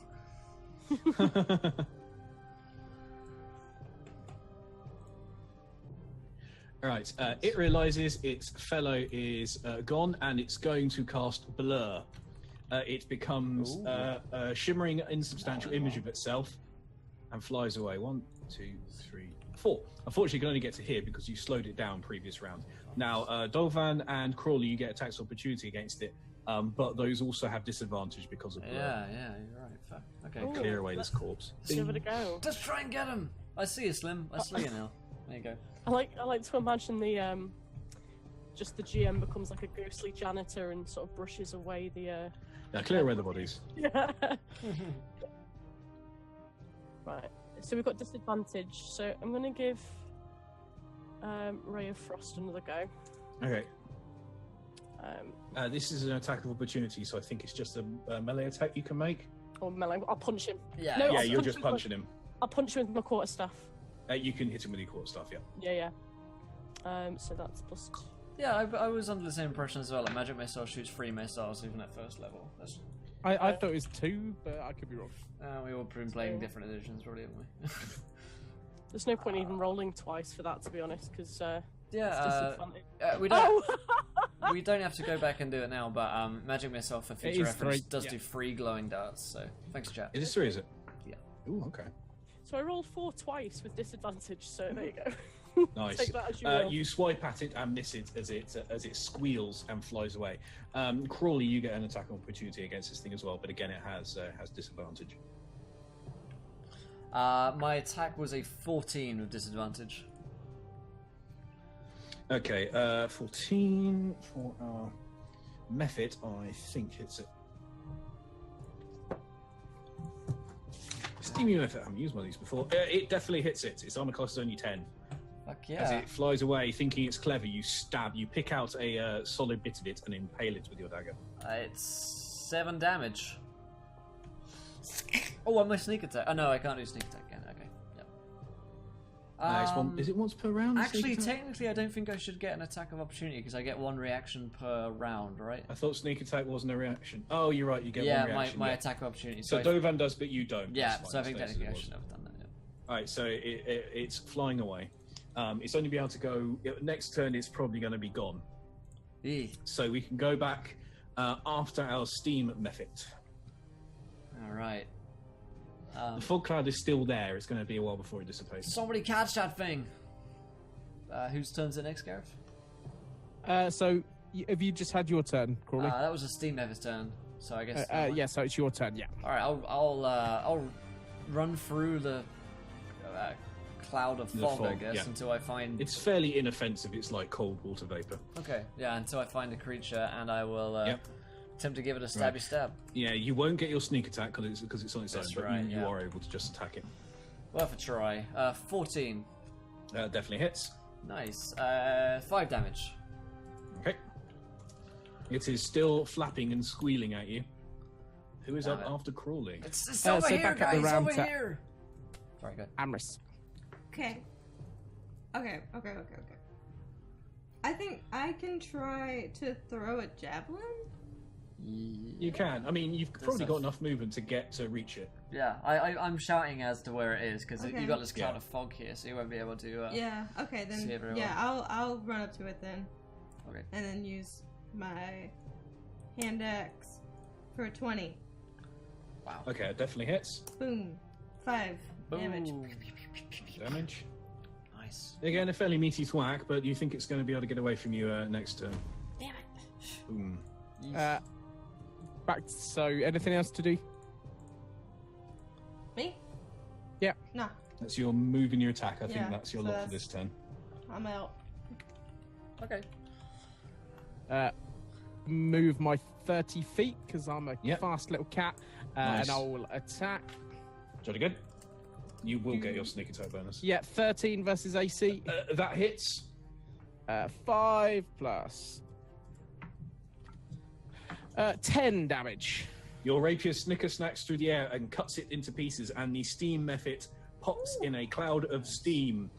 Alright, it realizes its fellow is gone and it's going to cast Blur. It becomes a shimmering, insubstantial image of itself and flies away. 1, 2, 3, 4. Unfortunately, you can only get to here because you slowed it down previous round. Now, Dolvan and Crawley, you get attacks of opportunity against it, but those also have disadvantage because of Blur. Yeah, you're right. Fuck. Okay, Ooh. cool. Clear away this corpse. Let's give it a go. Let's try and get him. I see you, Slim. I see you now. There you go. I like to imagine the just the GM becomes like a ghostly janitor and sort of brushes away the Now, clear away the bodies. yeah. Right. So we've got disadvantage. So I'm gonna give Ray of Frost another go. Okay. This is an attack of opportunity, so I think it's just a melee attack you can make. Or melee. I'll punch him. Yeah. No, Yeah, I'll you're punch just him punching him. I'll punch him with my quarterstaff. You can hit him with your quarterstaff, yeah. Yeah. So that's plus. Yeah, I was under the same impression as well. Like magic missile shoots 3 missiles even at first level. That's, I thought it was 2, but I could be wrong. we all been playing different editions, probably, haven't we? There's no point even rolling twice for that, to be honest, because Yeah, we Oh! don't. We don't have to go back and do it now, but magic missile for future is reference 3, does yeah. do 3 glowing darts. So thanks, chat. Is it 3, is it? Yeah. Ooh, okay. So I rolled 4 twice with disadvantage. So there you go. Nice. Take that as you will. You swipe at it and miss it as it squeals and flies away. Crawley, you get an attack of opportunity against this thing as well, but again, it has disadvantage. My attack was a 14 with disadvantage. Okay, 14 for our method. I think it's it. Steamy method. I haven't used one of these before. It definitely hits it. Its armor class is only 10. Fuck As yeah. it flies away, thinking it's clever, you pick out a solid bit of it and impale it with your dagger. It's 7 damage. Oh, and my sneak attack. Oh no, I can't do sneak attack again. Okay, yep. Is it once per round? Actually, sneak attack? technically, I don't think I should get an attack of opportunity because I get 1 reaction per round, right? I thought sneak attack wasn't a reaction. Oh, you're right. You get Yeah, one reaction. my yeah. attack of opportunity. So I- Dovan does, but you don't. yeah, That's so I fine. think Stays as technically it I was. should have done that. Yeah. All right, so it's flying away. It's only be able to go. Next turn, it's probably going to be gone. So we can go back after our steam method. All right. The fog cloud is still there. It's going to be a while before it dissipates. Somebody catch that thing. Whose turn's it next, Gareth? So, have you just had your turn, Crawley? That was a Steam Eva's turn, so I guess. Yeah, so it's your turn, yeah. All right, I'll run through the cloud of The fog, I fog, guess, yeah. until I find. It's fairly inoffensive. It's like cold water vapor. Okay, yeah, until I find a creature, and I will Yep. attempt to give it a stabby Right. stab. Yeah, you won't get your sneak attack because it's on its That's own, but right, you yeah. are able to just attack it. Worth a try. 14. Definitely hits. Nice. 5 damage. Okay. It is still flapping and squealing at you. Who is Damn up it. after Crawley? It's So over here, back at the guys. round Over tap. here. Sorry, go. Amris. Okay. I think I can try to throw a javelin. You can. I mean, you've probably got enough movement to get to reach it. Yeah, I'm shouting as to where it is because Okay. you got this cloud Yeah. of fog here, so you won't be able to. Yeah. Okay see then. everyone. Yeah, I'll run up to it then, Okay. and then use my hand axe for 20. Wow. Okay, it definitely hits. Boom. 5 damage. Boom. Damage. Nice. Again, a fairly meaty thwack, but you think it's going to be able to get away from you next turn. Damn it. Boom. So, anything else to do? Me? Yeah. No, That's your move and your attack. I think Yeah, that's your so lot for that's- this turn. I'm out. Okay. Move my 30 feet because I'm a Yep. fast little cat, Nice. and I'll attack. Jolly good. You will get your sneak attack bonus. Yeah, 13 versus AC. That hits. 5 plus 10 damage. Your rapier snicker snacks through the air and cuts it into pieces, and the steam mephit pops in a cloud of steam.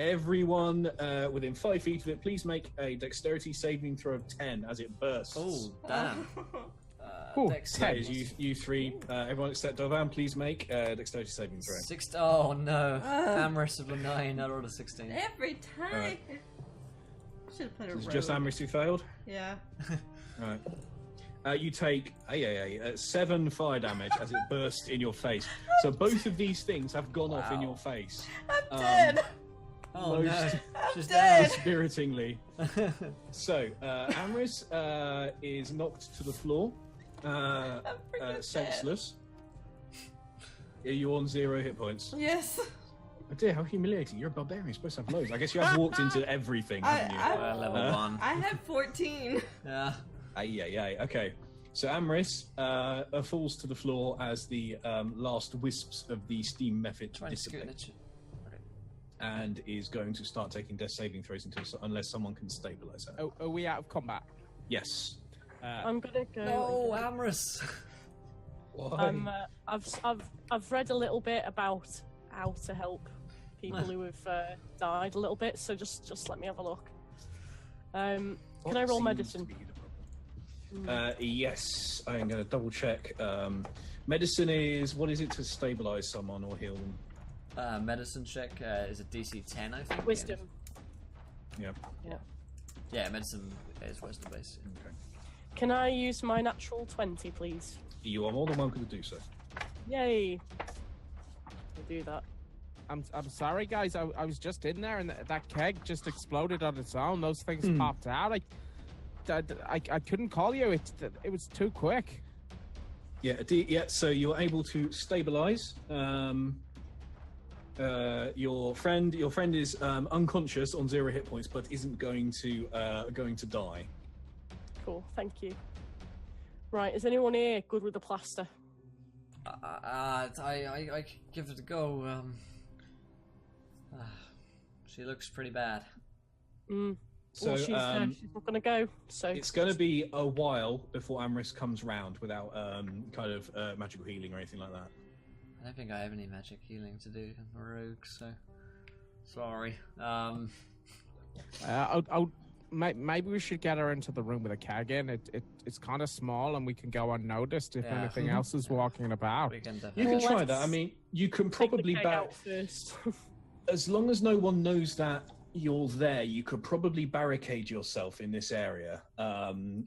Everyone within 5 feet of it, please make a dexterity saving throw of 10 as it bursts. Oh, damn. Ooh, Dex That 10. is you three. Everyone except Dovan, please make a dexterity saving throw. Oh no. Amherst of a 9, I rolled a 16. Every time. Alright. Should have put a Is it rogue. just Amherst who failed? Yeah. Right. You take 7 fire damage as it bursts in your face. So both of these things have gone off in your face. I'm dead. Oh no. most- She's dead. Dispiritingly. So, Amris is knocked to the floor, I'm freaking dead. senseless. Are you on 0 hit points? Yes. Oh dear, how humiliating. You're a barbarian, you're supposed to have loads. I guess you have walked into everything, haven't you? Level 1. I have 14. Yeah. Okay. So Amris falls to the floor as the last wisps of the steam method Try and scoot in dissipate, the and is going to start taking death saving throws unless someone can stabilize her. Are we out of combat? Yes. I'm gonna go. No, Amherst. Why? I've read a little bit about how to help people who have died a little bit, so just let me have a look. Can I roll medicine? Yes, I'm going to double check. Medicine is, what is it to stabilize someone or heal them? Medicine check is a DC 10, I think. Wisdom. Yeah. Yeah, medicine is wisdom based. Okay. Can I use my natural 20, please? You are more than welcome to do so. Yay! I'll do that. I'm sorry, guys. I was just in there, and that keg just exploded on its own. Those things popped out. I couldn't call you. It was too quick. Yeah. So you're able to stabilize. Your friend is unconscious on 0 hit points, but isn't going to die. Cool, thank you. Right, is anyone here good with the plaster? I give it a go. She looks pretty bad. So Well, she's not gonna go. So it's going to be a while before Amris comes round without magical healing or anything like that. I don't think I have any magic healing to do. I'm a rogue, so sorry. Maybe we should get her into the room with a keg in. It's kind of small, and we can go unnoticed if anything else is walking about. We can You definitely. can try that. I mean, you can probably take the keg out first. as long as no one knows that you're there, you could probably barricade yourself in this area.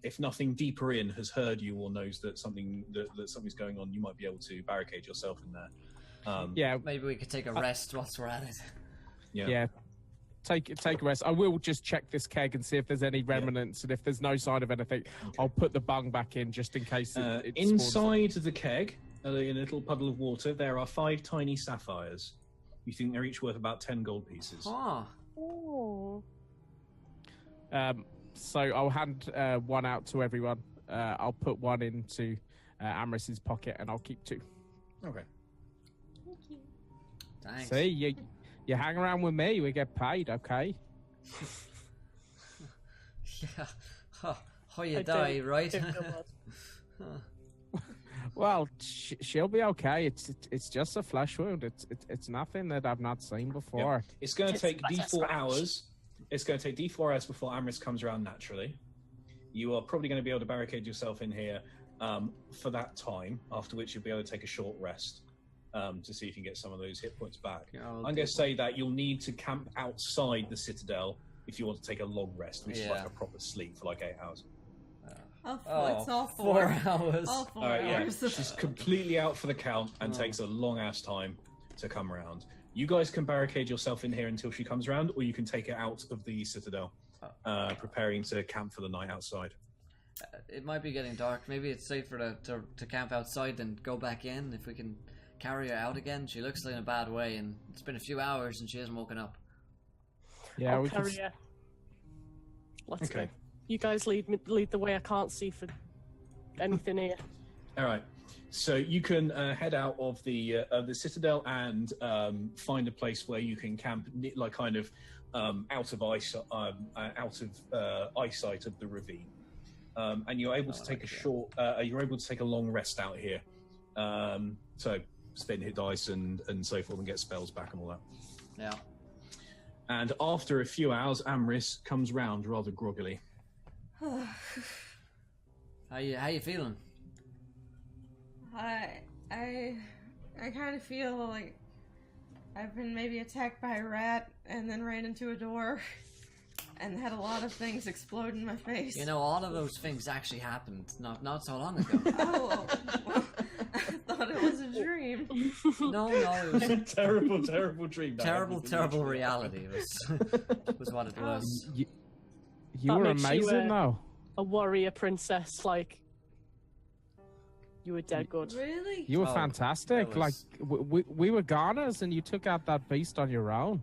If nothing deeper in has heard you or knows that something's going on, you might be able to barricade yourself in there. Yeah, Maybe we could take a rest whilst we're at it. yeah. Take a rest. I will just check this keg and see if there's any remnants, and if there's no sign of anything, I'll put the bung back in just in case. It Inside the keg, in a little puddle of water, there are 5 tiny sapphires. You think they're each worth about 10 gold pieces. Ah, Oh. So I'll hand one out to everyone. I'll put one into Amris's pocket, and I'll keep 2. Okay. thanks. See, you hang around with me, we get paid, okay? Yeah. How you I die, don't- right? don't feel bad. Well, she'll be okay. It's just a flesh wound. It's nothing that I've not seen before. It's going to It's take like a D4 scratch. hours. It's going to take D4 hours before Amris comes around naturally. You are probably going to be able to barricade yourself in here for that time, after which you'll be able to take a short rest to see if you can get some of those hit points back. Yeah, I'm going to say that you'll need to camp outside the Citadel if you want to take a long rest, which is like a proper sleep for like 8 hours. It's all 4 hours. All 4 All right, yeah. hours. She's completely out for the count and takes a long ass time to come around. You guys can barricade yourself in here until she comes around, or you can take her out of the Citadel, preparing to camp for the night outside. it might be getting dark. Maybe it's safer to camp outside than go back in. If we can carry her out again. She looks in a bad way, and it's been a few hours and she hasn't woken up. Yeah, I'll carry her. Let's go. You guys lead the way. I can't see for anything here. All right. So you can head out of the Citadel and find a place where you can camp, like kind of out of eyesight of the ravine, and you're able to take a short. You're able to take a long rest out here. So spend hit dice and so forth, and get spells back and all that. Yeah. And after a few hours, Amris comes round rather groggily. How you feeling? I kind of feel like I've been maybe attacked by a rat and then ran into a door and had a lot of things explode in my face. You know, all of those things actually happened not so long ago. Oh, well, I thought it was a dream. No, it was a terrible dream. terrible reality was what it was. You That were makes you, amazing, though. A warrior princess, like you were dead good. Really? You were Oh, fantastic. that Like was- we were goners, and you took out that beast on your own.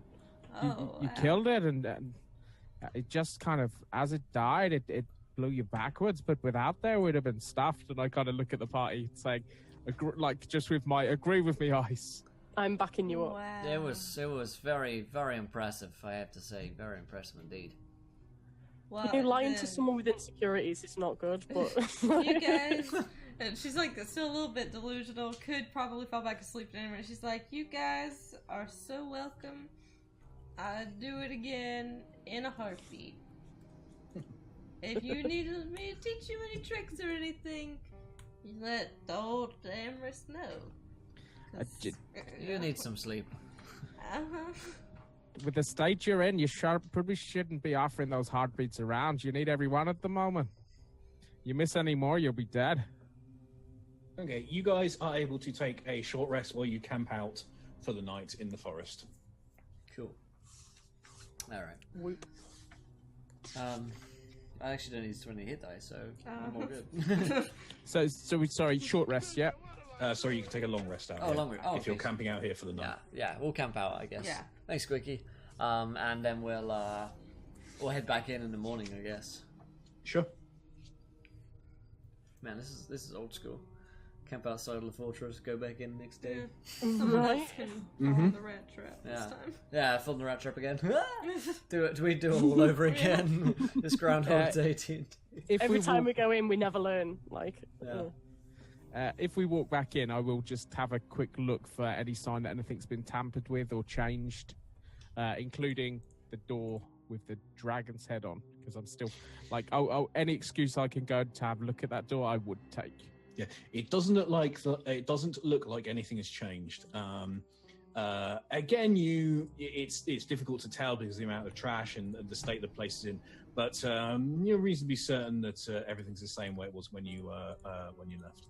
You killed it, and it just kind of, as it died, it blew you backwards. But without there, we'd have been stuffed. And I kind of look at the party, saying, just with my agree with me, Ice. I'm backing you up. Wow. It was very, very impressive, I have to say. Very impressive indeed. Well, You lying to then someone with insecurities is not good, but you guys, and she's like still a little bit delusional, could probably fall back asleep in a minute. She's like, you guys are so welcome. I'd do it again in a heartbeat. If you needed me to teach you any tricks or anything, you let the old Amorous know. You need some sleep. Uh-huh. With the state you're in, you probably shouldn't be offering those heartbeats around. You need everyone at the moment. You miss any more, you'll be dead. Okay, you guys are able to take a short rest while you camp out for the night in the forest. Cool. All right. Whoop. I actually don't need 20 hit dice, so I'm all good. So sorry, short rest, yeah? Sorry, you can take a long rest out Oh, here longer. Oh, if you're okay. camping out here for the night. Yeah, we'll camp out, I guess. Yeah. Thanks, Quickie. And then we'll head back in the morning, I guess. Sure. Man, this is old school. Camp outside of the fortress, go back in next day. Someone else can fall in the rat trap this Yeah. time. Yeah, film the rat trap again. Do we do it all over again? This Groundhog Day. Every time we go in, we never learn. Like, If we walk back in, I will just have a quick look for any sign that anything's been tampered with or changed, including the door with the dragon's head on, because I'm still like, any excuse I can go to have a look at that door, I would take. Yeah, it doesn't look like anything has changed. Again, it's difficult to tell because of the amount of trash and the state the place is in. But you're reasonably certain that everything's the same way it was when you left.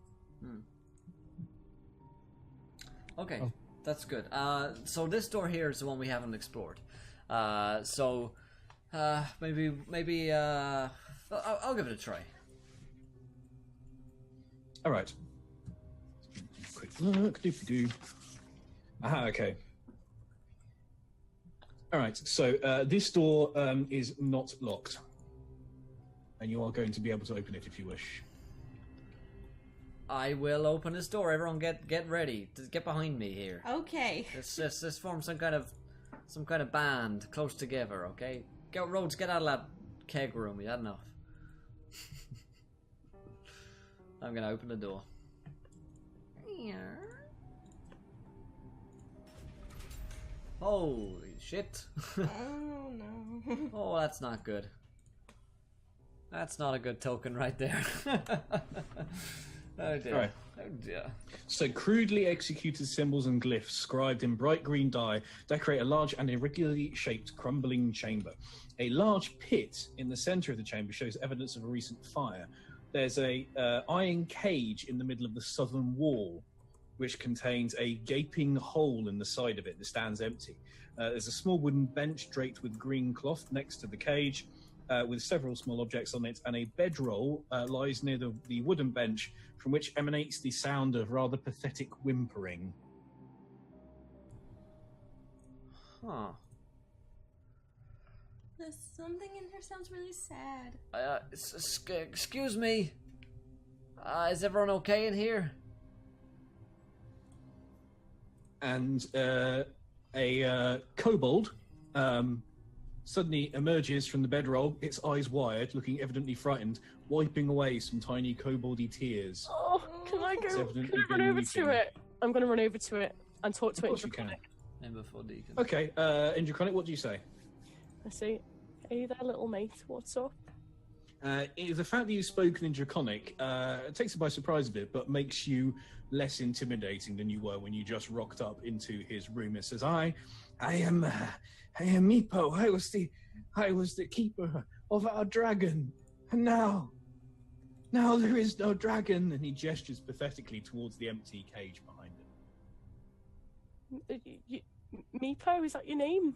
Okay, that's good. So this door here is the one we haven't explored. Maybe I'll give it a try. All right. Quick look. Doop-de-doo. Aha, okay. All right, so this door is not locked. And you are going to be able to open it if you wish. I will open this door. Everyone get ready. Get behind me here. Okay. Let's form some kind of band close together, okay? Go, Rhodes, get out of that keg room. You had enough. I'm gonna open the door. Holy shit. Oh no. Oh, that's not good. That's not a good token right there. Oh dear. Right. Oh dear. So crudely executed symbols and glyphs scribed in bright green dye decorate a large and irregularly shaped crumbling chamber. A large pit in the center of the chamber shows evidence of a recent fire. There's a iron cage in the middle of the southern wall, which contains a gaping hole in the side of it that stands empty. There's a small wooden bench draped with green cloth next to the cage, with several small objects on it, and a bedroll lies near the wooden bench from which emanates the sound of rather pathetic whimpering. Huh. There's something in here sounds really sad. Excuse me. Is everyone okay in here? And a kobold suddenly emerges from the bedroll, its eyes wired, looking evidently frightened, wiping away some tiny koboldy tears. Oh, can I run over to it? I'm going to run over to it and talk to it in Draconic. Number 4 Deacon. Okay, in Draconic, what do you say? I say, hey there, little mate, what's up? The fact that you've spoken in Draconic takes it by surprise a bit, but makes you less intimidating than you were when you just rocked up into his room. It says, I am Meepo. I was the keeper of our dragon, and now there is no dragon." And he gestures pathetically towards the empty cage behind him. Meepo, is that your name?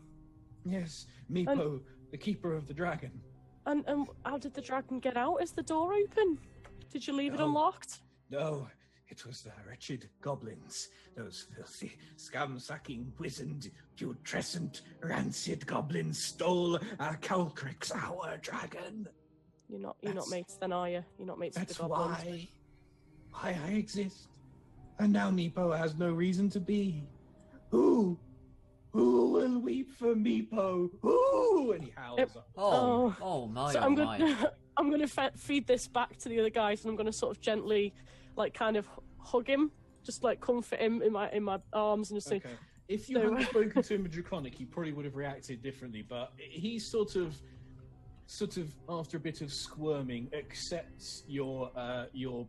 Yes, Meepo, the keeper of the dragon. And how did the dragon get out? Is the door open? Did you leave it unlocked? No, it was the wretched goblins. Those filthy, scum-sucking, wizened, putrescent, rancid goblins stole our Calcrix, our dragon. You're not mates then, are you? You're not mates with the That's goblins. why I exist. And now Meepo has no reason to be. Who will weep for Meepo? Who? And he howls up. Oh my! So I'm gonna feed this back to the other guys, and I'm gonna sort of gently, like, kind of hug him, just like comfort him in my arms, and just say. Okay. If you hadn't spoken to him in Draconic, he probably would have reacted differently. But he sort of after a bit of squirming, accepts your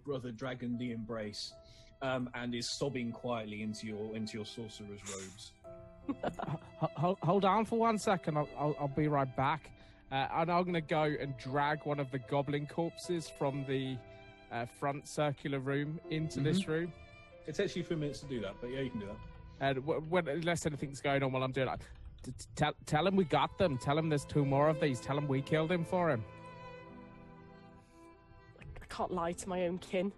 brother dragon the embrace, and is sobbing quietly into your sorcerer's robes. Hold on for 1 second. I'll be right back. And I'm going to go and drag one of the goblin corpses from the front circular room into this room. It takes you a few minutes to do that, but yeah, you can do that. And unless anything's going on while I'm doing that, tell him we got them. Tell him there's 2 more of these. Tell him we killed him for him. I can't lie to my own kin.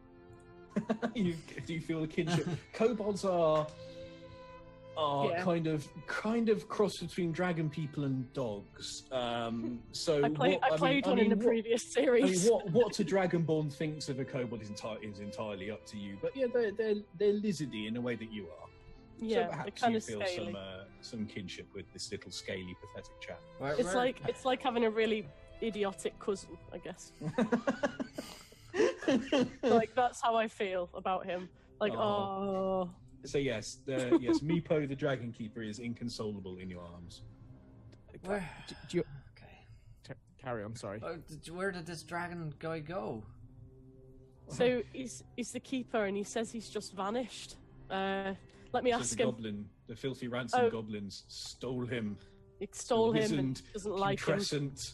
Do you feel the kinship? Kobolds are kind of cross between dragon people and dogs. So I played one in the previous series. What a dragonborn thinks of a kobold is entirely up to you. But yeah, they're lizardy in a way that you are. Yeah, so perhaps kind you of feel scaly. some kinship with this little scaly, pathetic chap. It's like having a really idiotic cousin, I guess. Like, that's how I feel about him. Like, oh. So yes, Meepo the Dragon Keeper is inconsolable in your arms. Where? Do you... Okay. Carry on. Sorry. Where did this dragon guy go? So he's the keeper, and he says he's just vanished. Let me ask him. The filthy ransom goblins stole him. He stole him and Wizened, doesn't like him. putrescent,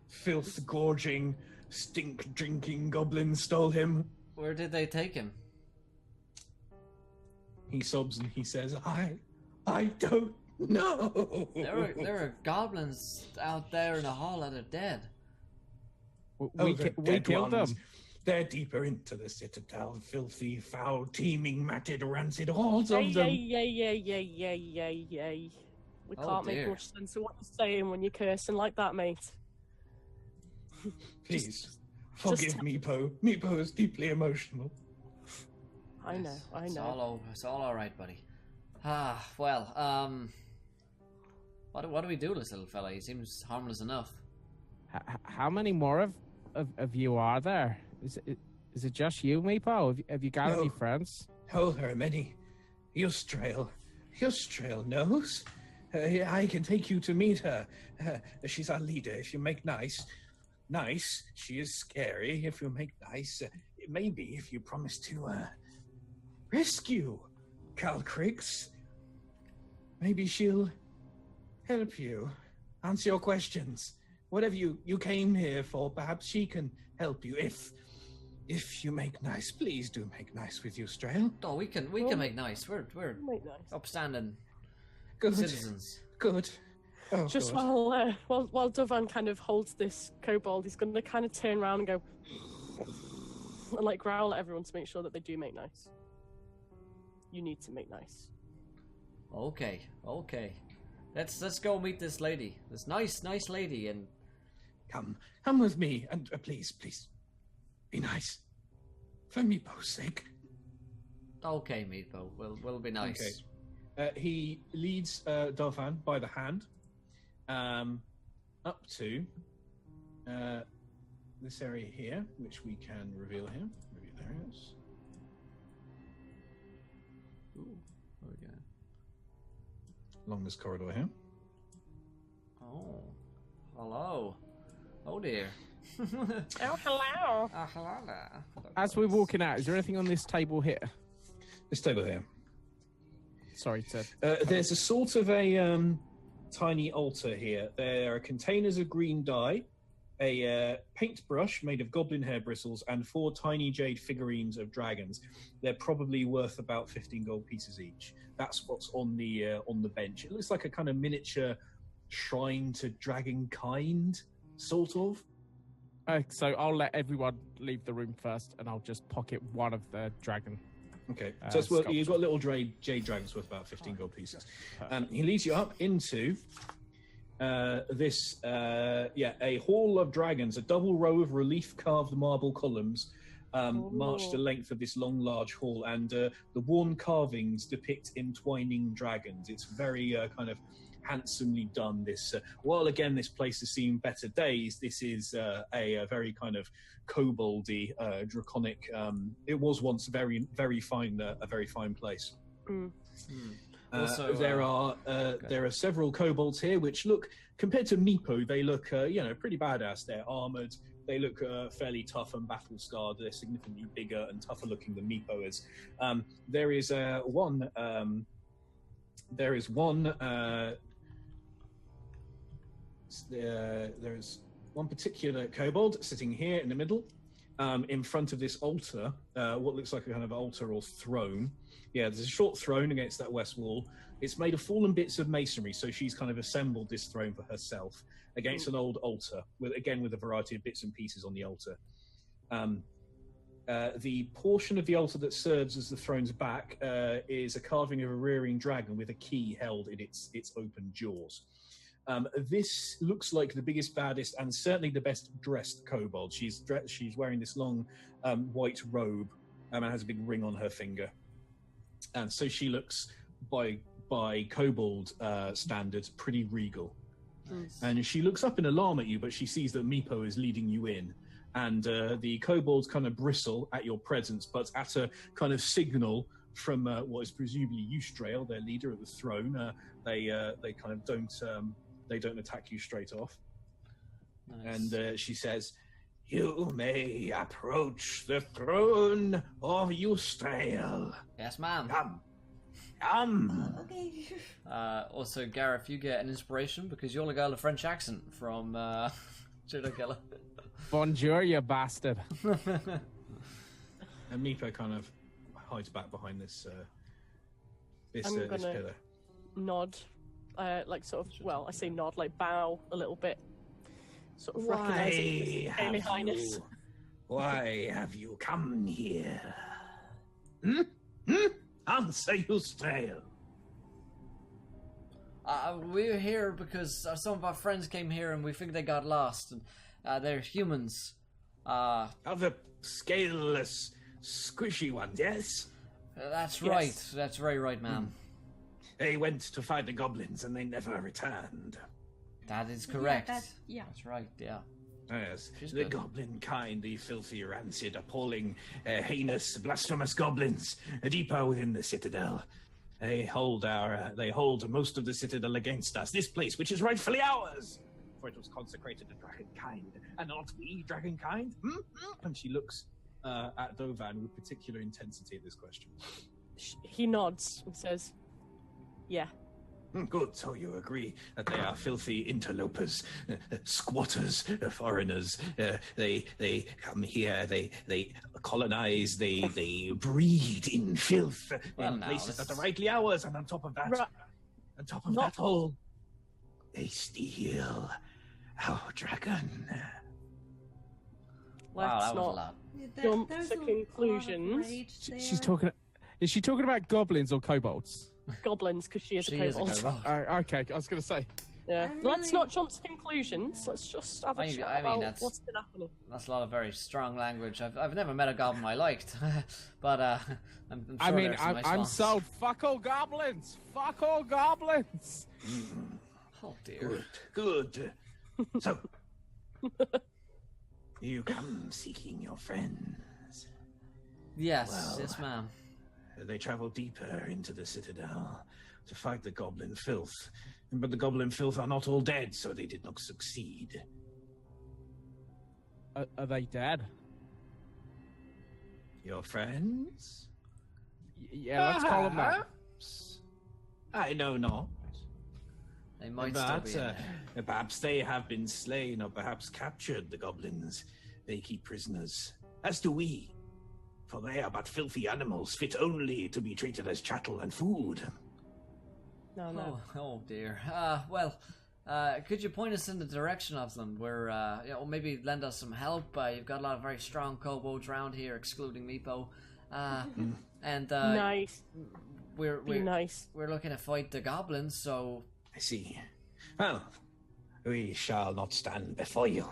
filth-gorging, stink-drinking goblins stole him. Where did they take him? He sobs and he says, I don't know. There are goblins out there in the hall that are dead. We killed them. They're deeper into the Citadel, filthy, foul, teeming, matted, rancid hordes of them. Yay. We can't make much sense of what you're saying when you're cursing like that, mate. Please, forgive Meepo. Meepo is deeply emotional. I know. It's all alright, buddy. Well, what do we do with this little fella? He seems harmless enough. How many more of you are there? Is it just you, Meepo? Have you got any friends? Oh, there are many. Yustrail knows. I can take you to meet her. She's our leader. If you make nice. She is scary. If you make nice, maybe if you promise to rescue Calcrix, maybe she'll help you, answer your questions. Whatever you came here for, perhaps she can help you. If you make nice, please do make nice with Yustrail. Oh, we can make nice. We're Make nice. upstanding Good. citizens. Good. Oh, Just God. while Dovan kind of holds this kobold, he's going to kind of turn around and go and like growl at everyone to make sure that they do make nice. You need to make nice. Okay. Let's go meet this lady. This nice lady, and Come with me, and please, be nice. For Meepo's sake. okay, Meepo, we'll be nice. Okay. He leads Dovan by the hand up to this area here, which we can reveal here. There it is. Ooh, okay. Along this corridor here. Oh, hello. Oh dear. Oh, hello. Hello there. As we're walking out, is there anything on this table here? This table here. Sorry to... There's a sort of a tiny altar here. There are containers of green dye, a paintbrush made of goblin hair bristles, and 4 tiny jade figurines of dragons. They're probably worth about 15 gold pieces each. That's what's on the bench. It looks like a kind of miniature shrine to dragonkind, sort of. So I'll let everyone leave the room first, and I'll just pocket one of the dragon. Okay, so you've got little jade dragons worth about 15 gold pieces. He leads you up into a hall of dragons, a double row of relief-carved marble columns march the length of this long, large hall, and the worn carvings depict entwining dragons. It's very kind of handsomely done. While again this place has seen better days, this is a very kind of koboldy, draconic. It was once very, very fine, a very fine place. Also, there are several kobolds here which look, compared to Meepo, they look pretty badass. They're armored. They look fairly tough and battle scarred. They're significantly bigger and tougher looking than Meepo is. There is one. There's one particular kobold sitting here in the middle, in front of this altar, what looks like a kind of altar or throne. Yeah, there's a short throne against that west wall. It's made of fallen bits of masonry, so she's kind of assembled this throne for herself against an old altar, with a variety of bits and pieces on the altar. The portion of the altar that serves as the throne's back is a carving of a rearing dragon with a key held in its open jaws. This looks like the biggest, baddest, and certainly the best dressed kobold. She's wearing this long white robe and has a big ring on her finger, and so she looks by kobold standards pretty regal. Nice. And she looks up in alarm at you, but she sees that Meepo is leading you in, and the kobolds kind of bristle at your presence, but at a kind of signal from what is presumably Eustrail, their leader at the throne, they kind of don't attack you straight off. Nice. And she says, "You may approach the throne of Eustrail. Yes, ma'am. Come. Okay. Also, Gareth, you get an inspiration because you're the girl of French accent from Judo Killer. Bonjour, you bastard. And Meepo kind of hides back behind this I'm this gonna pillar. nod, like sort of. Well, I say nod, like bow a little bit, sort of recognizing Amy Highness. Why have you come here? Answer, Eustrail. We're here because some of our friends came here and we think they got lost. And they're humans. Other scaleless, squishy ones, yes? That's Yes. right. That's very right, ma'am. They went to fight the goblins and they never returned. That is correct. Yeah. That's right, yeah. Yes, She's the good. goblin kind, the filthy, rancid, appalling, heinous, blasphemous goblins, deeper within the Citadel. They hold most of the Citadel against us. This place, which is rightfully ours, for it was consecrated to dragonkind, and not we dragonkind. And she looks at Dovan with particular intensity at this question. He nods and says, "Yeah." Good, so you agree that they are filthy interlopers, squatters, foreigners. They come here, they colonize, they breed in filth Well, in now, places this that are is- rightly ours, and on top of that, Right. that all, they steal our dragon. Wow, Let's that was a not lot. jump There's to a lot of conclusions. rage She's there. talking. Is she talking about goblins or kobolds? Goblins, because she is She a is a kobold. kobold. Okay, I was going to say. Yeah. I'm Let's really- not jump to conclusions. Let's just have a I mean, chat about that's- what's been happening. That's a lot of very strong language. I've never met a goblin I liked, but I'm sure I mean, there's some nice I'm ones. sold. Fuck all goblins. Fuck all goblins. Oh dear. Good. So, you come seeking your friends. Yes, Well, yes, ma'am. They travel deeper into the Citadel to fight the goblin filth. But the goblin filth are not all dead, so they did not succeed. Are they dead? Your friends? Yeah, let's call them that. Perhaps. I know not. They might still be in there. Perhaps they have been slain or perhaps captured, the goblins. They keep prisoners, as do we. For they are but filthy animals, fit only to be treated as chattel and food. No. Oh dear. Could you point us in the direction of them? We're, or maybe lend us some help. You've got a lot of very strong kobolds around here, excluding Meepo. And Nice. we're Be nice. we're looking to fight the goblins. So I see. Well, we shall not stand before you.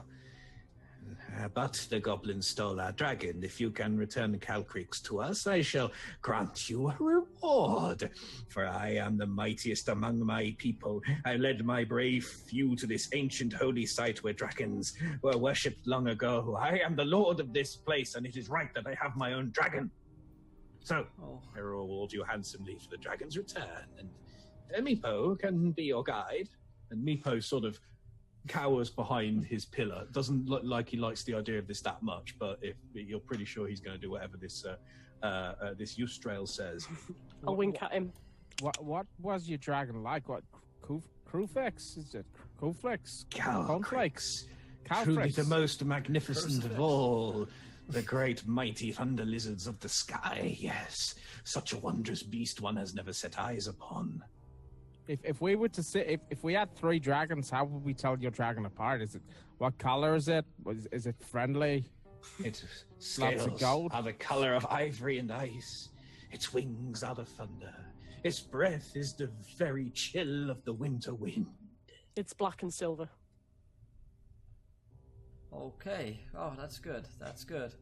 But the goblins stole our dragon. If you can return Calcrix to us, I shall grant you a reward. For I am the mightiest among my people. I led my brave few to this ancient holy site where dragons were worshipped long ago. I am the lord of this place, and it is right that I have my own dragon. So, I reward you handsomely for the dragon's return. And Meepo can be your guide. And Meepo sort of cowers behind his pillar. Doesn't look like he likes the idea of this that much, but if you're pretty sure he's going to do whatever this this Yustrail says. I'll wink at him. What was your dragon like? What Cruflex? Is it Cruflex? Calcrix. Calcrix. Truly the most magnificent of all. The great mighty thunder lizards of the sky, yes. Such a wondrous beast one has never set eyes upon. If we were to sit, if we had 3 dragons, how would we tell your dragon apart? Is it what color is it? Is it friendly? Its Lots of scales gold. are the color of ivory and ice. Its wings are the thunder. Its breath is the very chill of the winter wind. It's black and silver. okay. Oh, that's good. That's good.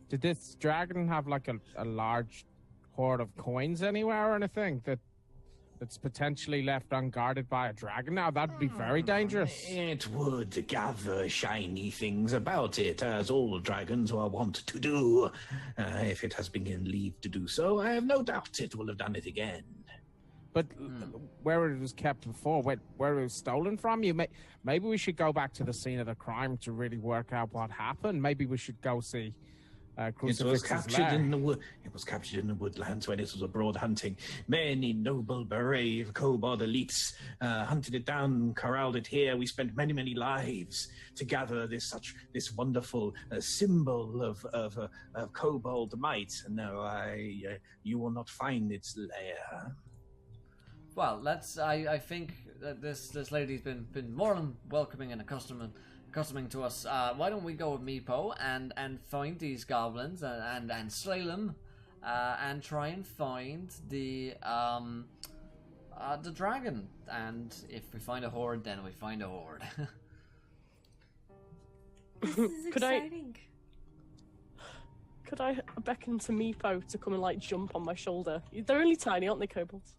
Did this dragon have like a large hoard of coins anywhere or anything that's potentially left unguarded by a dragon? Now that'd be very dangerous. It would gather shiny things about it, as all dragons are wont to do. If it has been given leave to do so, I have no doubt it will have done it again. But where it was kept before, where it was stolen from, maybe we should go back to the scene of the crime to really work out what happened. Maybe we should go see It was Crucifix's captured lair. in the wood. It was captured in the woodlands when it was abroad hunting. Many noble, brave kobold elites hunted it down, corralled it here. We spent many, many lives to gather this wonderful symbol of kobold might. No, you will not find its lair. Well, I think that this lady's been more than welcoming and accustoming to us. Why don't we go with Meepo and find these goblins and slay them, and try and find the dragon. And if we find a horde, then we find a horde. This is Could I- exciting. Could I beckon to Meepo to come and like jump on my shoulder? They're only tiny, aren't they, kobolds?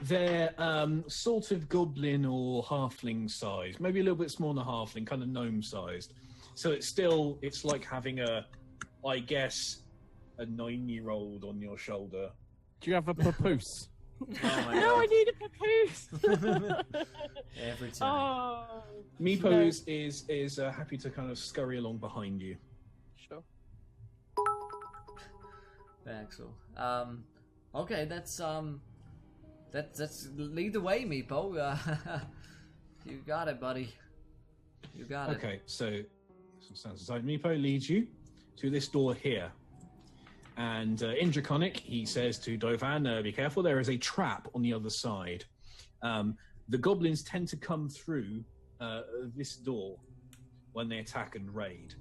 They're sort of goblin or halfling size, maybe a little bit smaller than halfling, kind of gnome sized. So it's like having a 9-year-old on your shoulder. Do you have a papoose? Oh my No, I god. need a papoose. Every time. Oh. Meepo No. is happy to kind of scurry along behind you. Sure. Excellent. Okay, that's lead the way, Meepo. You got it, buddy. You got it. Okay, so stands aside. Meepo leads you to this door here. And in Draconic, he says to Dovan, be careful, there is a trap on the other side. the goblins tend to come through this door when they attack and raid.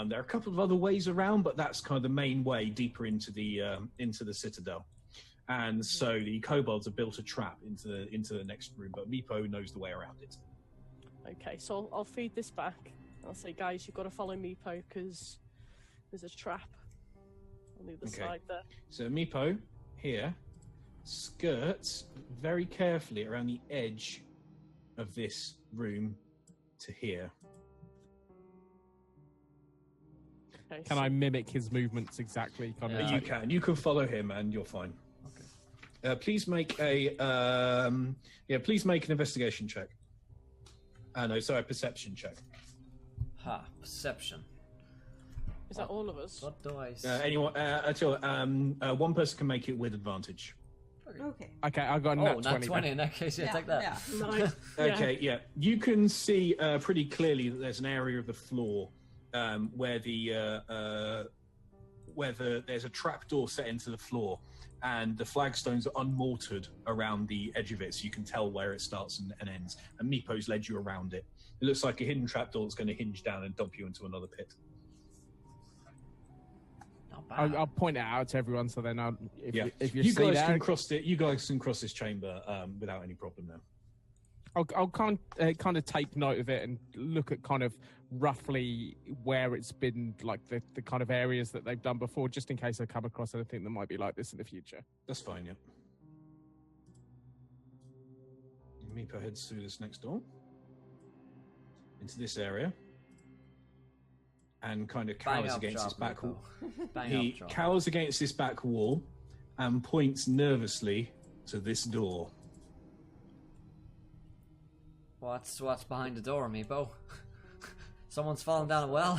There are a couple of other ways around, but that's kind of the main way deeper into the citadel. And so the kobolds have built a trap into the next room, but Meepo knows the way around it. Okay, so I'll feed this back. I'll say, guys, you've got to follow Meepo because there's a trap on the other side there. So Meepo here skirts very carefully around the edge of this room to here. Okay, Can I mimic his movements exactly? You can. You can follow him, and you're fine. Okay. Please make please make an investigation check. No, sorry, perception check. Perception. Is that all of us? What do I see? Anyone? One person can make it with advantage. Okay. Okay, I got a nat 20. 20 in that case. Yeah, take that. Yeah. Nice. Okay, yeah. You can see pretty clearly that there's an area of the floor where there's a trapdoor set into the floor, and the flagstones are unmortared around the edge of it, so you can tell where it starts and ends. And Meepo's led you around it. It looks like a hidden trapdoor that's going to hinge down and dump you into another pit. Not bad. I'll point it out to everyone so they know if you guys can cross it. You guys can cross this chamber without any problem now. I'll kind of take note of it and look at kind of roughly where it's been, like the kind of areas that they've done before, just in case I come across anything that might be like this in the future. That's fine, yeah. Meepo heads through this next door into this area and kind of cowers against this back wall. He cowers against this back wall and points nervously to this door. What's behind the door, Meepo? Someone's fallen down a well.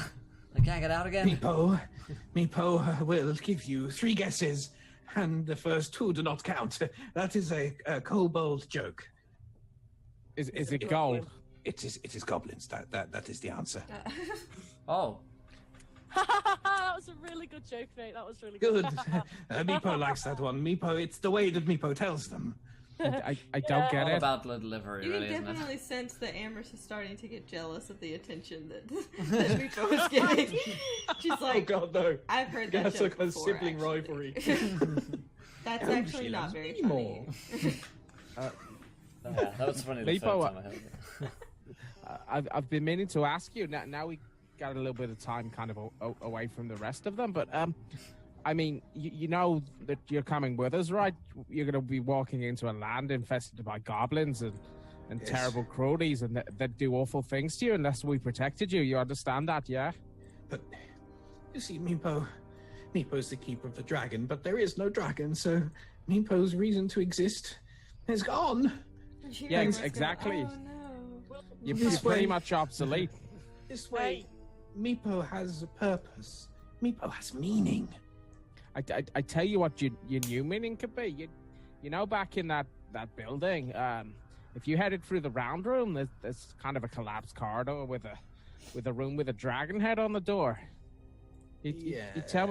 They can't get out again. Meepo will give you 3 guesses, and the first 2 do not count. That is a kobold joke. Is it gold? It is goblins. That is the answer. Oh. That was a really good joke, mate. That was really good. Meepo likes that one. Meepo, it's the way that Meepo tells them. I don't get All it. about the delivery, You really, can isn't it? definitely sense that Amherst is starting to get jealous of the attention that Meepo was getting. She's like, oh God, no! I've heard that That's joke like a before, sibling actually. rivalry. That's Oh, actually she not loves very me funny. more. Yeah, that was funny. The Meepo, first time I heard it. I've been meaning to ask you. Now we got a little bit of time kind of away from the rest of them, but I mean, you know that you're coming with us, right? You're going to be walking into a land infested by goblins and Yes. terrible cruelties, and that do awful things to you unless we protected you. You understand that, yeah? But you see, Meepo's the keeper of the dragon, but there is no dragon, so Meepo's reason to exist is gone. Yeah, exactly. Oh, no. You're This pretty way. much obsolete. This way, Meepo has a purpose. Meepo has meaning. I tell you what your new meaning could be. You know, back in that building, if you headed through the round room, there's kind of a collapsed corridor with a room with a dragon head on the door. You tell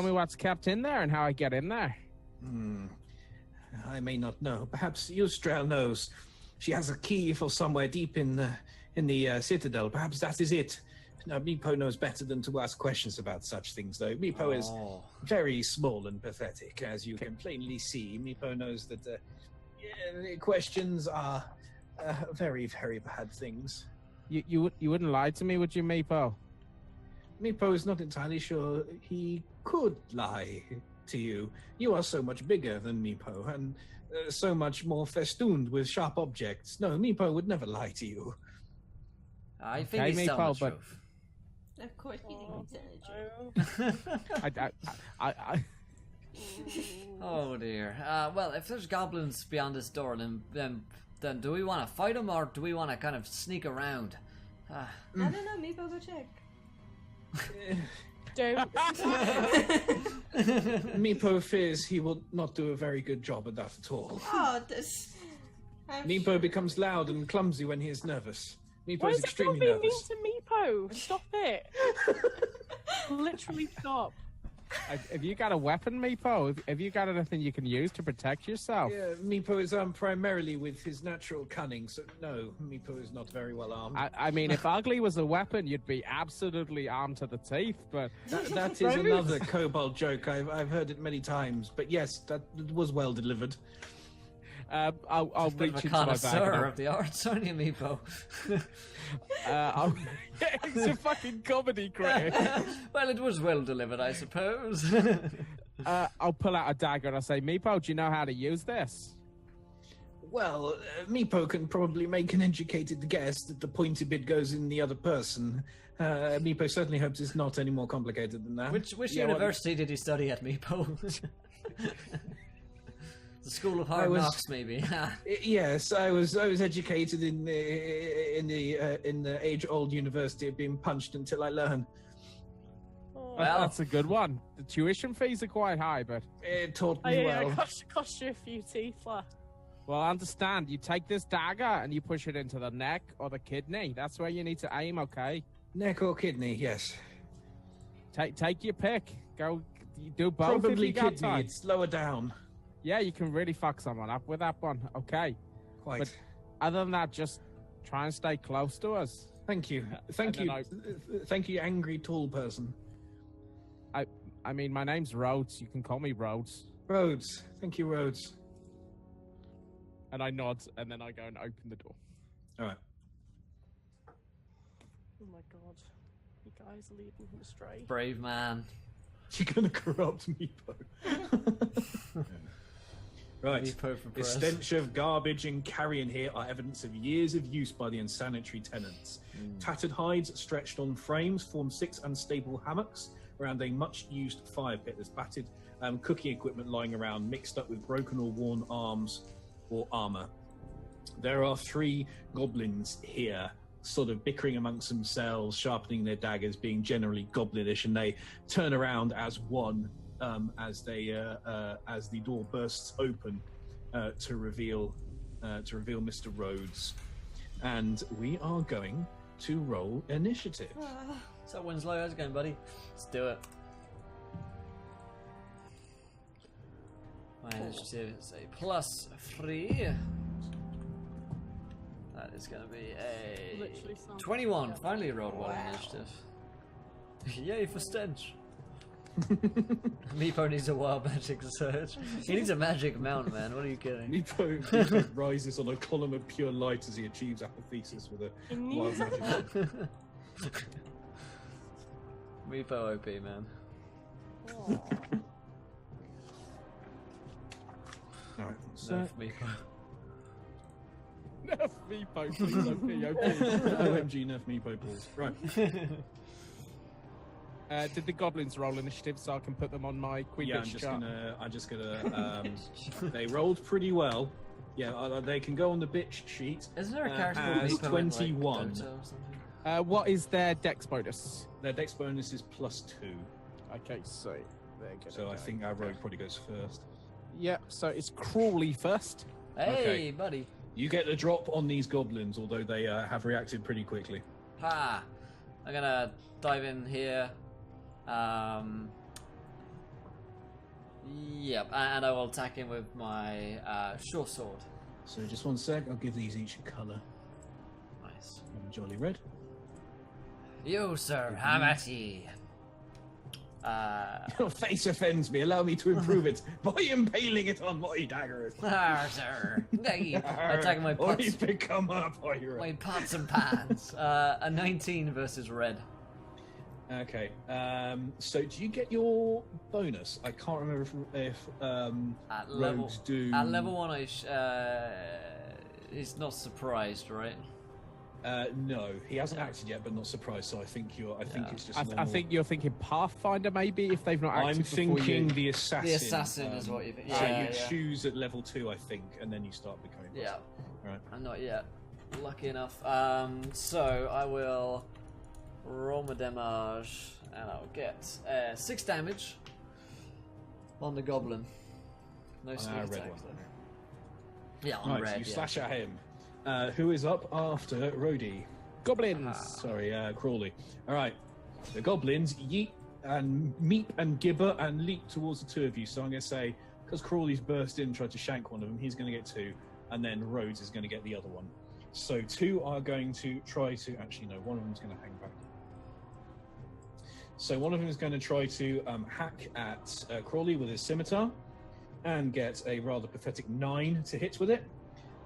me what's kept in there and how I get in there. I may not know. Perhaps Yustrel knows. She has a key for somewhere deep in the Citadel. Perhaps that is it. No, Meepo knows better than to ask questions about such things, though. Meepo is very small and pathetic, as you can plainly see. Meepo knows that questions are very, very bad things. You wouldn't lie to me, would you, Meepo? Meepo is not entirely sure he could lie to you. You are so much bigger than Meepo, and so much more festooned with sharp objects. No, Meepo would never lie to you. I think Okay, he's telling Meepo, the but- truth. Of course, you think I Oh dear. Well, if there's goblins beyond this door, then do we want to fight them or do we want to kind of sneak around? No, Meepo, go check. Don't. Meepo fears he will not do a very good job at that at all. Oh, this. Meepo becomes loud and clumsy when he is nervous. Meepo Why is is extremely everyone being nervous. mean to Meepo? Stop it. Literally stop. Have you got a weapon, Meepo? Have you got anything you can use to protect yourself? Yeah, Meepo is armed primarily with his natural cunning, so no, Meepo is not very well armed. I mean, if ugly was a weapon, you'd be absolutely armed to the teeth, but... That is another kobold joke. I've heard it many times, but yes, that was well delivered. I'll reach into my bag. Connoisseur of the arts, aren't you, Meepo? It's a fucking comedy critic. Well, it was well delivered, I suppose. I'll pull out a dagger and I'll say, Meepo, do you know how to use this? Well, Meepo can probably make an educated guess that the pointy bit goes in the other person. Meepo certainly hopes it's not any more complicated than that. Which university did you study at, Meepo? The School of Hard Knocks, maybe. Yes, I was educated in the age-old university of being punched until I learned. Well, that's a good one. The tuition fees are quite high, but it taught me well. Cost you a few teeth, lad. Well, understand. You take this dagger and you push it into the neck or the kidney. That's where you need to aim. Okay. Neck or kidney? Yes. Take your pick. Go. Do both. Probably if you got kidney. time. It's lower down. Yeah, you can really fuck someone up with that one. Okay. Quite. But other than that, just try and stay close to us. Thank you. Thank you, angry tall person. I mean, my name's Rhodes. You can call me Rhodes. Rhodes. Thank you, Rhodes. And I nod, and then I go and open the door. All right. Oh my god. You guys are leading him astray. brave man. You're gonna corrupt Meepo. Right. Meepo for The press. stench of garbage and carrion here are evidence of years of use by the unsanitary tenants. Tattered hides stretched on frames form 6 unstable hammocks around a much-used fire pit. There's battered cooking equipment lying around, mixed up with broken or worn arms or armor. There are 3 goblins here, sort of bickering amongst themselves, sharpening their daggers, being generally goblinish, and they turn around as one as the door bursts open to reveal Mr. Rhodes, and we are going to roll initiative. So Winslow, how's it going, buddy? Let's do it. My initiative is a +3. That is going to be a Literally sounds 21. like- Finally rolled well Wow. initiative. Yay for stench. Meepo needs a wild magic surge. He needs a magic mount, man. What are you kidding? Meepo rises on a column of pure light as he achieves apotheosis with a He wild needs magic. Meepo OP, man. Oh. Alright, so Nerf Meepo. Nerf Meepo, please, OP. OMG nerf Meepo balls. Right. Did the goblins roll initiative so I can put them on my Queen Yeah, Bitch I'm just gonna they rolled pretty well. Yeah, they can go on the bitch sheet. Isn't there a character called as Meepo 21. in like, Dota or something? What is their dex bonus? Their dex bonus is +2, Okay, so they're gonna so I go. think our rogue probably goes first. Yeah, so it's Crawley first. Hey, Okay. buddy. You get the drop on these goblins, although they have reacted pretty quickly. Ha! I'm gonna dive in here. Yep, and I will attack him with my short sword. So just one sec, I'll give these each a colour. Nice. Jolly red. You, sir, have at ye. Your face offends me. Allow me to improve it by impaling it on my daggers. Sir. Nay. I attack my Or pots, he's become a pirate. my pots and pans. A 19 versus red. Okay. So do you get your bonus? I can't remember if At level, rogues do. At level 1, he's not surprised, right? No, he hasn't acted yet, but not surprised. So I think it's just. I normal. think you're thinking Pathfinder maybe if they've not acted I'm before thinking you. the assassin. The assassin is what you think. So Yeah, you yeah. choose at level 2, I think, and then you start becoming. Yeah. Right. I'm not yet. Lucky enough. So I will roll my damage, and I'll get 6 damage on the goblin. No sneak red attacks. one. though. Yeah, on Right, red. so you yeah. slash at him. Who is up after Rhodey? Goblins. Sorry, Crawley. All right, the goblins yeet Meep and Gibber and leap towards the two of you. So I'm going to say, because Crawley's burst in and tried to shank one of them, he's going to get 2, and then Rhodes is going to get the other one. So 2 are going to try to... Actually, no, one of them is going to hang back. So one of them is going to try to hack at Crawley with his scimitar and get a rather pathetic 9 to hit with it.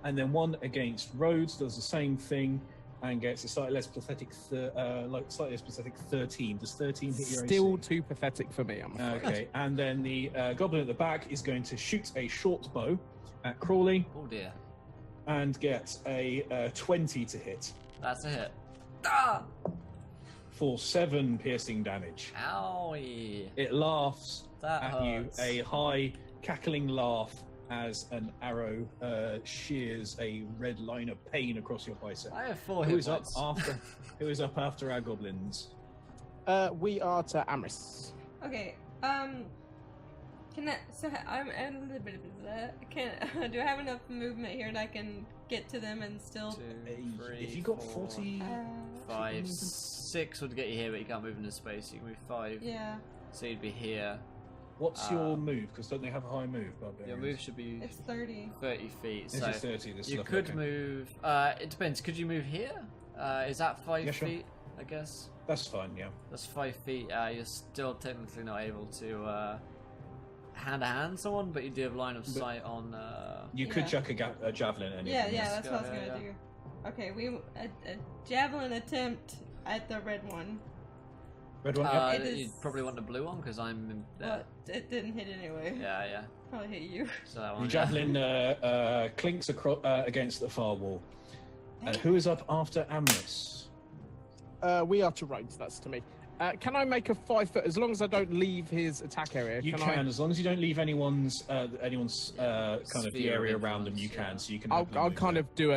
And then one against Rhodes does the same thing and gets a slightly less pathetic 13. Does 13 hit your AC? Still too pathetic for me, I'm afraid. Okay, and then the goblin at the back is going to shoot a short bow at Crawley. Oh dear. And get a 20 to hit. That's a hit. Ah! For 7 piercing damage. Owie. It laughs That at hurts. you, a high, cackling laugh as an arrow shears a red line of pain across your bicep. I have 4 Who hit is up points. after? Who is up after our goblins? We are to Amris. Okay. Can I? So I'm a little bit of can. Do I have enough movement here that I can get to them and still? 2, 3, If you got 4, 40, 5, 6 would get you here, but you can't move in the space. You can move 5. Yeah. So you'd be here. what's your move? Because don't they have a high move? Barbarians? Your move should be It's 30. 30 feet. This So is 30. This you stuff, could okay. move. It depends. Could you move here? Is that 5 Yeah, sure. feet? I guess That's fine. Yeah. that's 5 feet. You're still technically not able to hand to hand someone, but you do have line of sight on. You could Yeah. chuck a javelin at any Yeah, of them. yeah, that's what I was Yeah, gonna yeah. do. Okay, a javelin attempt at the red one, Red one. Yep. It is- You'd probably want the blue one because I'm in there. but it didn't hit anyway. Yeah. Probably hit you. So that The one. yeah. javelin clinks against the far wall. Who is up after Amris? We are to Rhodes, that's to me. Can I make a 5 foot, as long as I don't leave his attack area? You can can, as long as you don't leave anyone's kind of the Sphere area of around them. You influence, can, so you can. I'll happily move kind there. of do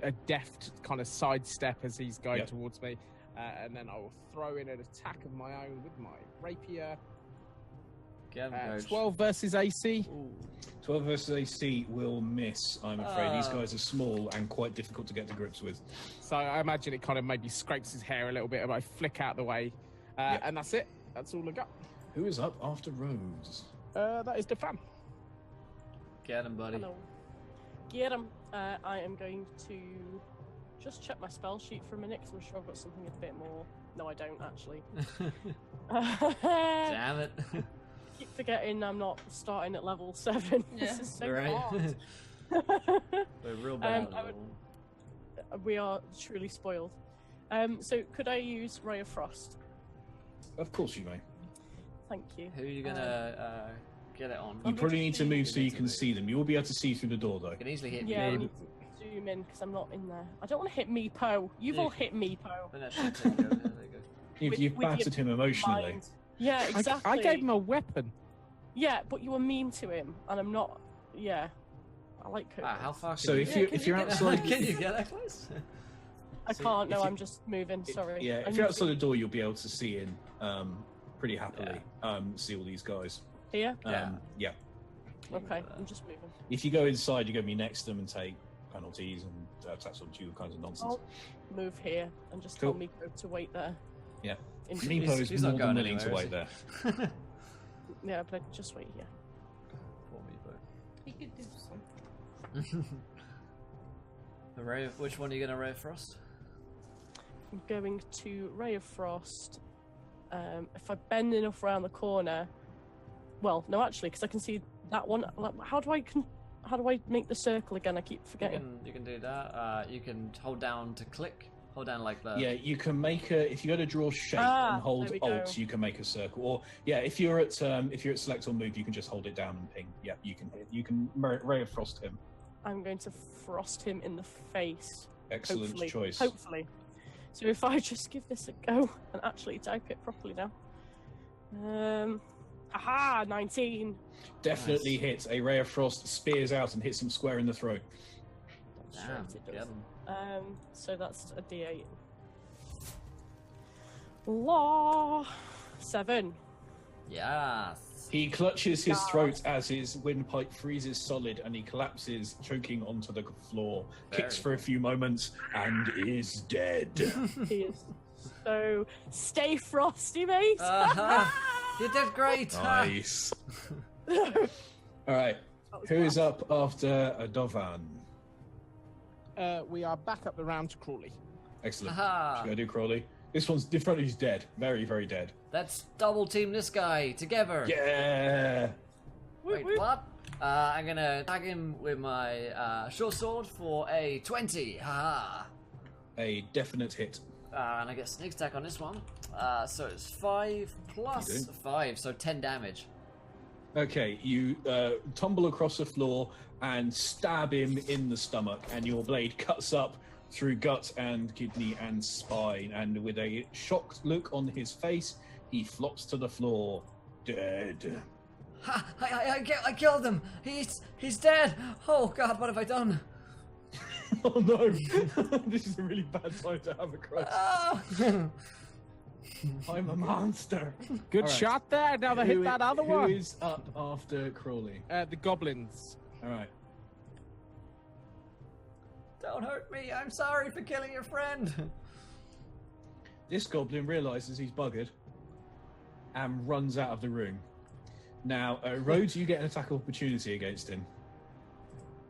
a deft kind of sidestep as he's going Yep. towards me, and then I'll throw in an attack of my own with my rapier. Get him, coach. 12 versus AC. Ooh. 12 versus AC will miss. I'm afraid these Ah. guys are small and quite difficult to get to grips with. So I imagine it kind of maybe scrapes his hair a little bit, and I flick out the way, Yep. and that's it. That's all I got. Who is up after Rhodes? That is Defan. Get him, buddy. Hello. Get him. I am going to just check my spell sheet for a minute because I'm sure I've got something a bit more. No, I don't actually. Damn it. Keep forgetting I'm not starting at level 7. Yeah. This is so Right. hard. We're real bad. I would- We are truly spoiled. So could I use Ray of Frost? Of course you may. Thank you. Who are you gonna get it on? You Let me probably just need to see- move so you can see them. You will be able to see through the door, though. You can easily hit Yeah, I me. need to zoom in because I'm not in there. I don't want to hit Meepo. You've Yeah. all hit Meepo. But that's it, there you go, there you go. You've With battered your him emotionally. Mind. Yeah, exactly. I gave him a weapon. Yeah, but you were mean to him, and I'm not. Yeah, I like Kobolds. How far? Can So you if get? you can if you're you get outside, Can you get that close? I so can't. if No, you- I'm just moving. Sorry. yeah, I'm if you're outside the moving. door, you'll be able to see in pretty happily. See all these guys. Here. Yeah. Okay, I'm just moving. If you go inside, you're going to be next to them and take penalties and attacks on all kinds of nonsense. I'll move here and just Cool. tell Meepo to wait there. Yeah. In- Meepo is he's more not than going willing to anywhere, wait is there. Yeah, but just wait here. Poor Meepo. He could do something. The ray of, which one are you gonna ray of frost? I'm going to Ray of Frost. If I bend enough around the corner, well, no, actually, because I can see that one. Like, how do I make the circle again? I keep forgetting. You can do that. You can hold down to click. Hold down like the. Yeah, you can make a. If you go to draw shape Ah, and hold there we Alt, go. you can make a circle. Or yeah, if you're at select or move, you can just hold it down and ping. Yeah, you can ray of frost him. I'm going to frost him in the face. Excellent Hopefully. choice. Hopefully. So if I just give this a go and actually type it properly now. Aha, 19. Definitely Nice. hits. A ray of frost spears out and hits him square in the throat. That's Damn, right, it get does. 'em. So that's a D8. Law 7. Yes. He clutches his throat as his windpipe freezes solid and he collapses, choking onto the floor, kicks Very for a few moments, and is dead. He is So stay frosty, mate. You did great. Nice. All right. Who is up after Dovan? We are back up the round to Crawley. Excellent. Aha. Should I do Crawley? This one's different. He's dead. Very, very dead. Let's double team this guy together. Yeah. Wait, what? I'm gonna tag him with my short sword for a 20. Haha. A definite hit. And I get sneak attack on this one. So it's 5 plus You do. 5, so 10 damage. Okay, you tumble across the floor and stab him in the stomach, and your blade cuts up through gut and kidney and spine, and with a shocked look on his face, he flops to the floor, dead. Ha! I killed him! He's dead! Oh god, what have I done? Oh no! This is a really bad time to have a crush. Oh. I'm a monster. Good All right. shot there. Now they hit that other one. Who is up after Crawley? The goblins. All right. Don't hurt me, I'm sorry for killing your friend. This goblin realizes he's buggered and runs out of the room. Now, Rhodes, you get an attack of opportunity against him.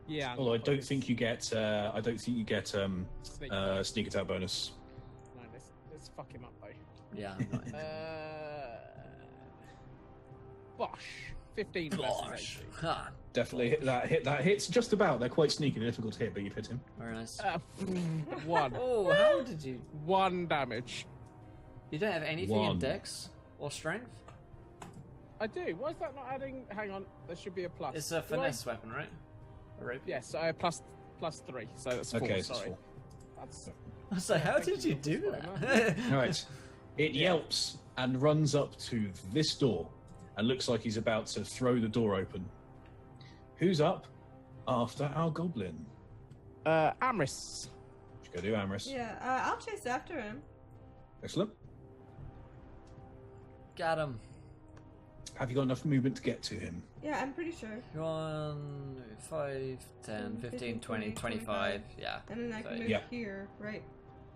Yeah. Although I don't think you get. Sneak attack bonus. No, let's fuck him up though. Yeah, I'm not Bosh. 15 versus Gosh. 18. Ha. Definitely hit that hits just about. They're quite sneaky, difficult to hit, but you've hit him. Very nice. One. Oh, how did you? 1 damage. You don't have anything in One. dex or strength? I do. Why is that not adding? Hang on. There should be a plus. It's a finesse weapon, right? A rapier? Yes, plus 3, so that's 4. Okay, so sorry. it's 4. That's I was like, how did you do that? All right. It yelps and runs up to this door and looks like he's about to throw the door open. Who's up after our goblin? Amris. Should go do Amris. Yeah, I'll chase after him. Excellent. Got him. Have you got enough movement to get to him? Yeah, I'm pretty sure. 1, 5, 10, 15, 20, 25. Yeah. And then I So- can move Yeah. here, right?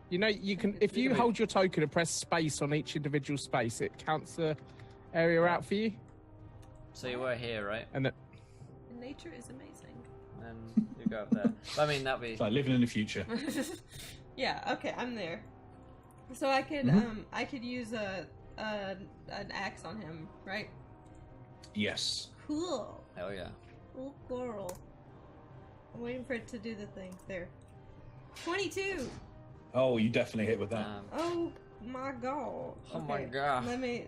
You know, you can if you hold your token and press space on each individual space, it counts the area out for you. So you were here, right? And then, Nature is amazing. And you go up there. I mean, that'd be. It's like living in the future. Yeah, okay, I'm there. So I could I could use an axe on him, right? Yes. Cool. Hell yeah. Cool girl. I'm waiting for it to do the thing. There. 22! Oh, you definitely hit with that. Oh my god. Oh my Okay, god. Let me...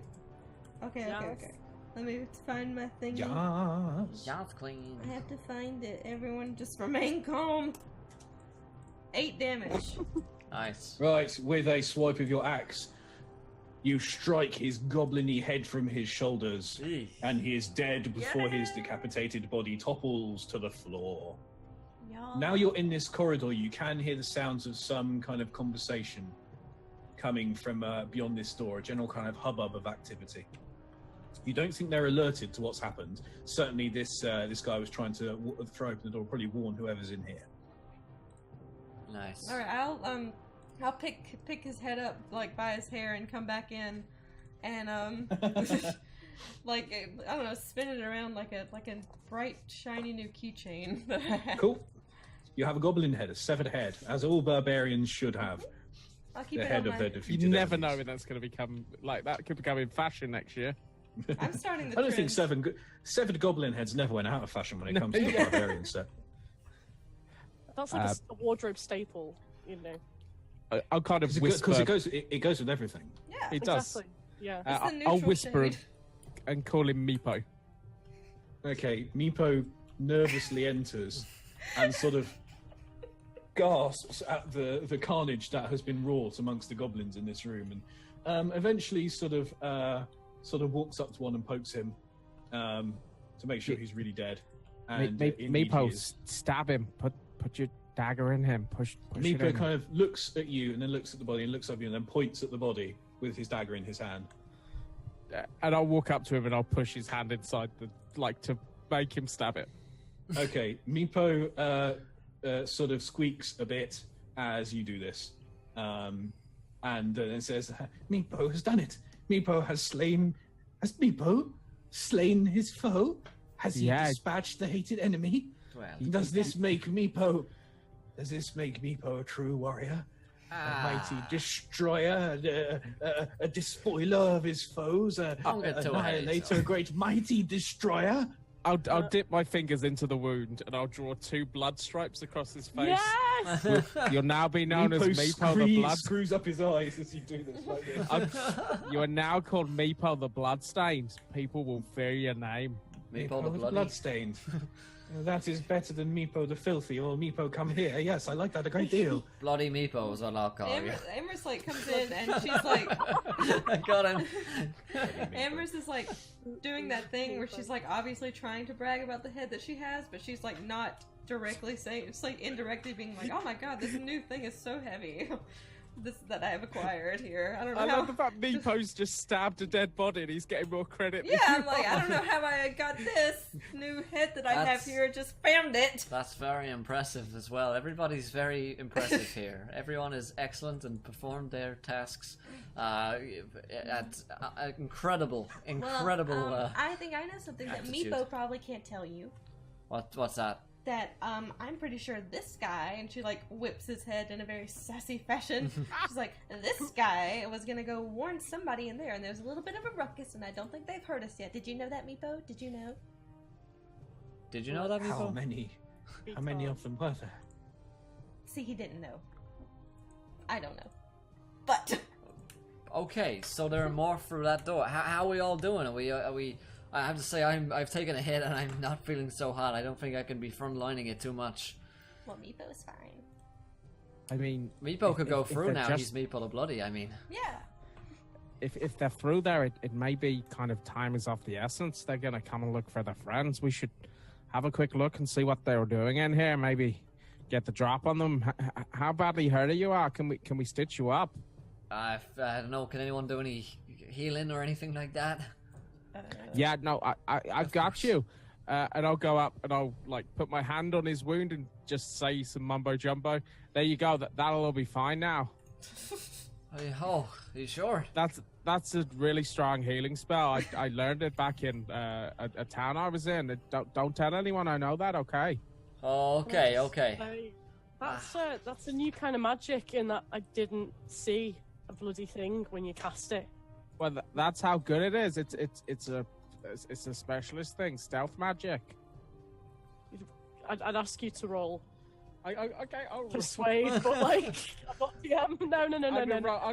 Okay. Let me find my thing. Yes. Yeah, it's clean. I have to find it. Everyone just remain calm. 8 damage. Nice. Right, with a swipe of your axe, you strike his goblin-y head from his shoulders, and he is dead before his decapitated body topples to the floor. Now you're in this corridor, you can hear the sounds of some kind of conversation coming from beyond this door, a general kind of hubbub of activity. You don't think they're alerted to what's happened. Certainly this guy was trying to throw open the door, probably warn whoever's in here. Nice. Alright, I'll pick his head up like by his hair and come back in and like I don't know, spin it around like a bright shiny new keychain that I have. Cool. You have a goblin head, a severed head, as all barbarians should have. I'll keep The it head on of my... their you defeated never know enemies. when that's going to become like that. Could become in fashion next year. I'm starting the I don't think trend. severed goblin heads never went out of fashion when it comes to the barbarian set. That's like a wardrobe staple, you know. I'll kind of Because whisper. it goes with everything. Yeah. It does. Exactly. Yeah. It's the I'll neutral whisper shade. and call him Meepo. Okay, Meepo nervously enters and sort of gasps at the carnage that has been wrought amongst the goblins in this room, and eventually sort of walks up to one and pokes him to make sure he's really dead. And indeed Meepo, he is. stab him. Put your dagger in him. Push it Meepo in. kind of looks at you and then looks at the body and looks up at you and then points at the body with his dagger in his hand. And I'll walk up to him and I'll push his hand inside to make him stab it. Okay, Meepo sort of squeaks a bit as you do this. And And it says, Meepo has done it. Meepo has slain... Has Meepo slain his foe? Has he dispatched the hated enemy? Well, Does this make Meepo a true warrior? A mighty destroyer, a despoiler of his foes, annihilator, a great mighty destroyer? I'll dip my fingers into the wound and I'll draw 2 blood stripes across his face. Yes! You'll now be known as Meepo the Blood. Screws up his eyes as you do this like this. You are now called Meepo the Bloodstained. People will fear your name. Meepo the Bloody. Bloodstained. That is better than Meepo the Filthy or Meepo Come Here. Yes, I like that a great deal. Bloody Meepo is what I'll call you. Amherst like comes in and she's like, I got him. Amherst is like doing that thing where she's like obviously trying to brag about the head that she has, but she's like not directly saying. It's like indirectly being like, "Oh my god, this new thing is so heavy." This that I have acquired here. I don't know. I love the fact Meepo's just stabbed a dead body and he's getting more credit. Yeah, I'm like, I don't know how I got this new head that I have here. Just found it. That's very impressive as well. Everybody's very impressive here. Everyone is excellent and performed their tasks at incredible. Well, I think I know something aptitude. that Meepo probably can't tell you. What's that? That I'm pretty sure this guy, and she like whips his head in a very sassy fashion. She's like, this guy was gonna go warn somebody in there, and there's a little bit of a ruckus, and I don't think they've heard us yet. Did you know that, Meepo? Did you know? Did you know that, Meepo? How many of them were there? See, he didn't know. I don't know, but okay, so there are more through that door. How are we all doing? Are we? I have to say, I've taken a hit and I'm not feeling so hot. I don't think I can be frontlining it too much. Well, Meepo is fine. I mean, Meepo could go through now. He's Meepo the Bloody. I mean, yeah. If they're through there, it may be kind of time is of the essence. They're gonna come and look for their friends. We should have a quick look and see what they're doing in here. Maybe get the drop on them. How badly hurt are you? Can we stitch you up? I don't know. Can anyone do any healing or anything like that? Yeah, no, I've got you. And I'll go up and I'll like put my hand on his wound and just say some mumbo jumbo. There you go. That'll all be fine now. Oh, are you sure? That's a really strong healing spell. I learned it back in a town I was in. Don't tell anyone I know that. Okay. Okay. That's a new kind of magic in that I didn't see a bloody thing when you cast it. Well, that's how good it is. It's a specialist thing, stealth magic. I'd ask you to roll. Okay, I'll persuade, but like, no. I'm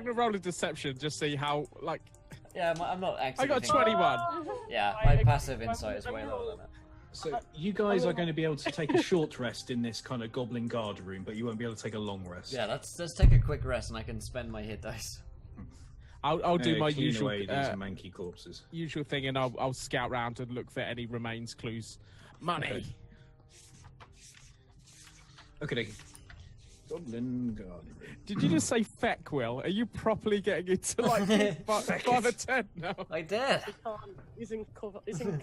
gonna roll a deception, just see how like. Yeah, I'm not actually. I got 21. Yeah, my passive insight is way lower than that. So you guys are going to be able to take a short rest in this kind of goblin guard room, but you won't be able to take a long rest. Yeah, let's take a quick rest, and I can spend my hit dice. I'll do my clean usual away these manky corpses. Usual thing, and I'll scout round and look for any remains, clues, money. Okay. Goblin guard room. Did you just say feck, Will? Are you properly getting into like Father Ted now? I did. He's in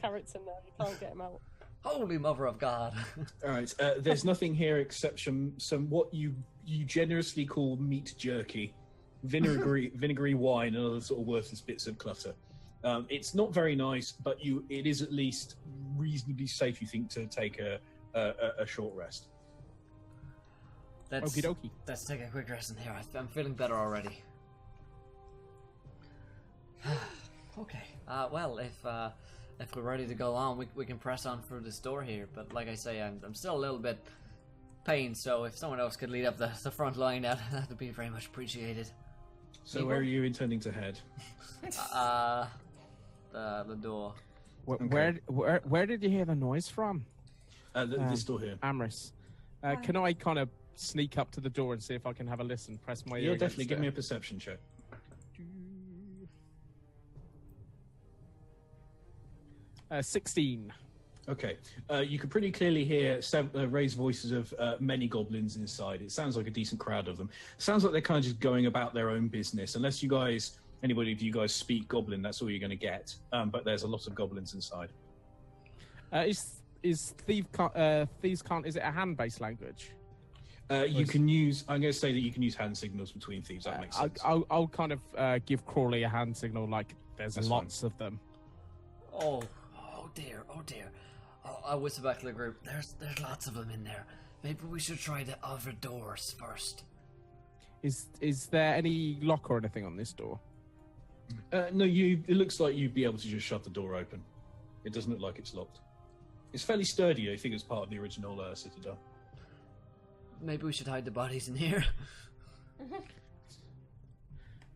character now. You can't get him out. Holy Mother of God! All right. There's nothing here except some what you generously call meat jerky. Vinegary wine and other sort of worthless bits of clutter. It's not very nice, but it is at least reasonably safe, you think, to take a short rest. Okie dokie. Let's take a quick rest in here. I'm feeling better already. Okay. Well, if we're ready to go on, we can press on through this door here. But like I say, I'm still a little bit pained, so if someone else could lead up the front line, that would be very much appreciated. So where are you intending to head? The door. Where did you hear the noise from? This door here. Amherst. Can I kind of sneak up to the door and see if I can have a listen? Press my ear. Yeah, definitely. Give me a perception check. 16. Okay. You can pretty clearly hear raised voices of many goblins inside. It sounds like a decent crowd of them. Sounds like they're kind of just going about their own business. Unless anybody of you guys speak goblin, that's all you're going to get. But there's a lot of goblins inside. Is thieves can't? Is it a hand-based language? You can use. I'm going to say that you can use hand signals between thieves. That makes sense. I'll kind of give Crawley a hand signal, like there's That's lots of them. Oh dear. I whisper back to the group. There's lots of them in there. Maybe we should try the other doors first. Is there any lock or anything on this door? No, it looks like you'd be able to just shut the door open. It doesn't look like it's locked. It's fairly sturdy. I think it's part of the original Citadel. Maybe we should hide the bodies in here.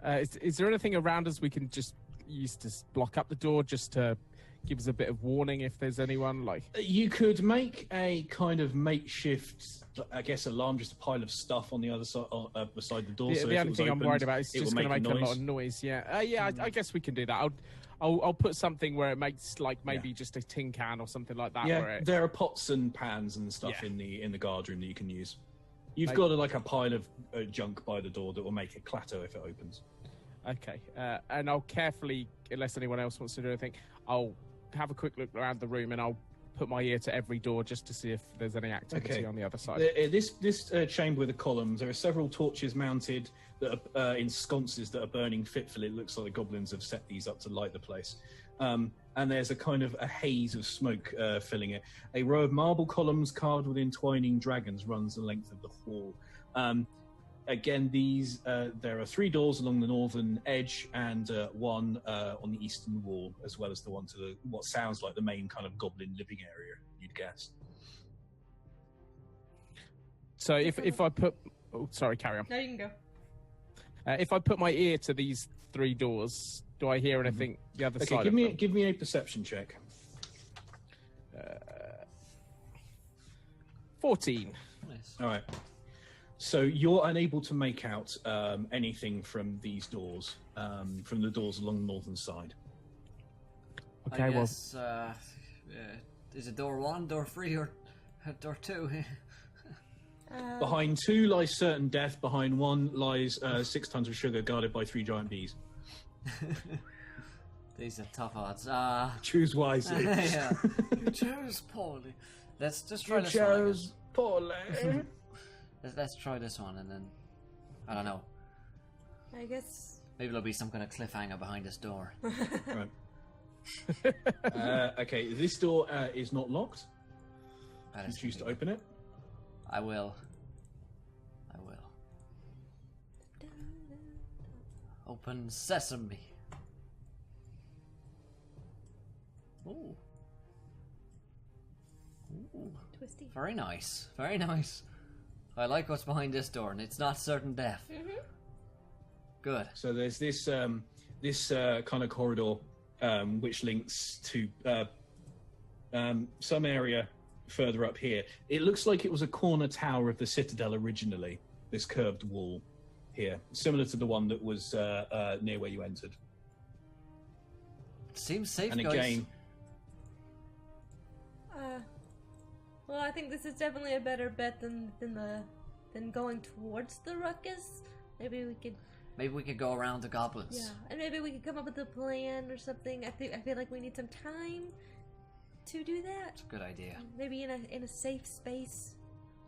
Is there anything around us we can just use to block up the door, just to give us a bit of warning if there's anyone? Like, you could make a kind of makeshift, I guess, alarm, just a pile of stuff on the other side, beside the door. the only thing I'm worried about is just going to make a lot of noise. Yeah, I guess we can do that. I'll put something where it makes like maybe just a tin can or something like that. Yeah, there are pots and pans and stuff in the guard room that you can use. You've got a pile of junk by the door that will make it clatter if it opens. Okay, and I'll carefully, unless anyone else wants to do anything, I'll have a quick look around the room and I'll put my ear to every door just to see if there's any activity on the other side. This chamber with the columns, there are several torches mounted that are in sconces that are burning fitfully. It looks like the goblins have set these up to light the place. And there's a kind of a haze of smoke filling it. A row of marble columns carved with entwining dragons runs the length of the hall. Again, there are 3 doors along the northern edge and one on the eastern wall, as well as the one to what sounds like the main kind of goblin living area, you'd guess. So if I put... Oh, sorry, carry on. No, you can go. If I put my ear to these 3 doors, do I hear anything the other side? Okay, give me a perception check. 14. Nice. All right. So you're unable to make out anything from these doors, from the doors along the northern side. Okay, I guess, is it door 1, door 3, or door 2? Behind 2 lies certain death. Behind 1 lies 6 tons of sugar guarded by 3 giant bees. These are tough odds. Choose wisely. Yeah. You chose poorly. Let's just try You this one. I chose guess. poorly. Let's try this one, and then I don't know. I guess. Maybe there'll be some kind of cliffhanger behind this door. Right. Okay, this door is not locked. That You is choose to convenient. open it. I will. Open sesame. Ooh. Ooh. Twisty. Very nice. Very nice. I like what's behind this door, and it's not certain death. Mm-hmm. Good. So there's this kind of corridor which links to some area further up here. It looks like it was a corner tower of the Citadel originally, this curved wall here, similar to the one that was near where you entered. Seems safe, And guys. again, Well, I think this is definitely a better bet than going towards the ruckus. Maybe we could go around the goblins. Yeah, and maybe we could come up with a plan or something. I feel like we need some time to do that. It's a good idea. Maybe in a safe space.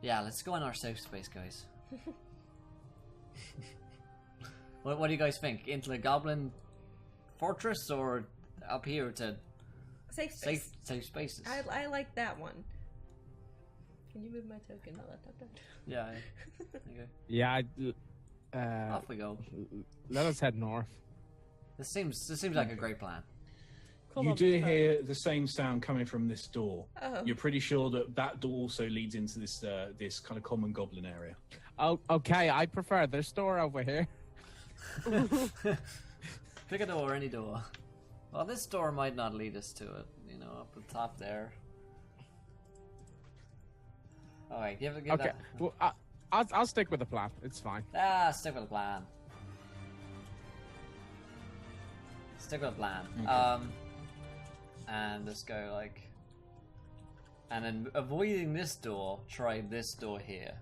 Yeah, let's go in our safe space, guys. What do you guys think? Into the goblin fortress or up here to Safe space. safe spaces? I like that one. Can you move my token? I'll let that down. Yeah. Okay. Yeah, Off we go. let us head north. This seems like a great plan. you do hear the same sound coming from this door. Oh. You're pretty sure that door also leads into this this kind of common goblin area. Oh, okay, I prefer this door over here. Pick a door, any door. Well, this door might not lead us to it. Up the top there. All right, give Okay, that. well, I'll stick with the plan. It's fine. Stick with the plan. Stick with the plan. Okay. And let's go and then avoiding this door, try this door here.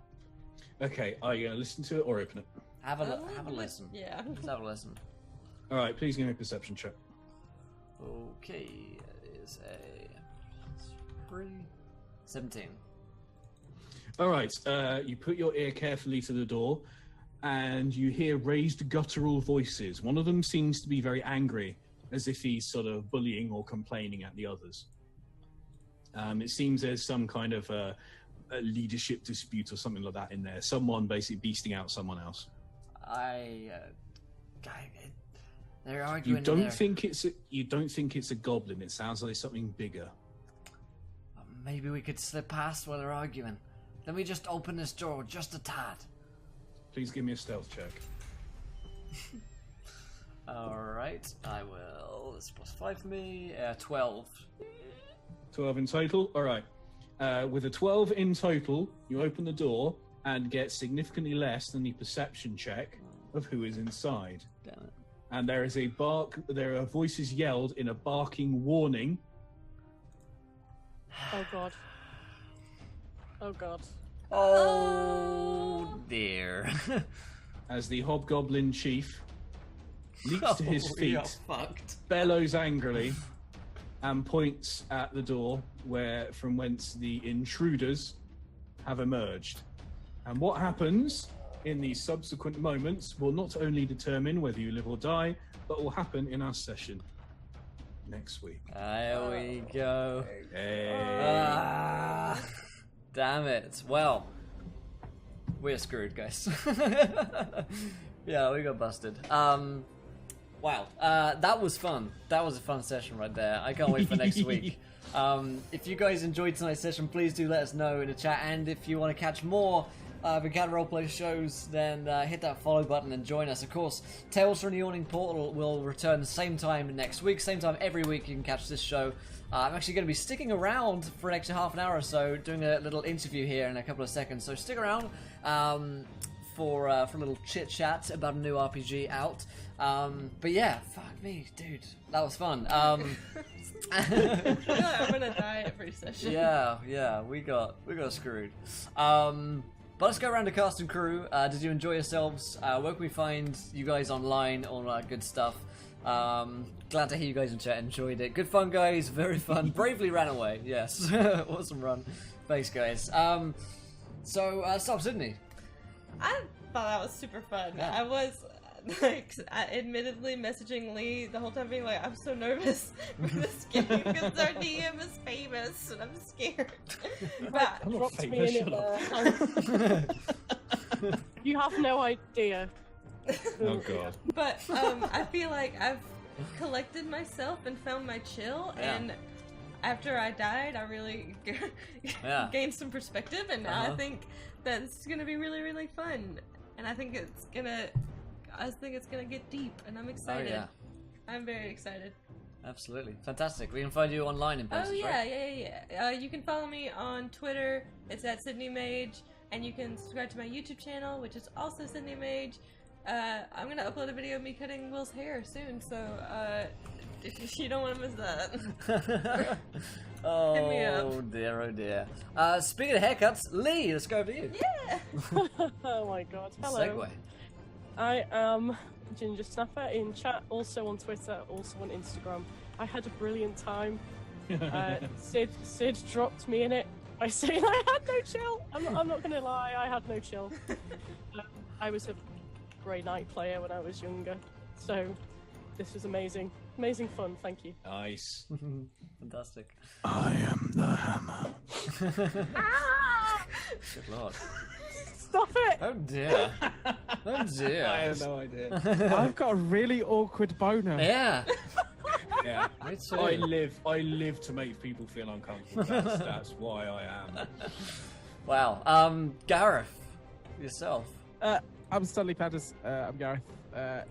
Okay, are you going to listen to it or open it? Have a listen. Yeah. Let's have a listen. All right, please give me a perception check. Okay, it is a 17. All right. You put your ear carefully to the door, and you hear raised guttural voices. One of them seems to be very angry, as if he's sort of bullying or complaining at the others. It seems there's some kind of a leadership dispute or something like that in there. Someone basically beasting out someone else. They're arguing. You don't think it's a goblin. It sounds like something bigger. Maybe we could slip past while they're arguing. Let me just open this door just a tad. Please give me a stealth check. Alright, I will. It's +5 for me. 12. 12 in total? Alright. With a 12 in total, you open the door and get significantly less than the perception check of who is inside. Damn it. And there is there are voices yelled in a barking warning. Oh god. Oh god. Oh dear. As the hobgoblin chief leaps to his We are feet, fucked. bellows angrily, and points at the door from whence the intruders have emerged. And what happens in these subsequent moments will not only determine whether you live or die, but will happen in our session next week. There we go. Hey. Damn it. Well, we're screwed, guys. Yeah, we got busted. Wow, that was fun. That was a fun session right there. I can't wait for next week. If you guys enjoyed tonight's session, please do let us know in the chat. And if you want to catch more Encounter Roleplay shows, then hit that follow button and join us. Of course, Tales from the Yawning Portal will return the same time next week. Same time every week you can catch this show. I'm actually going to be sticking around for an extra half an hour or so, doing a little interview here in a couple of seconds. So stick around for a little chit chat about a new RPG out. But yeah, fuck me, dude, that was fun. I'm gonna die every session. Yeah, we got screwed. But let's go around to cast and crew. Did you enjoy yourselves? Where can we find you guys online? All that good stuff. Glad to hear you guys in chat enjoyed it. Good fun, guys. Very fun. Bravely ran away. Yes, awesome run. Thanks, guys. So stop, Sydney. I thought that was super fun. Yeah. I was admittedly messaging Lee the whole time, being like, "I'm so nervous for this game because our DM is famous and I'm scared." But I'm not Dropped me famous, in shut it there. You have no idea. Oh god. But I feel like I've collected myself and found my chill, Yeah. and after I died, I really Yeah. gained some perspective, and now I think that it's gonna be really, really fun, and I think it's gonna get deep, and I'm excited. Oh, yeah. I'm very excited. Absolutely. Fantastic. We can find you online in places, Oh yeah, right? yeah. You can follow me on Twitter. It's at Sydney Mage, and you can subscribe to my YouTube channel, which is also Sydney Mage. I'm gonna upload a video of me cutting Will's hair soon, so if you don't want to miss that. Oh Hit me up. dear, oh dear. Speaking of haircuts, Lee, let's go over to you. Yeah. Oh my god. Hello. Segue. I am Ginger Snapper in chat, also on Twitter, also on Instagram. I had a brilliant time. Sid dropped me in it by saying I had no chill. I'm not gonna lie, I had no chill. I was a Grey Knight player when I was younger, so this was amazing. Amazing fun, thank you. Nice. Fantastic. I am the hammer. Good lord. Stop it! Oh dear. Oh dear. I have no idea. I've got a really awkward boner. Yeah. Yeah. Me too. I live to make people feel uncomfortable. That's why I am. Wow. Gareth, yourself. I'm Stanley Padders. I'm Gareth.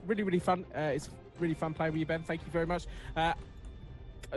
Really, really fun. It's really fun playing with you, Ben. Thank you very much.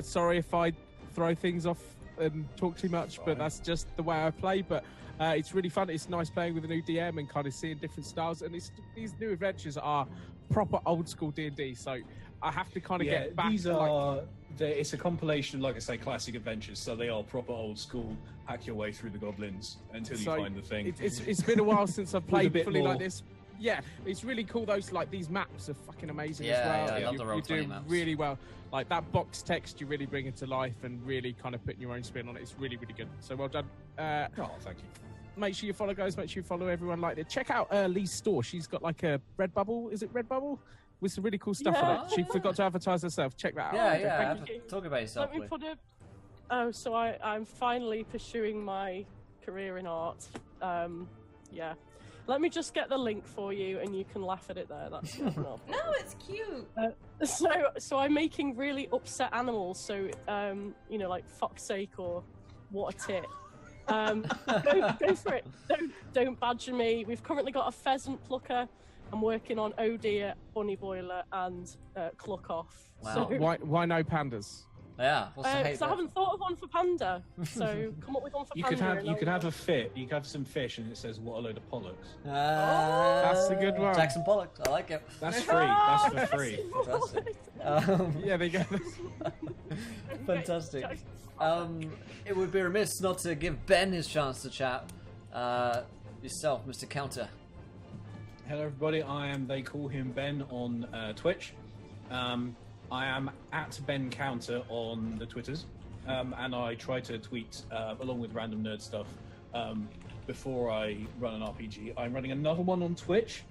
Sorry if I throw things off and talk too much, but that's just the way I play. But it's really fun. It's nice playing with a new DM and kind of seeing different styles. And these new adventures are proper old school D&D. So I have to kind of get back. These to, are. It's a compilation, like I say, classic adventures. So they are proper old school. Hack your way through the goblins until you find the thing. It's been a while since I've played bit fully more. like this. Yeah, it's really cool. These maps are fucking amazing Yeah, as well. yeah, I love the You're Roll20 doing maps. really well. Like that box text, you really bring it to life and really kind of putting your own spin on it. It's really, really good. So well done. Oh, thank you. make sure you follow, guys. Make sure you follow everyone. Like it. Check out Lee's store. She's got like a Redbubble. Is it Redbubble? With some really cool stuff on it. She forgot to advertise herself. Check that out. Yeah. Talk about yourself. Let me put it. Oh, so I'm finally pursuing my career in art. Yeah. Let me just get the link for you, and you can laugh at it there. That's not No, it's cute. So I'm making really upset animals. So like fuck's sake or what a tit. Go for it. Don't badger me. We've currently got a pheasant plucker. I'm working on oh dear, bunny boiler, and cluck off. Wow. So, Why no pandas? Yeah. What's the hate because I haven't thought of one for panda. So come up with one for panda. You could have a fit. You could have some fish, and it says "What a load of pollocks." That's a good one. Jackson Pollock. I like it. That's free. That's for free. Fantastic. Yeah, there you go. Fantastic. It would be remiss not to give Ben his chance to chat. Yourself, Mr. Counter. Hello, everybody. They call him Ben on Twitch. I am at Ben Counter on the Twitters, and I try to tweet along with random nerd stuff before I run an RPG. I'm running another one on Twitch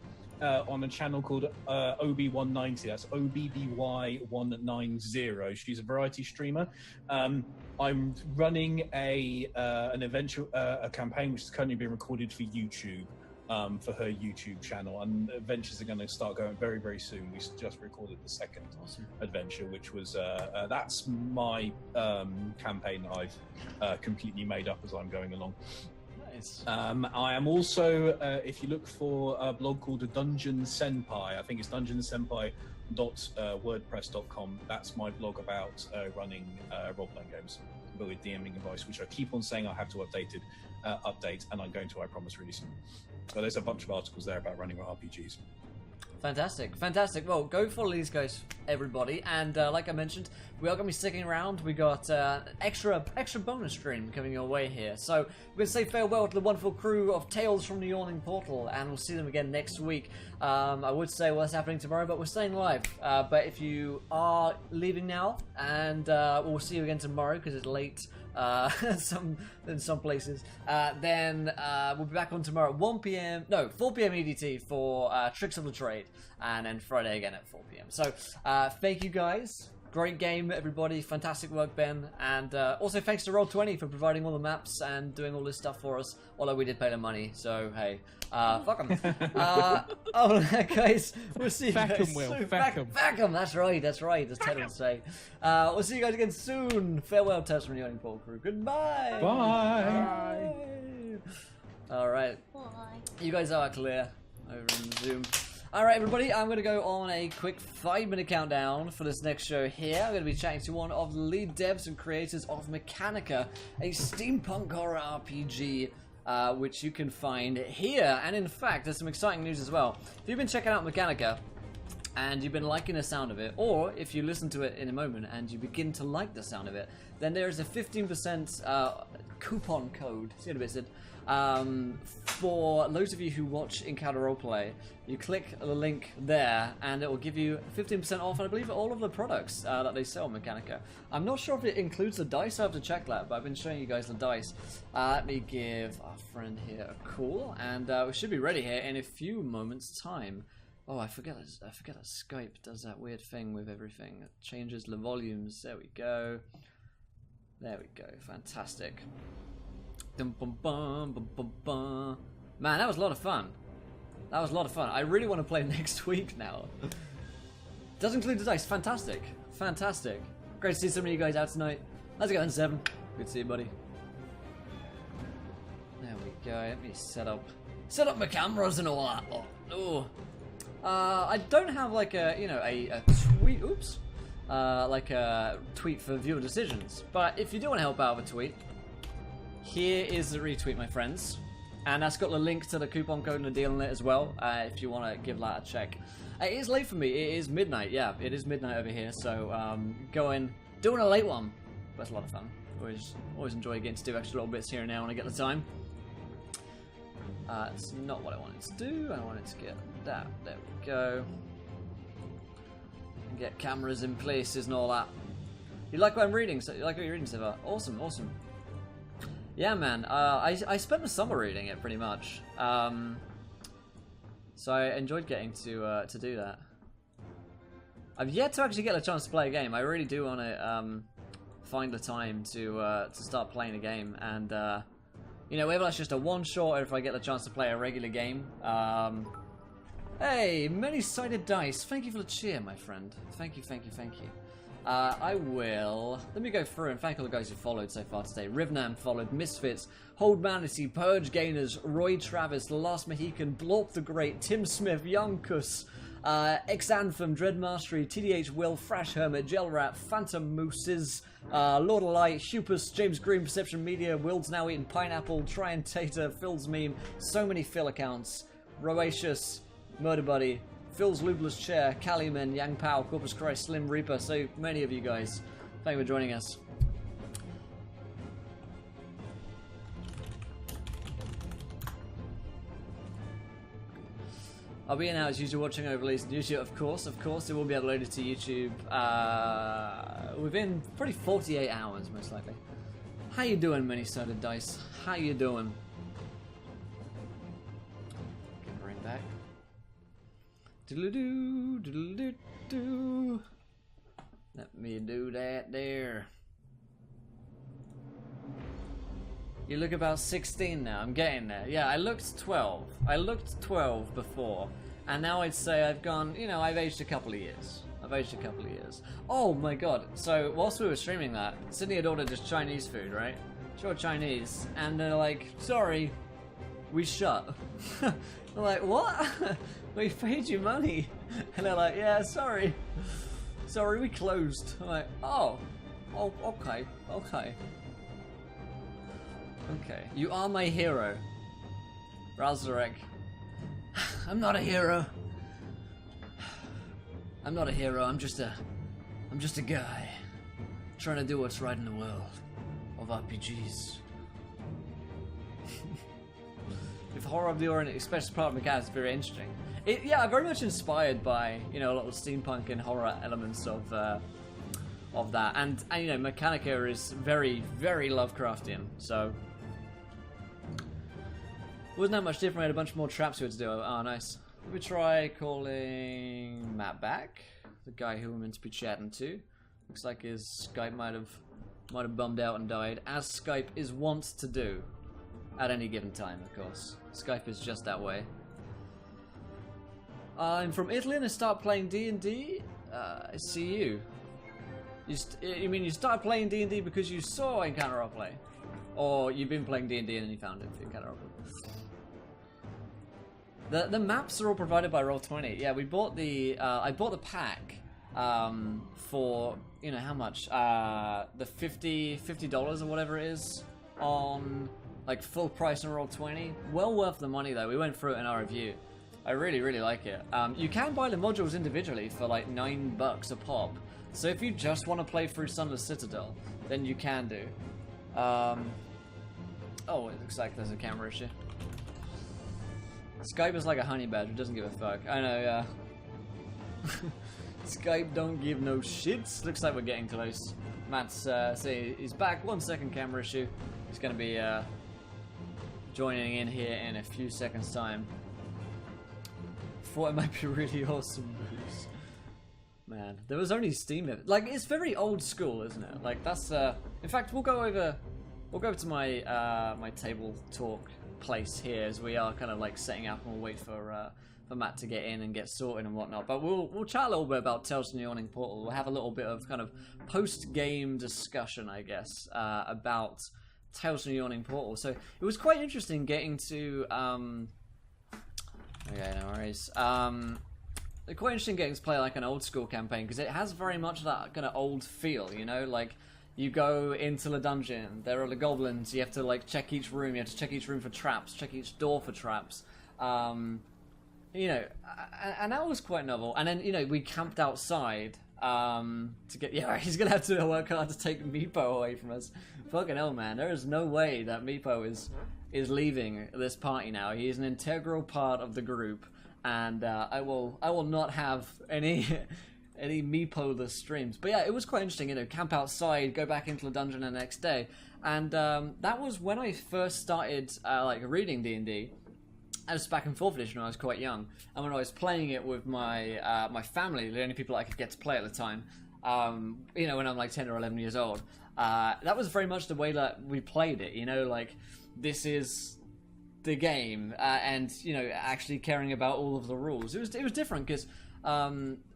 on a channel called OB190. That's OBBY190. She's a variety streamer. I'm running an adventure, a campaign which is currently being recorded for YouTube. For her YouTube channel, and adventures are going to start going very, very soon. We just recorded the second adventure, which was that's my campaign that I've completely made up as I'm going along. Nice. I am also, if you look for a blog called Dungeon Senpai, I think it's dungeonsenpai.wordpress.com. That's my blog about running role-playing games, but with DMing advice, which I keep on saying I have to update, and I'm going to, I promise, really soon. So there's a bunch of articles there about running RPGs. Fantastic. Well, go follow these guys, everybody. And like I mentioned, we are going to be sticking around. We got extra bonus stream coming your way here. So we're going to say farewell to the wonderful crew of Tales from the Yawning Portal, and we'll see them again next week. I would say what's happening tomorrow, but we're staying live. But if you are leaving now, and we'll see you again tomorrow because it's late. In some places. Then we'll be back on tomorrow at 4 p.m. EDT for Tricks of the Trade, and then Friday again at 4 p.m. So thank you guys. Great game, everybody. Fantastic work, Ben. And also thanks to Roll20 for providing all the maps and doing all this stuff for us. Although we did pay them money, so hey, fuck them. Guys, we'll see you guys soon. Fuck them. That's right. As Ted would say. We'll see you guys again soon. Farewell, Tales from the Yawning Portal crew. Goodbye. Bye. All right. Bye. You guys are clear over in Zoom. Alright everybody, I'm going to go on a quick 5-minute countdown for this next show here. I'm going to be chatting to one of the lead devs and creators of Mechanica, a steampunk horror RPG, which you can find here. And in fact, there's some exciting news as well. If you've been checking out Mechanica, and you've been liking the sound of it, or if you listen to it in a moment and you begin to like the sound of it, then there is a 15% coupon code, see what it is, for those of you who watch Encounter Roleplay. You click the link there and it will give you 15% off, and I believe all of the products that they sell on Mechanica. I'm not sure if it includes the dice, I have to check that, but I've been showing you guys the dice. Let me give our friend here a call, and we should be ready here in a few moments' time. Oh, I forget that Skype does that weird thing with everything. It changes the volumes. There we go. Fantastic. Dum, bum, bum, bum, bum, bum. Man, that was a lot of fun. I really want to play next week now. Does include the dice. Fantastic. Great to see so many of you guys out tonight. How's it going, Seven? Good to see you, buddy. There we go. Let me set up my cameras and all that. Oh. I don't have like a tweet. Oops. Like a tweet for viewer decisions. But if you do want to help out with a tweet, here is the retweet, my friends. And that's got the link to the coupon code and the deal on it as well, if you want to give that a check. It is late for me. It is midnight. Yeah, it is midnight over here. So doing a late one. That's a lot of fun. Always enjoy getting to do extra little bits here and there when I get the time. It's not what I wanted to do. I wanted to get that. There we go. And get cameras in places and all that. You like what I'm reading? So you like what you're reading so far? Awesome. Yeah, man. I spent the summer reading it pretty much. So I enjoyed getting to do that. I've yet to actually get a chance to play a game. I really do want to find the time to start playing a game, and you know, whether that's just a one shot or if I get the chance to play a regular game. Hey, many-sided dice. Thank you for the cheer, my friend. Thank you, thank you, thank you. I will... Let me go through and thank all the guys who followed so far today. Rivnam followed, Misfits, Hold Manatee, Purge Gainers, Roy Travis, The Last Mohican, Blorp the Great, Tim Smith, Young Kuss, X-Anthem, Dread Mastery, TDH Will, Thrash Hermit, Gel Rat, Phantom Mooses, Lord of Light, Hupus, James Green, Perception Media, Will's Now Eating Pineapple, Try and Tater, Phil's Meme, so many Phil accounts, Roacious, Murder Buddy, Phil's Lubeless Chair, Caliman, Yang Pao, Corpus Christ, Slim Reaper, so many of you guys. Thank you for joining us. I'll be in now as usual watching overlays on YouTube, of course, it will be uploaded to YouTube within probably 48 hours, most likely. How you doing, Many-Sided Dice? How you doing? Can bring back. Doodle-doo, doodle-doo-doo. Let me do that there. You look about 16 now. I'm getting there. Yeah, I looked 12. I looked 12 before. And now I'd say I've gone, you know, I've aged a couple of years. Oh my god. So, whilst we were streaming that, Sydney had ordered just Chinese food, right? Sure, Chinese. And they're like, sorry, we shut. I'm like, what? We paid you money. And they're like, yeah, sorry. Sorry, we closed. I'm like, oh, okay. Okay, you are my hero, Razarek. I'm not a hero. I'm not a hero. I'm just a guy trying to do what's right in the world of RPGs. If horror of the Orient, especially part of mechanics, is very interesting. Yeah, very much inspired by, you know, a lot of steampunk and horror elements of that, and you know, Mechanica is very, very Lovecraftian, so. Wasn't that much different. We had a bunch more traps we had to do. Oh, nice. Let me try calling Matt back, the guy who we're meant to be chatting to. Looks like his Skype might have bummed out and died, as Skype is wont to do at any given time, of course. Skype is just that way. I'm from Italy and I start playing D&D. I see you. You mean you started playing D&D because you saw Encounter Roleplay? Or you've been playing D&D and then you found it for Encounter Roleplay? The maps are all provided by Roll20. Yeah, we bought the I bought the pack for, you know, how much? The $50 or whatever it is on like full price on Roll20. Well worth the money though. We went through it in our review. I really, really like it. You can buy the modules individually for like $9 a pop. So if you just want to play through Sunless Citadel, then you can do. Oh, it looks like there's a camera issue. Skype is like a honey badger, it doesn't give a fuck. I know, yeah. Skype don't give no shits. Looks like we're getting close. Matt's, see, he's back. 1 second camera issue. He's gonna be, joining in here in a few seconds' time. Thought it might be really awesome moves. Man, there was only Steam. Like, it's very old school, isn't it? Like, that's, in fact, we'll go over to my, my table talk place here as we are kind of like setting up, and we'll wait for Matt to get in and get sorted and whatnot. But we'll chat a little bit about Tales from the Yawning Portal. We'll have a little bit of kind of post-game discussion, I guess, about Tales from the Yawning Portal. So it was quite interesting getting to okay, no worries. Quite interesting getting to play like an old school campaign, because it has very much that kind of old feel, you know, like you go into the dungeon, there are the goblins, you have to like check each room, you have to check each room for traps, check each door for traps, you know, and that was quite novel. And then, you know, we camped outside to get, yeah, he's gonna have to work hard to take Meepo away from us. Fucking hell, man, there is no way that Meepo is leaving this party now. He is an integral part of the group, and I will not have any meepo-less streams. But yeah, it was quite interesting. You know, camp outside, go back into the dungeon the next day, and that was when I first started like reading D&D. I was back in 4th edition when I was quite young, and when I was playing it with my my family, the only people I could get to play at the time, you know, when I'm like 10 or 11 years old, that was very much the way that we played it. You know, like this is the game, and you know, actually caring about all of the rules. It was different because I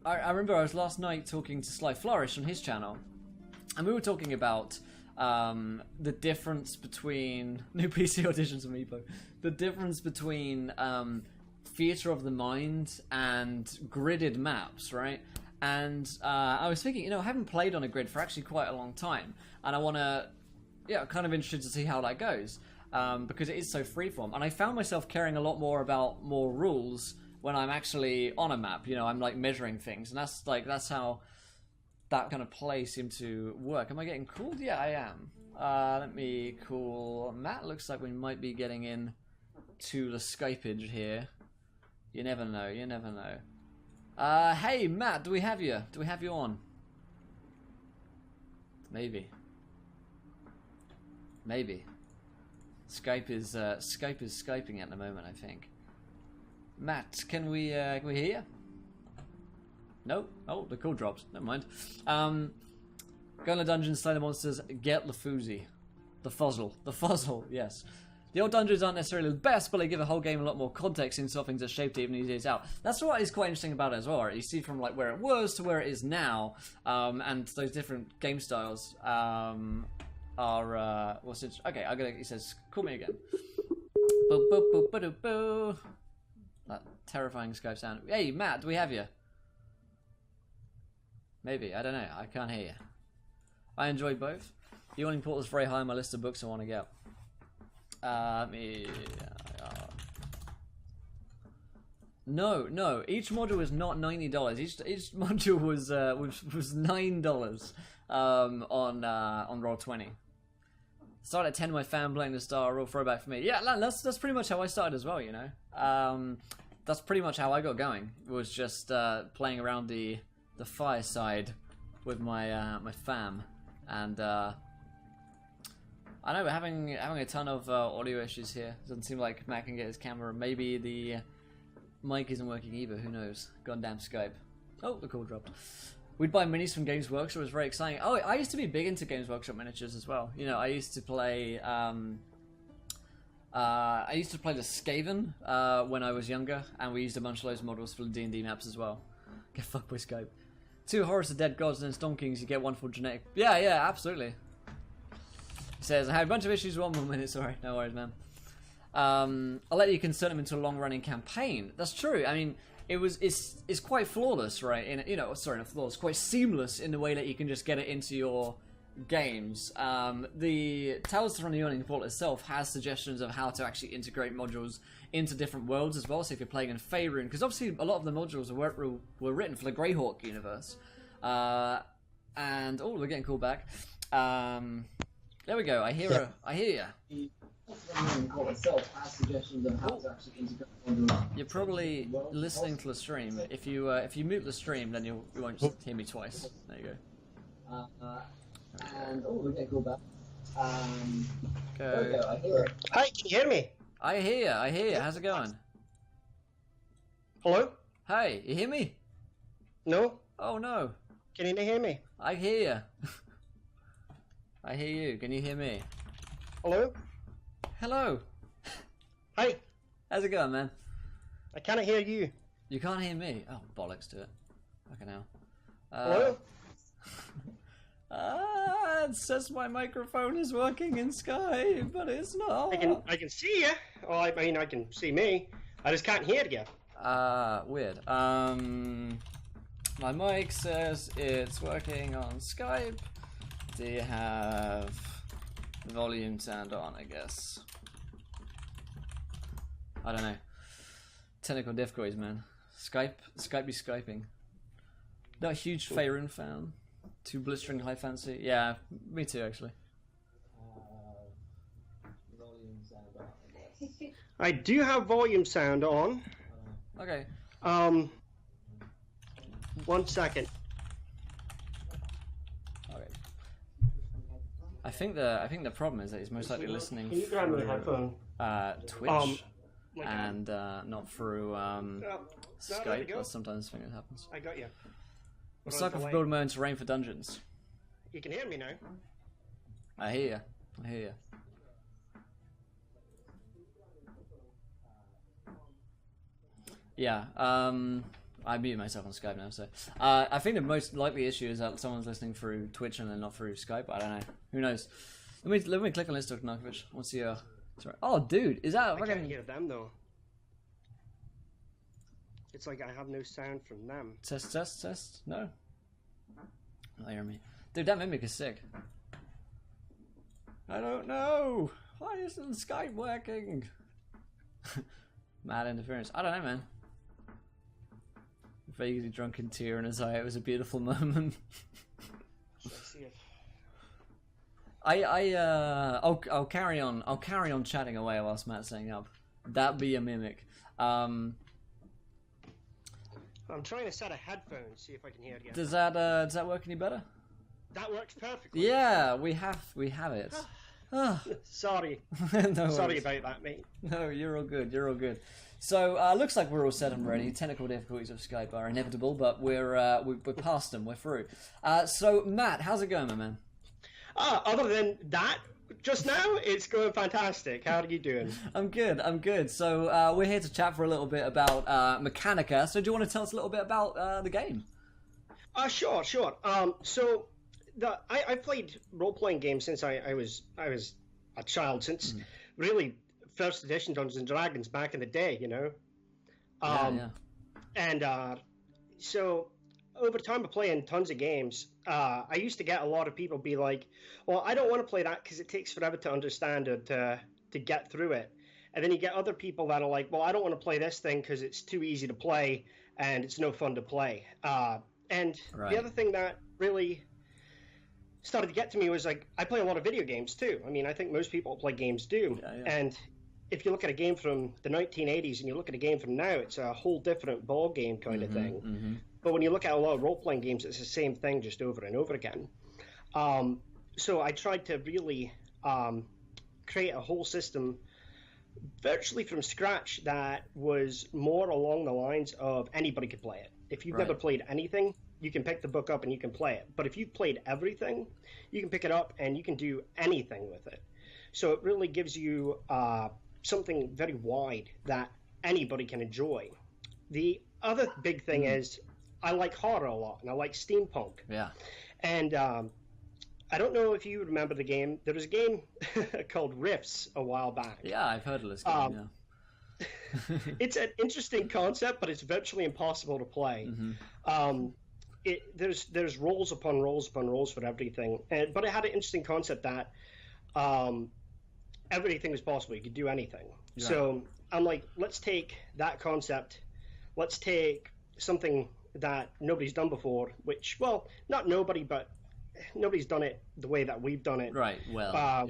remember I was last night talking to Sly Flourish on his channel, and we were talking about the difference between new PC auditions of Meepo, the difference between theater of the mind and gridded maps, right? And I was thinking, you know, I haven't played on a grid for actually quite a long time, and I want to, yeah, kind of interested to see how that goes, because it is so freeform. And I found myself caring a lot more about more rules when I'm actually on a map. You know, I'm like measuring things, and that's how that kind of play seemed to work. Am I getting cooled? Yeah, I am. Let me cool Matt. Looks like we might be getting in to the Skypeage here. You never know. You never know. Hey Matt, do we have you? Do we have you on? Maybe. Maybe. Skype is Skyping at the moment, I think. Matt, can we hear you? No? Oh, the call dropped. Never mind. Go in the dungeon, slay the monsters, get the foozy. The fuzzle. The fuzzle, yes. The old dungeons aren't necessarily the best, but they give the whole game a lot more context in something that's shaped even easier out. That's what is quite interesting about it as well, right? You see from like where it was to where it is now, and those different game styles are what's it? Okay, he says, call me again. Boo boo boo boo boo. That terrifying Skype sound. Hey Matt, do we have you? Maybe, I don't know. I can't hear you. I enjoy both. The Yawning Portal is very high on my list of books I want to get. No. Each module is not $90. Each module was $9 on Roll20. Started at 10 my fan playing the star roll throwback for me. Yeah, that's pretty much how I started as well. You know, that's pretty much how I got going. It was just playing around the fireside with my my fam, and I know we're having a ton of audio issues here. Doesn't seem like Matt can get his camera. Maybe the mic isn't working either. Who knows? Goddamn Skype. Oh, the call dropped. We'd buy minis from Games Workshop. It was very exciting. Oh, I used to be big into Games Workshop miniatures as well. You know, I used to play the Skaven when I was younger, and we used a bunch of those models for the D&D maps as well. Get fucked by Skype. 2 Horrors of Dead Gods and then Storm Kings, you get wonderful genetic. Yeah, absolutely. He says, I had a bunch of issues, 1 more minute, sorry. No worries, man. I'll let you concern them into a long-running campaign. That's true. I mean, it's quite flawless, right? Not flawless, quite seamless in the way that you can just get it into your games. The Tales from the Yawning Portal itself has suggestions of how to actually integrate modules into different worlds as well. So if you're playing in Faerun, because obviously a lot of the modules were written for the Greyhawk universe, and we're getting called back. There we go. I hear you. You're probably listening to the stream. If you mute the stream, then you won't hear me twice. There you go. And we're getting called back. Go. I hear it. Hi, can you hear me? I hear you. How's it going? Hello? Hey, you hear me? No? Oh no. Can you hear me? I hear you. I hear you. Can you hear me? Hello? Hello. Hi. How's it going, man? I cannot hear you. You can't hear me? Oh, bollocks to it. Fucking hell. Hello? It says my microphone is working in Skype, but it's not. I can see you. Oh, I mean, I can see me. I just can't hear you. Weird. My mic says it's working on Skype. Do you have the volume turned on, I guess? I don't know. Technical difficulties, man. Skype be Skyping. Not a huge Faerun fan. Too blistering high fancy. Yeah, me too, actually. Volume sound on, I guess. I do have volume sound on. Okay. 1 second. I think the problem is that he's most likely listening Can you grab me the through headphone? Twitch my and not through there we Skype. go. I sometimes think it happens. I got you. We're sucker for delay. build modes to rain for dungeons. You can hear me now. I hear you. Yeah, I mute myself on Skype now, so I think the most likely issue is that someone's listening through Twitch and then not through Skype. I don't know. Who knows? Let me click on this, Dr. Narkovich. What's the sorry. Oh, dude, is that I can't fucking hear them though. It's like I have no sound from them. test? No, not hearing me, dude. That mimic is sick. I don't know. Why isn't Skype working? Mad interference. I don't know, man. Vaguely drunken tear in his eye. It was a beautiful moment. Let's see if I'll carry on. I'll carry on chatting away whilst Matt's setting up. That be a mimic. I'm trying to set a headphone. See if I can hear it again. Does that work any better? That works perfectly. Yeah, we have it. Sorry. No Sorry worries. about that, mate. No, you're all good. You're all good. So looks like we're all set and ready. Technical difficulties of Skype are inevitable, but we're past them. We're through. So Matt, how's it going, my man? Other than that, just now it's going fantastic. How are you doing? I'm good. So we're here to chat for a little bit about Mechanica. So do you want to tell us a little bit about the game? Sure. So I played role-playing games since I was a child, since really first edition Dungeons and Dragons back in the day, you know. Yeah. And so over time of playing tons of games, I used to get a lot of people be like, well, I don't want to play that because it takes forever to understand or to get through it. And then you get other people that are like, well, I don't want to play this thing because it's too easy to play and it's no fun to play. And Right. the other thing that really started to get to me was like, I play a lot of video games too. I mean, I think most people play games do. Yeah. And if you look at a game from the 1980s and you look at a game from now, it's a whole different ball game kind of thing. But when you look at a lot of role-playing games, it's the same thing just over and over again. So I tried to really create a whole system virtually from scratch that was more along the lines of anybody could play it. If you've never played anything, you can pick the book up and you can play it. But if you've played everything, you can pick it up and you can do anything with it. So it really gives you something very wide that anybody can enjoy. The other big thing is I like horror a lot and I like steampunk. Yeah. And I don't know if you remember the game. There was a game called Rifts a while back. Yeah, I've heard of this game. It's an interesting concept, but it's virtually impossible to play. There's rolls upon rolls upon rolls for everything, but it had an interesting concept that everything was possible. You could do anything. Right. So I'm like, let's take that concept. Let's take something that nobody's done before, which, well, not nobody, but nobody's done it the way that we've done it. Right. Well,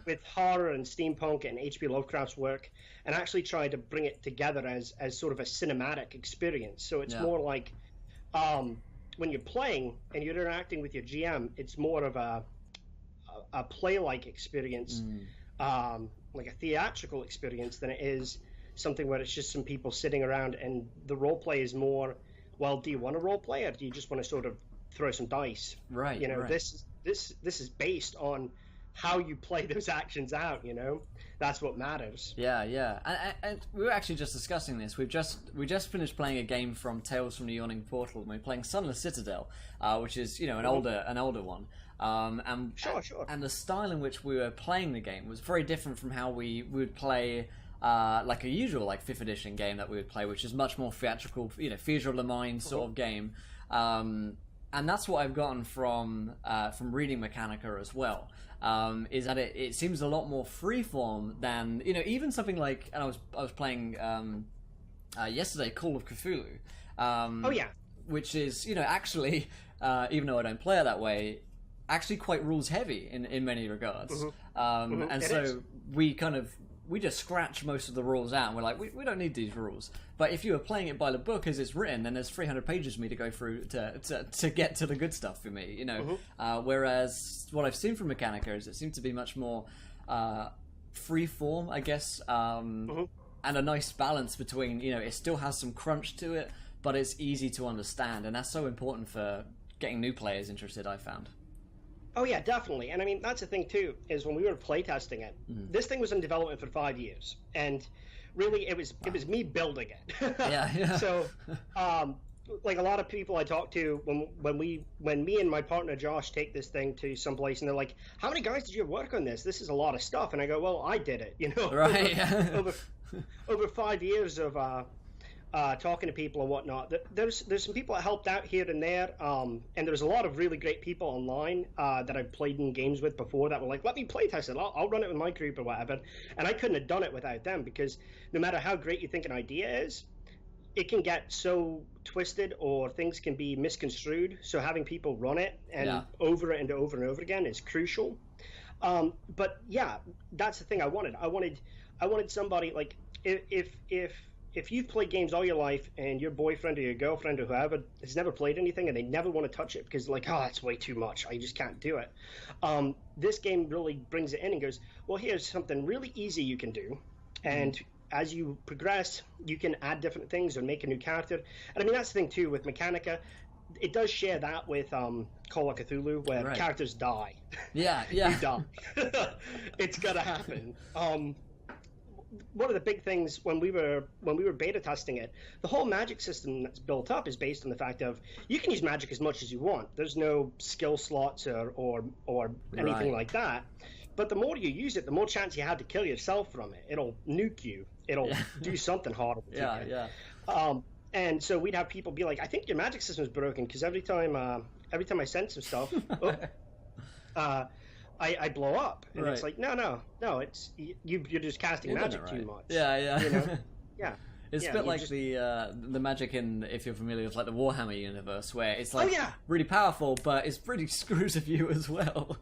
with horror and steampunk and H.P. Lovecraft's work, and actually try to bring it together as sort of a cinematic experience. So it's more like when you're playing and you're interacting with your GM, it's more of a play-like experience, like a theatrical experience, than it is something where it's just some people sitting around and the role play is more, well, do you want to role play or do you just want to sort of throw some dice? Right. You know, right. this is based on how you play those actions out, you know? That's what matters. Yeah. And we were actually just discussing this. We just finished playing a game from Tales from the Yawning Portal, and we're playing Sunless Citadel, which is, you know, an older one. Sure. And the style in which we were playing the game was very different from how we would play like a usual, like 5th edition game that we would play, which is much more theatrical, you know, theatre of the mind sort of game. And that's what I've gotten from reading Mechanica as well. Is that it seems a lot more freeform than, you know, even something like, and I was playing yesterday, Call of Cthulhu. Which is, you know, actually, even though I don't play it that way, actually quite rules heavy in many regards. And so we kind of we just scratch most of the rules out, and we're like, we don't need these rules. But if you were playing it by the book as it's written, then there's 300 pages for me to go through to get to the good stuff for me, you know. Whereas what I've seen from Mechanica is it seems to be much more free form, I guess, and a nice balance between, you know, it still has some crunch to it, but it's easy to understand, and that's so important for getting new players interested, I found. Oh yeah, definitely. And I mean, that's the thing too, is when we were playtesting it, this thing was in development for 5 years, and really it was me building it. Yeah. So, like a lot of people I talk to, when me and my partner Josh take this thing to someplace, and they're like, "How many guys did you work on this? This is a lot of stuff." And I go, "Well, I did it, you know." Right. over 5 years of talking to people and whatnot. There's some people that helped out here and there, and there's a lot of really great people online that I've played in games with before that were like, let me play test it, I'll run it with my group or whatever. And I couldn't have done it without them, because no matter how great you think an idea is, it can get so twisted or things can be misconstrued. So having people run it and over it and over and over again is crucial. But yeah, that's the thing I wanted. I wanted somebody, like, if you've played games all your life and your boyfriend or your girlfriend or whoever has never played anything and they never want to touch it because they're like, oh, that's way too much, I just can't do it. This game really brings it in and goes, well, here's something really easy you can do. And as you progress, you can add different things or make a new character. And I mean, that's the thing too with Mechanica. It does share that with Call of Cthulhu, where characters die. Yeah. You die. It's gonna happen. One of the big things when we were beta testing it, the whole magic system that's built up is based on the fact of you can use magic as much as you want. There's no skill slots or anything like that. But the more you use it, the more chance you have to kill yourself from it. It'll nuke you. It'll do something horrible to you. And so we'd have people be like, I think your magic system's broken, because every time I send some stuff, I blow up. And it's like, no, it's you're just casting magic too much. Yeah. You know? Yeah. It's a bit like the magic in, if you're familiar with like the Warhammer universe, where it's like really powerful, but it's pretty screws of you as well.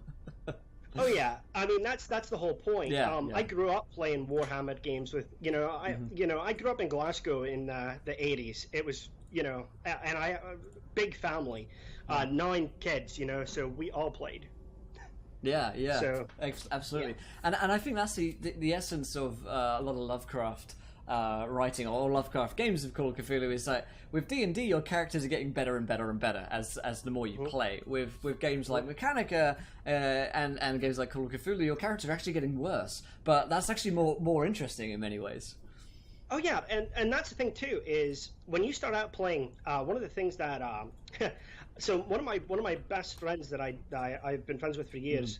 Oh yeah, I mean that's the whole point. I grew up playing Warhammer games with I grew up in Glasgow in the 80s. It was and I big family, 9 kids, so we all played. Yeah. So, absolutely. And I think that's the essence of a lot of Lovecraft writing or Lovecraft games of Call of Cthulhu is like with D&D your characters are getting better and better and better as the more you play. With games like Mechanica and games like Call of Cthulhu, your characters are actually getting worse, but that's actually more interesting in many ways. Oh yeah, and that's the thing too, is when you start out playing, one of the things that so one of my best friends that I've been friends with for years,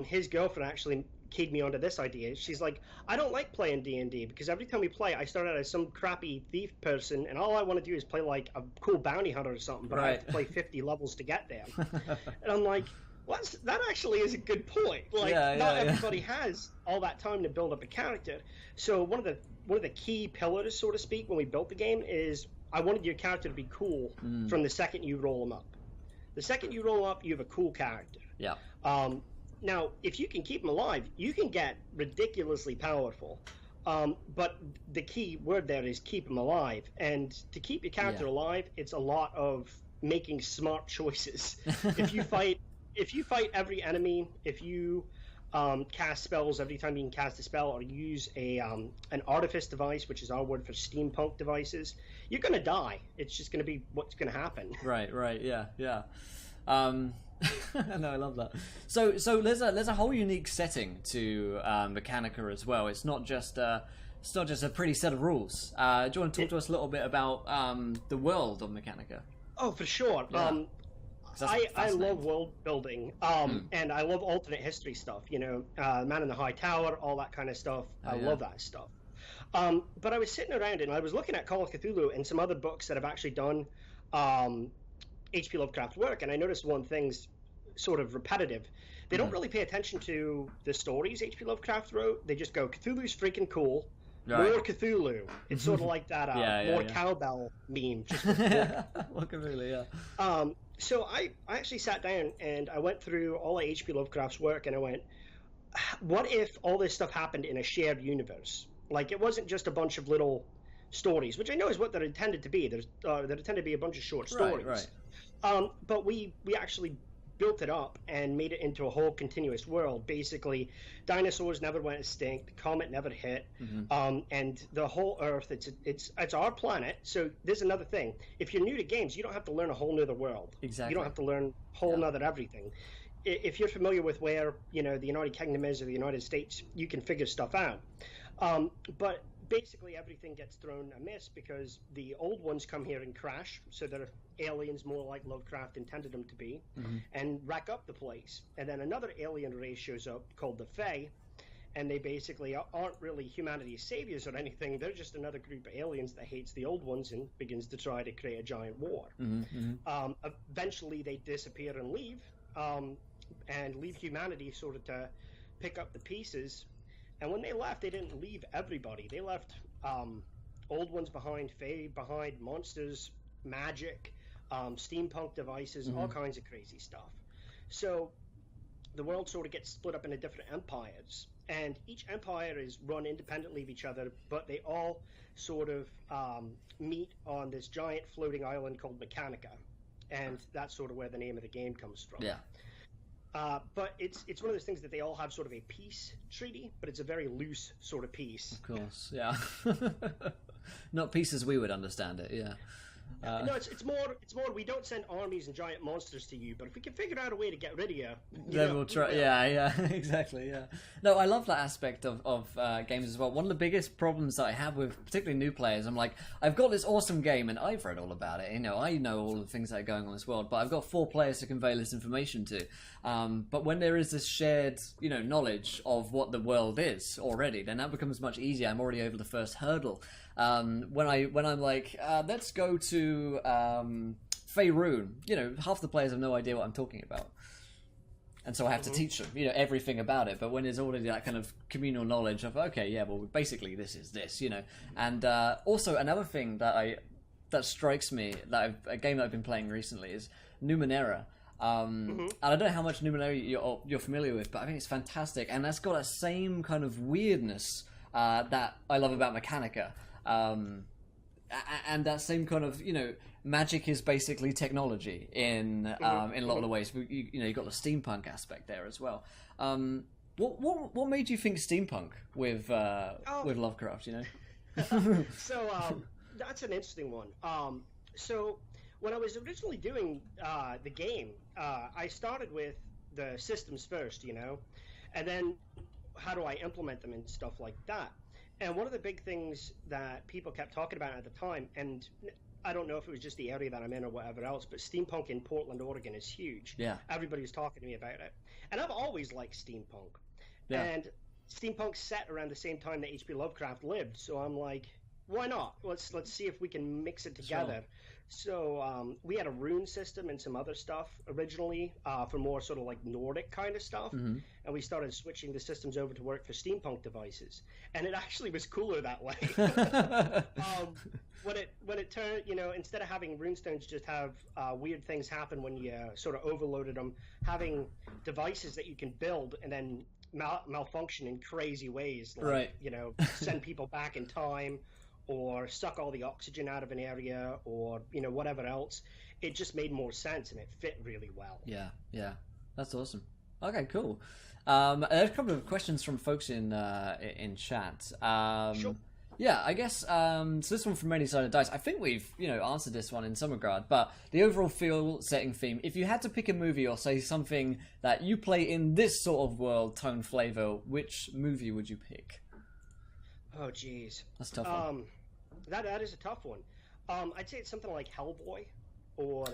his girlfriend actually keyed me onto this idea. She's like, I don't like playing D&D because every time we play, I start out as some crappy thief person, and all I want to do is play like a cool bounty hunter or something, but I have to play 50 levels to get there. And I'm like, well, that actually is a good point. Like, not everybody has all that time to build up a character. So one of the key pillars, so to speak, when we built the game is I wanted your character to be cool from the second you roll them up. The second you roll them up, you have a cool character. Yeah. Now, if you can keep them alive, you can get ridiculously powerful. But the key word there is keep them alive. And to keep your character alive, it's a lot of making smart choices. If you fight every enemy, if you cast spells every time you can cast a spell, or use an artifice device, which is our word for steampunk devices, you're going to die. It's just going to be what's going to happen. Right, yeah. No, I love that. So there's a whole unique setting to Mechanica as well. It's not just a pretty set of rules. Do you want to talk to us a little bit about the world of Mechanica? Oh, for sure. Yeah. I love world building, and I love alternate history stuff. Man in the High Tower, all that kind of stuff. I love that stuff. But I was sitting around and I was looking at Call of Cthulhu and some other books that have actually done H.P. Lovecraft work, and I noticed one thing's sort of repetitive. They don't really pay attention to the stories H.P. Lovecraft wrote. They just go, Cthulhu's freaking cool. Right. More Cthulhu. It's sort of like that cowbell meme. Just more Cthulhu, so I actually sat down and I went through all of H.P. Lovecraft's work, and I went, what if all this stuff happened in a shared universe? Like, it wasn't just a bunch of little stories, which I know is what they're intended to be. They're intended to be a bunch of short stories. Right. But we actually built it up and made it into a whole continuous world. Basically, dinosaurs never went extinct, the comet never hit, and the whole Earth, it's our planet. So there's another thing. If you're new to games, you don't have to learn a whole nother world. Exactly. You don't have to learn a whole nother everything. If you're familiar with where, the United Kingdom is or the United States, you can figure stuff out. But basically everything gets thrown amiss because the old ones come here and crash, so they're aliens more like Lovecraft intended them to be, and wreck up the place. And then another alien race shows up called the Fae, and they basically aren't really humanity's saviors or anything. They're just another group of aliens that hates the old ones and begins to try to create a giant war. Eventually they disappear and leave, and leave humanity sort of to pick up the pieces. And when they left, they didn't leave everybody. They left old ones behind, Fae behind, monsters, magic, steampunk devices, all kinds of crazy stuff. So the world sort of gets split up into different empires, and each empire is run independently of each other, but they all sort of meet on this giant floating island called Mechanica, and that's sort of where the name of the game comes from. Yeah. But it's one of those things that they all have sort of a peace treaty, but it's a very loose sort of peace. Of course, yeah. Not peace as we would understand it, yeah. No, it's more we don't send armies and giant monsters to you, but if we can figure out a way to get rid of you, then we'll try. Yeah, exactly. Yeah. No, I love that aspect of games as well. One of the biggest problems that I have with particularly new players, I'm like, I've got this awesome game and I've read all about it. I know all the things that are going on in this world, but I've got 4 players to convey this information to. But when there is this shared, knowledge of what the world is already, then that becomes much easier. I'm already over the first hurdle. When I'm like, let's go to Faerun, half the players have no idea what I'm talking about, and so I have to teach them, everything about it. But when there's already that kind of communal knowledge of, okay, yeah, well, basically this is this, and also another thing that strikes me, a game that I've been playing recently is Numenera. And I don't know how much Numenera you're familiar with, but I think it's fantastic, and that's got that same kind of weirdness that I love about Mechanica. And that same kind of, magic is basically technology in a lot of the ways. You've got the steampunk aspect there as well. What made you think steampunk with Lovecraft? So that's an interesting one. So when I was originally doing the game, I started with the systems first, and then how do I implement them and stuff like that. And one of the big things that people kept talking about at the time, and I don't know if it was just the area that I'm in or whatever else, but steampunk in Portland, Oregon is huge. Yeah. Everybody was talking to me about it. And I've always liked steampunk. Yeah. And steampunk's set around the same time that H.P. Lovecraft lived, so I'm like, why not? Let's see if we can mix it together. Sure. So we had a rune system and some other stuff originally for more sort of like Nordic kind of stuff, and we started switching the systems over to work for steampunk devices, and it actually was cooler that way. When it turned, instead of having runestones just have weird things happen when you sort of overloaded them, having devices that you can build and then malfunction in crazy ways, like send people back in time, or suck all the oxygen out of an area, or whatever else. It just made more sense and it fit really well. Yeah, that's awesome. Okay, cool. There's a couple of questions from folks in chat. Sure. Yeah, I guess so this one from Many Sided Dice. I think we've answered this one in some regard, but the overall feel, setting, theme. If you had to pick a movie or say something that you play in this sort of world, tone, flavor, which movie would you pick? Oh, geez. That's a tough one. That is a tough one. I'd say it's something like Hellboy or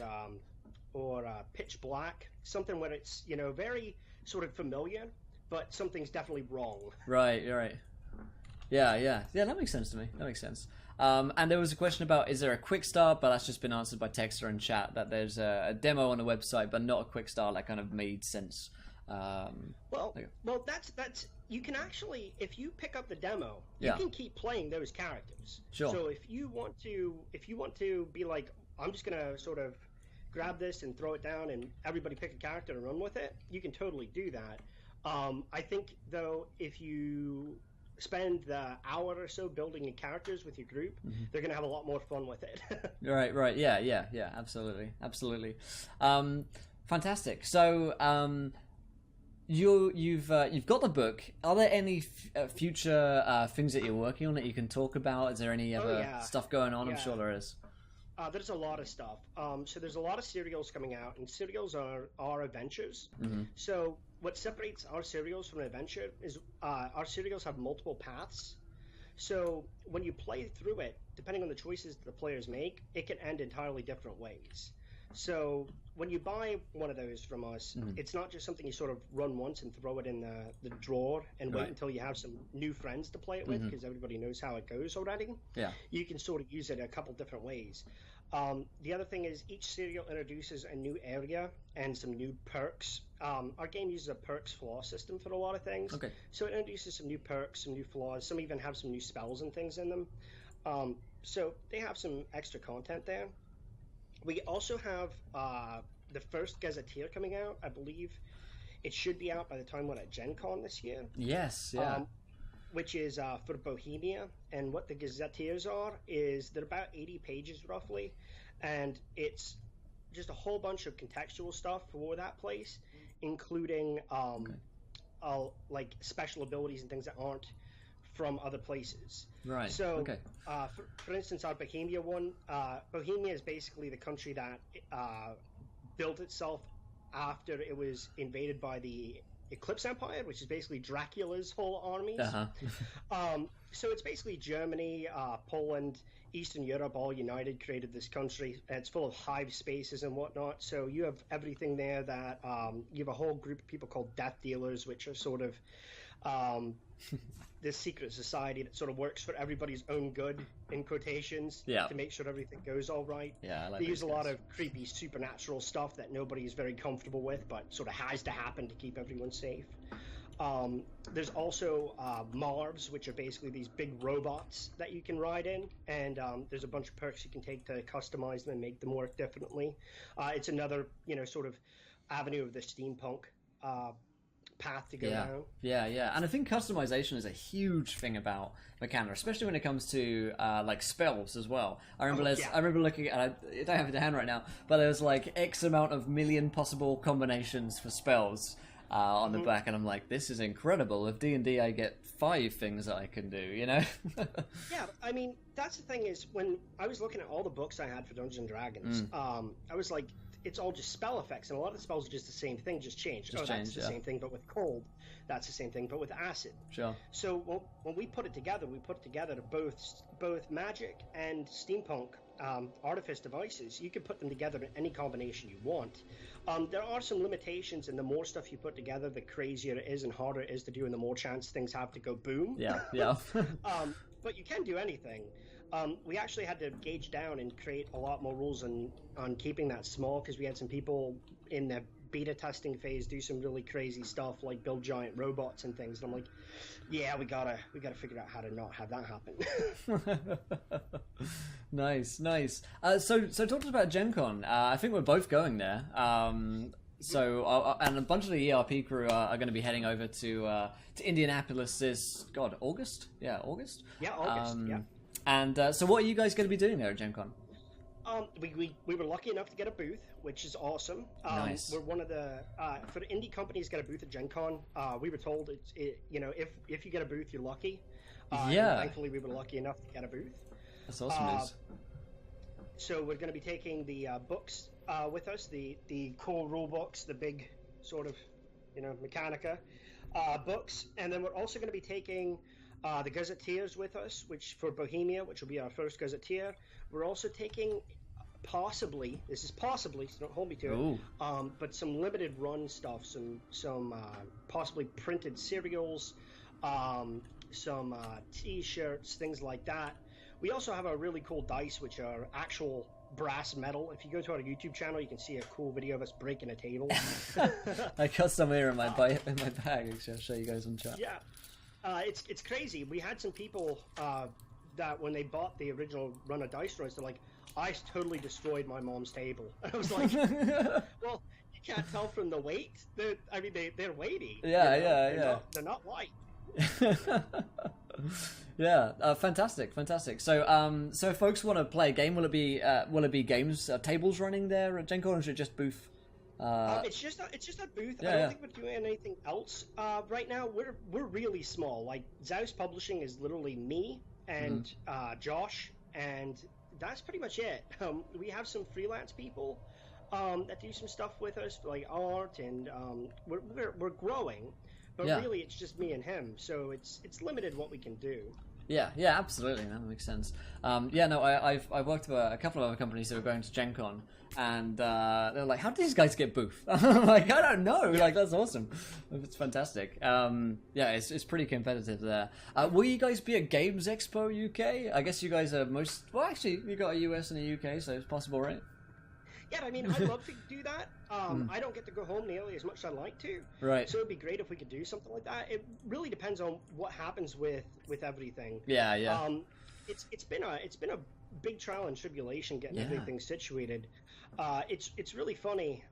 Pitch Black, something where it's very sort of familiar, but something's definitely wrong. Right. Yeah. That makes sense to me. That makes sense. And there was a question about, is there a quick start? But that's just been answered by Texter in chat, that there's a demo on the website, but not a quick start. That kind of made sense. Well, that's you can actually, if you pick up the demo, Yeah. you can keep playing those characters. Sure. So if you want to be like, I'm just gonna sort of grab this and throw it down and everybody pick a character and run with it, you can totally do that. I think, though, if you spend the hour or so building your characters with your group, they're going to have a lot more fun with it. Right. Yeah. Absolutely. Fantastic. So, you've got the book. Are there any future things that you're working on that you can talk about? Is there any other stuff going on? Yeah. I'm sure there is. There's a lot of stuff. So there's a lot of serials coming out, and serials are adventures. So what separates our serials from an adventure is our serials have multiple paths. So when you play through it, depending on the choices the players make, it can end entirely different ways. So when you buy one of those from us, it's not just something you sort of run once and throw it in the drawer and wait until you have some new friends to play it with, because everybody knows how it goes already. Yeah. You can sort of use it a couple different ways. The other thing is each serial introduces a new area and some new perks. Our game uses a perks flaw system for a lot of things. Okay. So it introduces some new perks, some new flaws. Some even have some new spells and things in them. So they have some extra content there. We also have the first Gazetteer coming out. I believe it should be out by the time we're at Gen Con this year. Yes, yeah. Which is for Bohemia. And what the Gazetteers are is they're about 80 pages roughly. And it's just a whole bunch of contextual stuff for that place, including like special abilities and things that aren't from other places. Right. So, okay. For instance, our Bohemia one, Bohemia is basically the country that built itself after it was invaded by the Eclipse Empire, which is basically Dracula's whole armies. So it's basically Germany, Poland, Eastern Europe, all united, created this country. It's full of hive spaces and whatnot. So you have everything there that you have a whole group of people called Death Dealers, which are sort of this secret society that sort of works for everybody's own good, in quotations, to make sure everything goes all right. Yeah, I like they use a guys. lot of creepy supernatural stuff that nobody is very comfortable with, but sort of has to happen to keep everyone safe. There's also Marvs, which are basically these big robots that you can ride in, and there's a bunch of perks you can take to customize them and make them work differently. It's another, sort of avenue of the steampunk path to go down. Yeah. And I think customization is a huge thing about Mechana, especially when it comes to like spells as well. I remember looking at, I don't have it to hand right now, but there's like X amount of million possible combinations for spells on the back, and I'm like, this is incredible. With D&D, I get 5 things that I can do, Yeah, I mean, that's the thing is, when I was looking at all the books I had for Dungeons & Dragons, I was like, it's all just spell effects, and a lot of the spells are just the same thing, just changed. That's the same thing, but with cold. That's the same thing, but with acid. Sure. So when we put it together, both magic and steampunk artifice devices. You can put them together in any combination you want. There are some limitations, and the more stuff you put together, the crazier it is and harder it is to do, and the more chance things have to go boom. Yeah. But you can do anything. We actually had to gauge down and create a lot more rules on keeping that small, because we had some people in the beta testing phase do some really crazy stuff, like build giant robots and things. And I'm like, yeah, we gotta figure out how to not have that happen. Nice. So talk to us about Gen Con. I think we're both going there. So and a bunch of the ERP crew are going to be heading over to Indianapolis this August? Yeah, August. Yeah, August. Yeah. And so what are you guys going to be doing there at Gen Con? We were lucky enough to get a booth, which is awesome. Nice. We're one of the for the indie companies get a booth at Gen Con. We were told if you get a booth, you're lucky. And thankfully, we were lucky enough to get a booth. That's awesome news. So we're going to be taking the books with us, the core rule books, the big sort of Mechanica books, and then we're also going to be taking the Gazetteers with us, which for Bohemia, which will be our first Gazetteer. We're also taking possibly, so don't hold me to it, but some limited run stuff, some possibly printed serials, some T-shirts, things like that. We also have a really cool dice, which are actual brass metal. If you go to our YouTube channel, you can see a cool video of us breaking a table. I got some here in my bag. Actually, I'll show you guys on chat. Yeah, it's crazy. We had some people that when they bought the original run of Dice Runs, they're like, I totally destroyed my mom's table. And I was like, well, You can't tell from the weight. They're weighty. Yeah. They're not light. Yeah, fantastic. So, so if folks want to play a game, will it be games, tables running there at Gen Con, or is it just booth? It's just a booth. I don't think we're doing anything else right now. We're really small. Like Zeus Publishing is literally me and Josh, and that's pretty much it. We have some freelance people that do some stuff with us, like art, and we're growing. But really, it's just me and him, so it's limited what we can do. Yeah, absolutely. That makes sense. I've worked with a couple of other companies that were going to Gen Con, and they're like, "How did these guys get booth?" I'm like, "I don't know." Like, that's awesome. It's fantastic. It's pretty competitive there. Will you guys be at Games Expo UK? I guess you guys are actually, you got a US and a UK, so it's possible, right? Yeah, I mean, I'd love to do that. I don't get to go home nearly as much as I'd like to. Right. So it'd be great if we could do something like that. It really depends on what happens with everything. Yeah. It's been a big trial and tribulation getting everything situated. It's really funny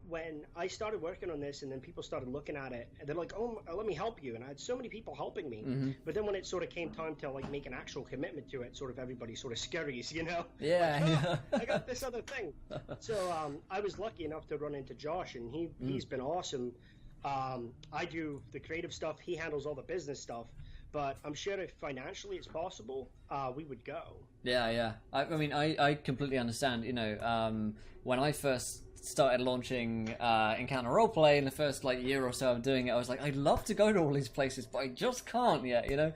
when I started working on this, and then people started looking at it, and they're like, "Oh, let me help you," and I had so many people helping me. But then when it sort of came time to like make an actual commitment to it, sort of everybody sort of scurries, you know? Yeah. I got this other thing. So I was lucky enough to run into Josh, and he's been awesome. I do the creative stuff, he handles all the business stuff. But I'm sure if financially it's possible, we would go. Yeah. I mean, I completely understand. You know, when I first started launching Encounter Roleplay in the first year or so of doing it, I was like, I'd love to go to all these places, but I just can't yet, you know.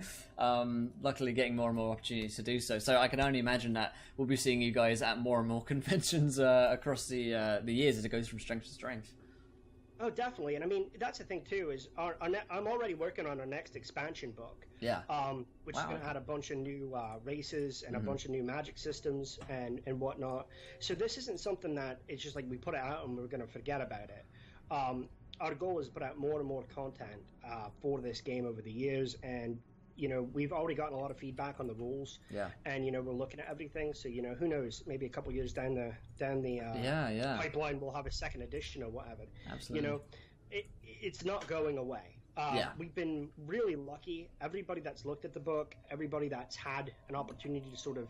Luckily getting more and more opportunities to do so. So I can only imagine that we'll be seeing you guys at more and more conventions across the years as it goes from strength to strength. Oh, definitely. And I mean, that's the thing too, is I'm already working on our next expansion book. Yeah. Which is going to add a bunch of new races and a bunch of new magic systems and whatnot. So this isn't something that it's just like we put it out and we're going to forget about it. Our goal is to put out more and more content for this game over the years, and you know, we've already gotten a lot of feedback on the rules. Yeah. And you know, we're looking at everything. So you know, who knows? Maybe a couple years down the pipeline, we'll have a second edition or whatever. Absolutely. You know, it's not going away. We've been really lucky. Everybody that's looked at the book, everybody that's had an opportunity to sort of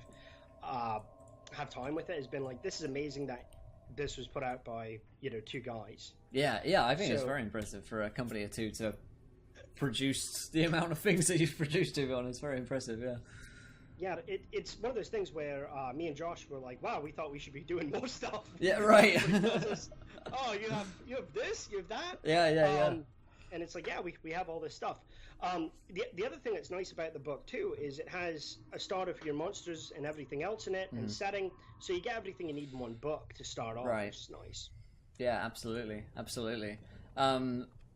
have time with it has been like, this is amazing that this was put out by, you know, two guys. Yeah. I think it's very impressive for a company or two to produce the amount of things that you've produced, to be honest. It's very impressive. Yeah, it's one of those things where me and Josh were like, wow, we thought we should be doing more stuff. Yeah, right. Oh, you have this, you have that. Yeah. And it's like, yeah, we have all this stuff. The other thing that's nice about the book too is it has a starter for your monsters and everything else in it, and setting, so you get everything you need in one book to start off, which is nice. Yeah, absolutely.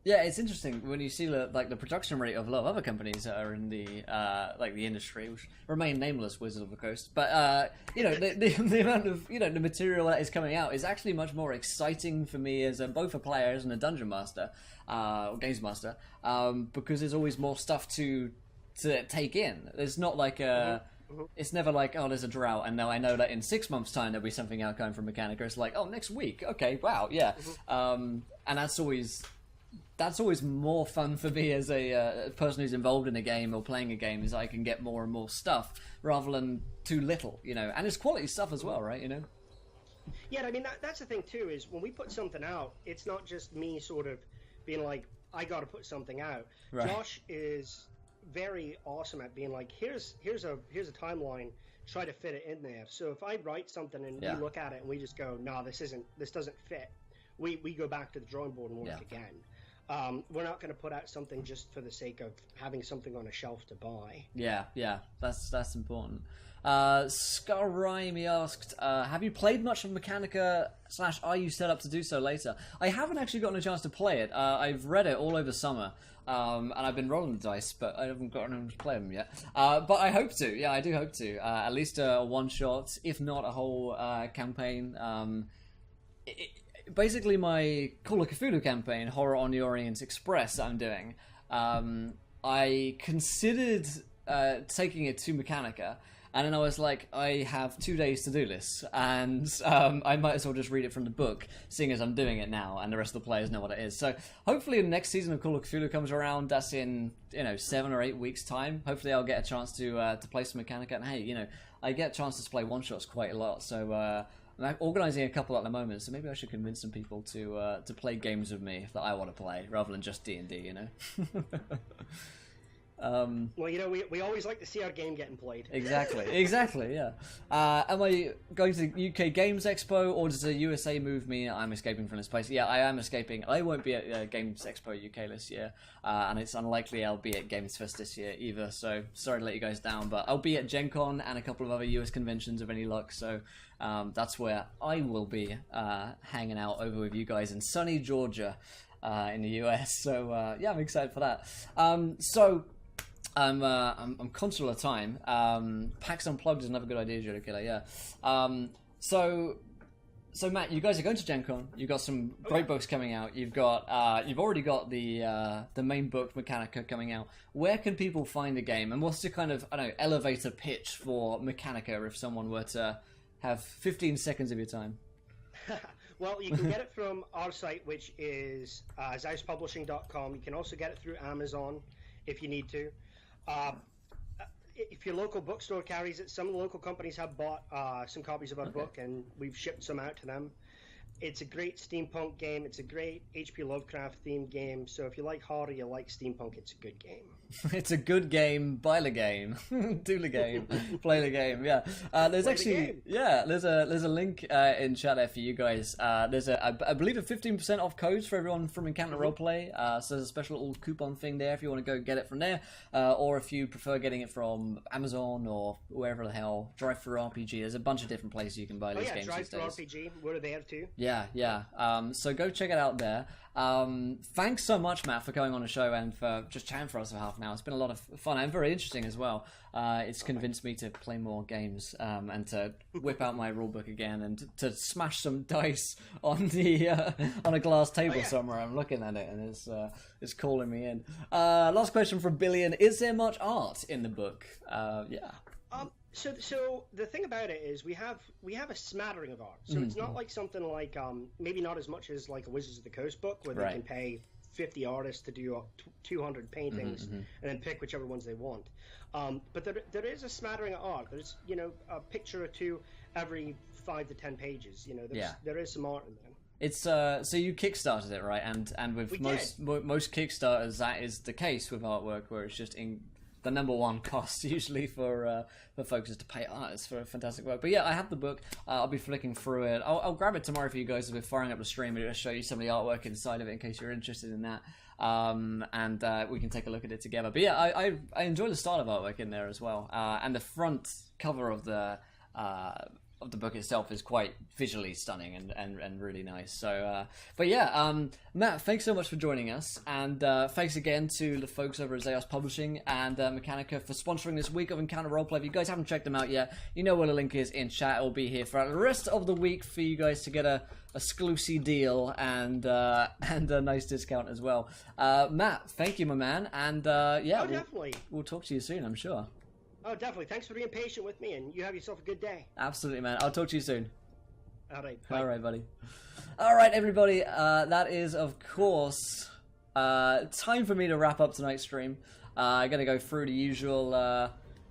Yeah, it's interesting when you see the production rate of a lot of other companies that are in the the industry, which remain nameless, Wizards of the Coast. But you know, the amount of the material that is coming out is actually much more exciting for me as both a player and a dungeon master or games master, because there's always more stuff to take in. There's not like a. It's never like, oh, there's a drought, and now I know that in 6 months' time there'll be something out going from Mechanica. It's like, oh, next week, okay, wow, yeah, and that's always more fun for me as a person who's involved in a game or playing a game, is I can get more and more stuff rather than too little, you know. And it's quality stuff as well, right? You know. Yeah, I mean that's the thing too, is when we put something out, it's not just me sort of being like, I got to put something out. Right. Josh is very awesome at being like, here's a timeline, try to fit it in there. So if I write something and we look at it and we just go, no, this doesn't fit, we go back to the drawing board and work again. We're not going to put out something just for the sake of having something on a shelf to buy. Yeah, that's important. Scarrime asked, have you played much of Mechanica / are you set up to do so later? I haven't actually gotten a chance to play it. I've read it all over summer, and I've been rolling the dice, but I haven't gotten to play them yet. But I hope to. Yeah, I do hope to. At least a one-shot, if not a whole campaign. Basically, my Call of Cthulhu campaign, Horror on the Orient Express, I'm doing. I considered taking it to Mechanica, and I know that in 6 months' time there'll be something out going from Mechanica. It's like, oh, next week, okay, wow, yeah. And that's always And then I was like, I have 2 days to do this, and I might as well just read it from the book, seeing as I'm doing it now, and the rest of the players know what it is. So hopefully the next season of Call of Cthulhu comes around. That's in 7 or 8 weeks' time. Hopefully I'll get a chance to play some Mechanica. And hey, I get chances to play one shots quite a lot. So I'm organising a couple at the moment. So maybe I should convince some people to play games with me that I want to play, rather than just D&D. Well, we always like to see our game getting played. Exactly, yeah. Am I going to the UK Games Expo, or does the USA move me? I'm escaping from this place. Yeah, I am escaping. I won't be at Games Expo UK this year, and it's unlikely I'll be at Games Fest this year either, so sorry to let you guys down, but I'll be at Gen Con and a couple of other US conventions of any luck, so that's where I will be hanging out over with you guys in sunny Georgia in the US, so yeah, I'm excited for that. I'm conscious of time. PAX Unplugged is another good idea, Judo Killer. Yeah. So Matt, you guys are going to Gen Con. You've got some great books coming out. You've already got the main book Mechanica coming out. Where can people find the game? And what's the kind of elevator pitch for Mechanica if someone were to have 15 seconds of your time? Well, you can get it from our site, which is zeuspublishing.com. You can also get it through Amazon if you need to. If your local bookstore carries it, some of the local companies have bought some copies of our book, and we've shipped some out to them. It's a great steampunk game. It's a great H.P. Lovecraft themed game. So if you like horror, you like steampunk, it's a good game. It's a good game. Buy the game. Do the game. Play the game. Yeah. There's a link in chat there for you guys. There's I believe a 15% off codes for everyone from Encounter Roleplay. So there's a special little coupon thing there if you want to go get it from there, or if you prefer getting it from Amazon or wherever the hell. Drive-Thru RPG. There's a bunch of different places you can buy these games these days. Drive-Thru RPG. We're there too. Yeah. So go check it out there. Thanks so much, Matt, for coming on the show and for just chatting for us for half an hour. It's been a lot of fun and very interesting as well. It's convinced me to play more games and to whip out my rulebook again and to smash some dice on a glass table somewhere. I'm looking at it and it's calling me in. Last question from Billion: is there much art in the book? Yeah. So the thing about it is we have a smattering of art. So it's not like something like maybe not as much as like a Wizards of the Coast book where they can pay 50 artists to do 200 paintings and then pick whichever ones they want. But there is a smattering of art. There's a picture or two every 5 to 10 pages. There is some art in there. It's so you kickstarted it, right? And with most Kickstarters, that is the case with artwork, where it's just in the number one cost usually for folks is to pay artists for fantastic work. But yeah, I have the book. I'll be flicking through it. I'll grab it tomorrow for you guys as we're firing up the stream and show you some of the artwork inside of it in case you're interested in that. And we can take a look at it together. But yeah, I enjoy the style of artwork in there as well. And the front cover of the book itself is quite visually stunning and really nice. So, but yeah, Matt, thanks so much for joining us, and thanks again to the folks over at Zeus Publishing and Mechanica for sponsoring this week of Encounter Roleplay. If you guys haven't checked them out yet, you know where the link is in chat. It'll be here for the rest of the week for you guys to get a exclusive deal and a nice discount as well. Matt, thank you, my man, and definitely. We'll talk to you soon, I'm sure. Oh, definitely. Thanks for being patient with me, and you have yourself a good day. Absolutely, man. I'll talk to you soon. All right. Bye. All right, buddy. All right, everybody. That is, of course, time for me to wrap up tonight's stream. I'm going to go through the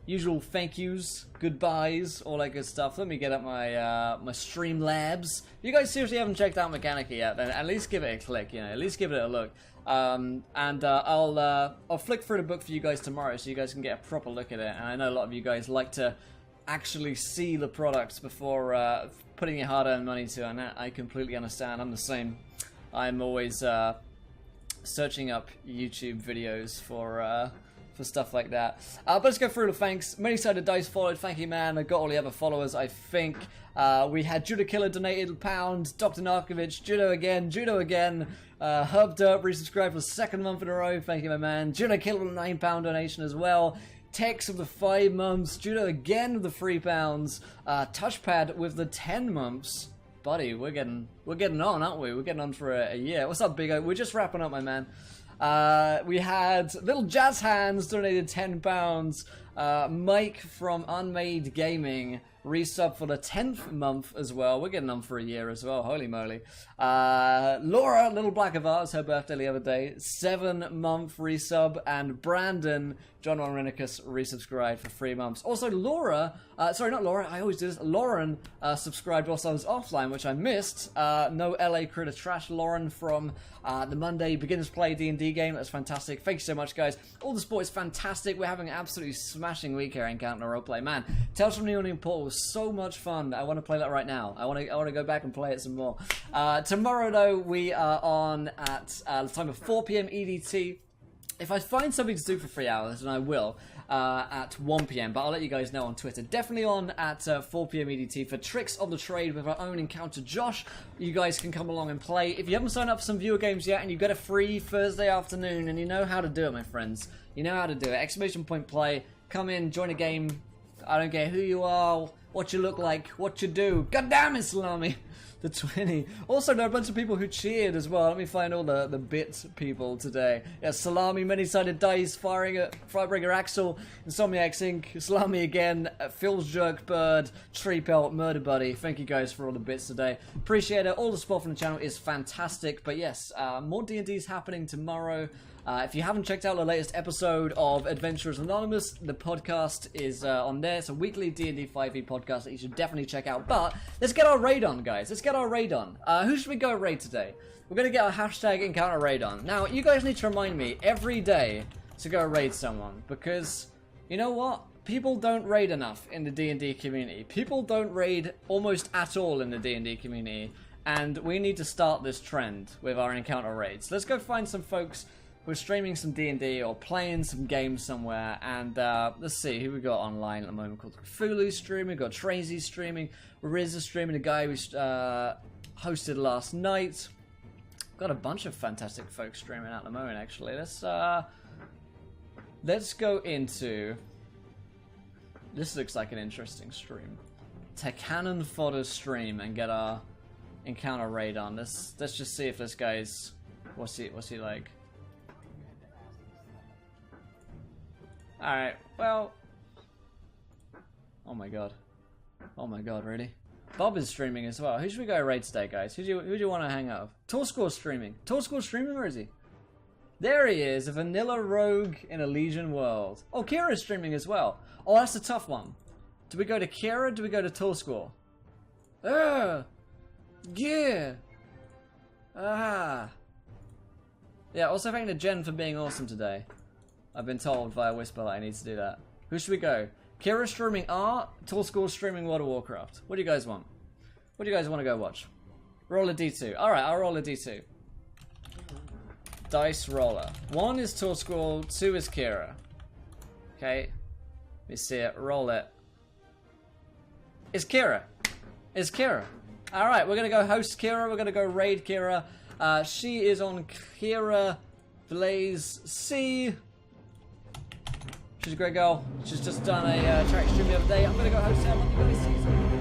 usual thank yous, goodbyes, all that good stuff. Let me get up my my Streamlabs. If you guys seriously haven't checked out Mechanica yet, then at least give it a click, at least give it a look. I'll flick through the book for you guys tomorrow so you guys can get a proper look at it. And I know a lot of you guys like to actually see the products before putting your hard-earned money to, and I completely understand. I'm the same. I'm always searching up YouTube videos for stuff like that. But let's go through the thanks. Many-sided dice followed. Thank you, man. I got all the other followers, I think. We had Judo Killer donated £1, Dr. Narkovich, Judo again, Herb Derp resubscribed for the second month in a row. Thank you, my man. Judo Killer with a £9 donation as well. Tex with the 5 months. Judo again with the £3. Touchpad with the 10 months. Buddy, we're getting on, aren't we? We're getting on for a year. What's up, Big O? We're just wrapping up, my man. We had Little Jazz Hands donated £10. Mike from Unmade Gaming resub for the 10th month as well. We're getting on for a year as well. Holy moly. Laura, Little Black of Ours, her birthday the other day, 7-month resub. And Brandon, John Renicus, resubscribed for 3 months. Also, Laura, sorry, not Laura, I always do this. Lauren subscribed whilst I was offline, which I missed. No LA Critter Trash. Lauren from the Monday Beginners Play D&D game. That's fantastic. Thank you so much, guys. All the support is fantastic. We're having an absolutely smashing week here in Encounter Roleplay. Man, Tales from the Yawning Portal was so much fun. I want to play that right now. I want to go back and play it some more. Tomorrow, though, we are on at the time of 4 p.m. EDT. If I find something to do for 3 hours, then I will, at 1 p.m. But I'll let you guys know on Twitter. Definitely on at 4 p.m. EDT for Tricks of the Trade with our own Encounter Josh. You guys can come along and play. If you haven't signed up for some viewer games yet and you've got a free Thursday afternoon and you know how to do it, my friends. You know how to do it. Exclamation point play. Come in, join a game. I don't care who you are, what you look like, what you do. God damn it, Salami! The 20. Also, there are a bunch of people who cheered as well. Let me find all the bit people today. Yeah, Salami, Many-Sided Dice, Firebreaker Axel, Insomniac Inc., Salami again, Phil's Jerk Bird, Tree Pelt, Murder Buddy. Thank you guys for all the bits today. Appreciate it. All the support from the channel is fantastic. But yes, more D&D's happening tomorrow. If you haven't checked out the latest episode of Adventurers Anonymous, the podcast is on there. It's a weekly D&D5E podcast that you should definitely check out. But let's get our raid on, guys. Let's get our raid on. Who should we go raid today? We're going to get our hashtag encounter raid on. Now, you guys need to remind me every day to go raid someone. Because, you know what? People don't raid enough in the D&D community. People don't raid almost at all in the D&D community. And we need to start this trend with our encounter raids. Let's go find some folks who are streaming some D&D or playing some games somewhere. And let's see who we got online at the moment. Called Cthulhu streaming. We've got Tracy streaming. Riz is streaming. The guy we hosted last night. Got a bunch of fantastic folks streaming at the moment, actually. Let's go into... This looks like an interesting stream. Tekanon Fodder stream and get our encounter raid on. Let's just see if this guy's... What's he like? Alright, well... Oh my god. Oh my god, really? Bob is streaming as well. Who should we go raid today, guys? Who do you want to hang out with? Torscore's streaming. Torscore's streaming? Where is he? There he is, a vanilla rogue in a Legion world. Oh, Kira's streaming as well. Oh, that's a tough one. Do we go to Kira or do we go to Torscore? Yeah. Yeah, also thank you to Jen for being awesome today. I've been told via Whisper that I need to do that. Who should we go? Kira streaming art, Torscore streaming World of Warcraft. What do you guys want? What do you guys want to go watch? Roll a D2. Alright, I'll roll a D2. Dice roller. 1 is Torscore, 2 is Kira. Okay. Let me see it. Roll it. It's Kira. It's Kira. Alright, we're going to go host Kira. We're going to go raid Kira. She is on Kira Blaze C. She's a great girl. She's just done a track stream the other day. I'm going to go host her. Let you guys see some.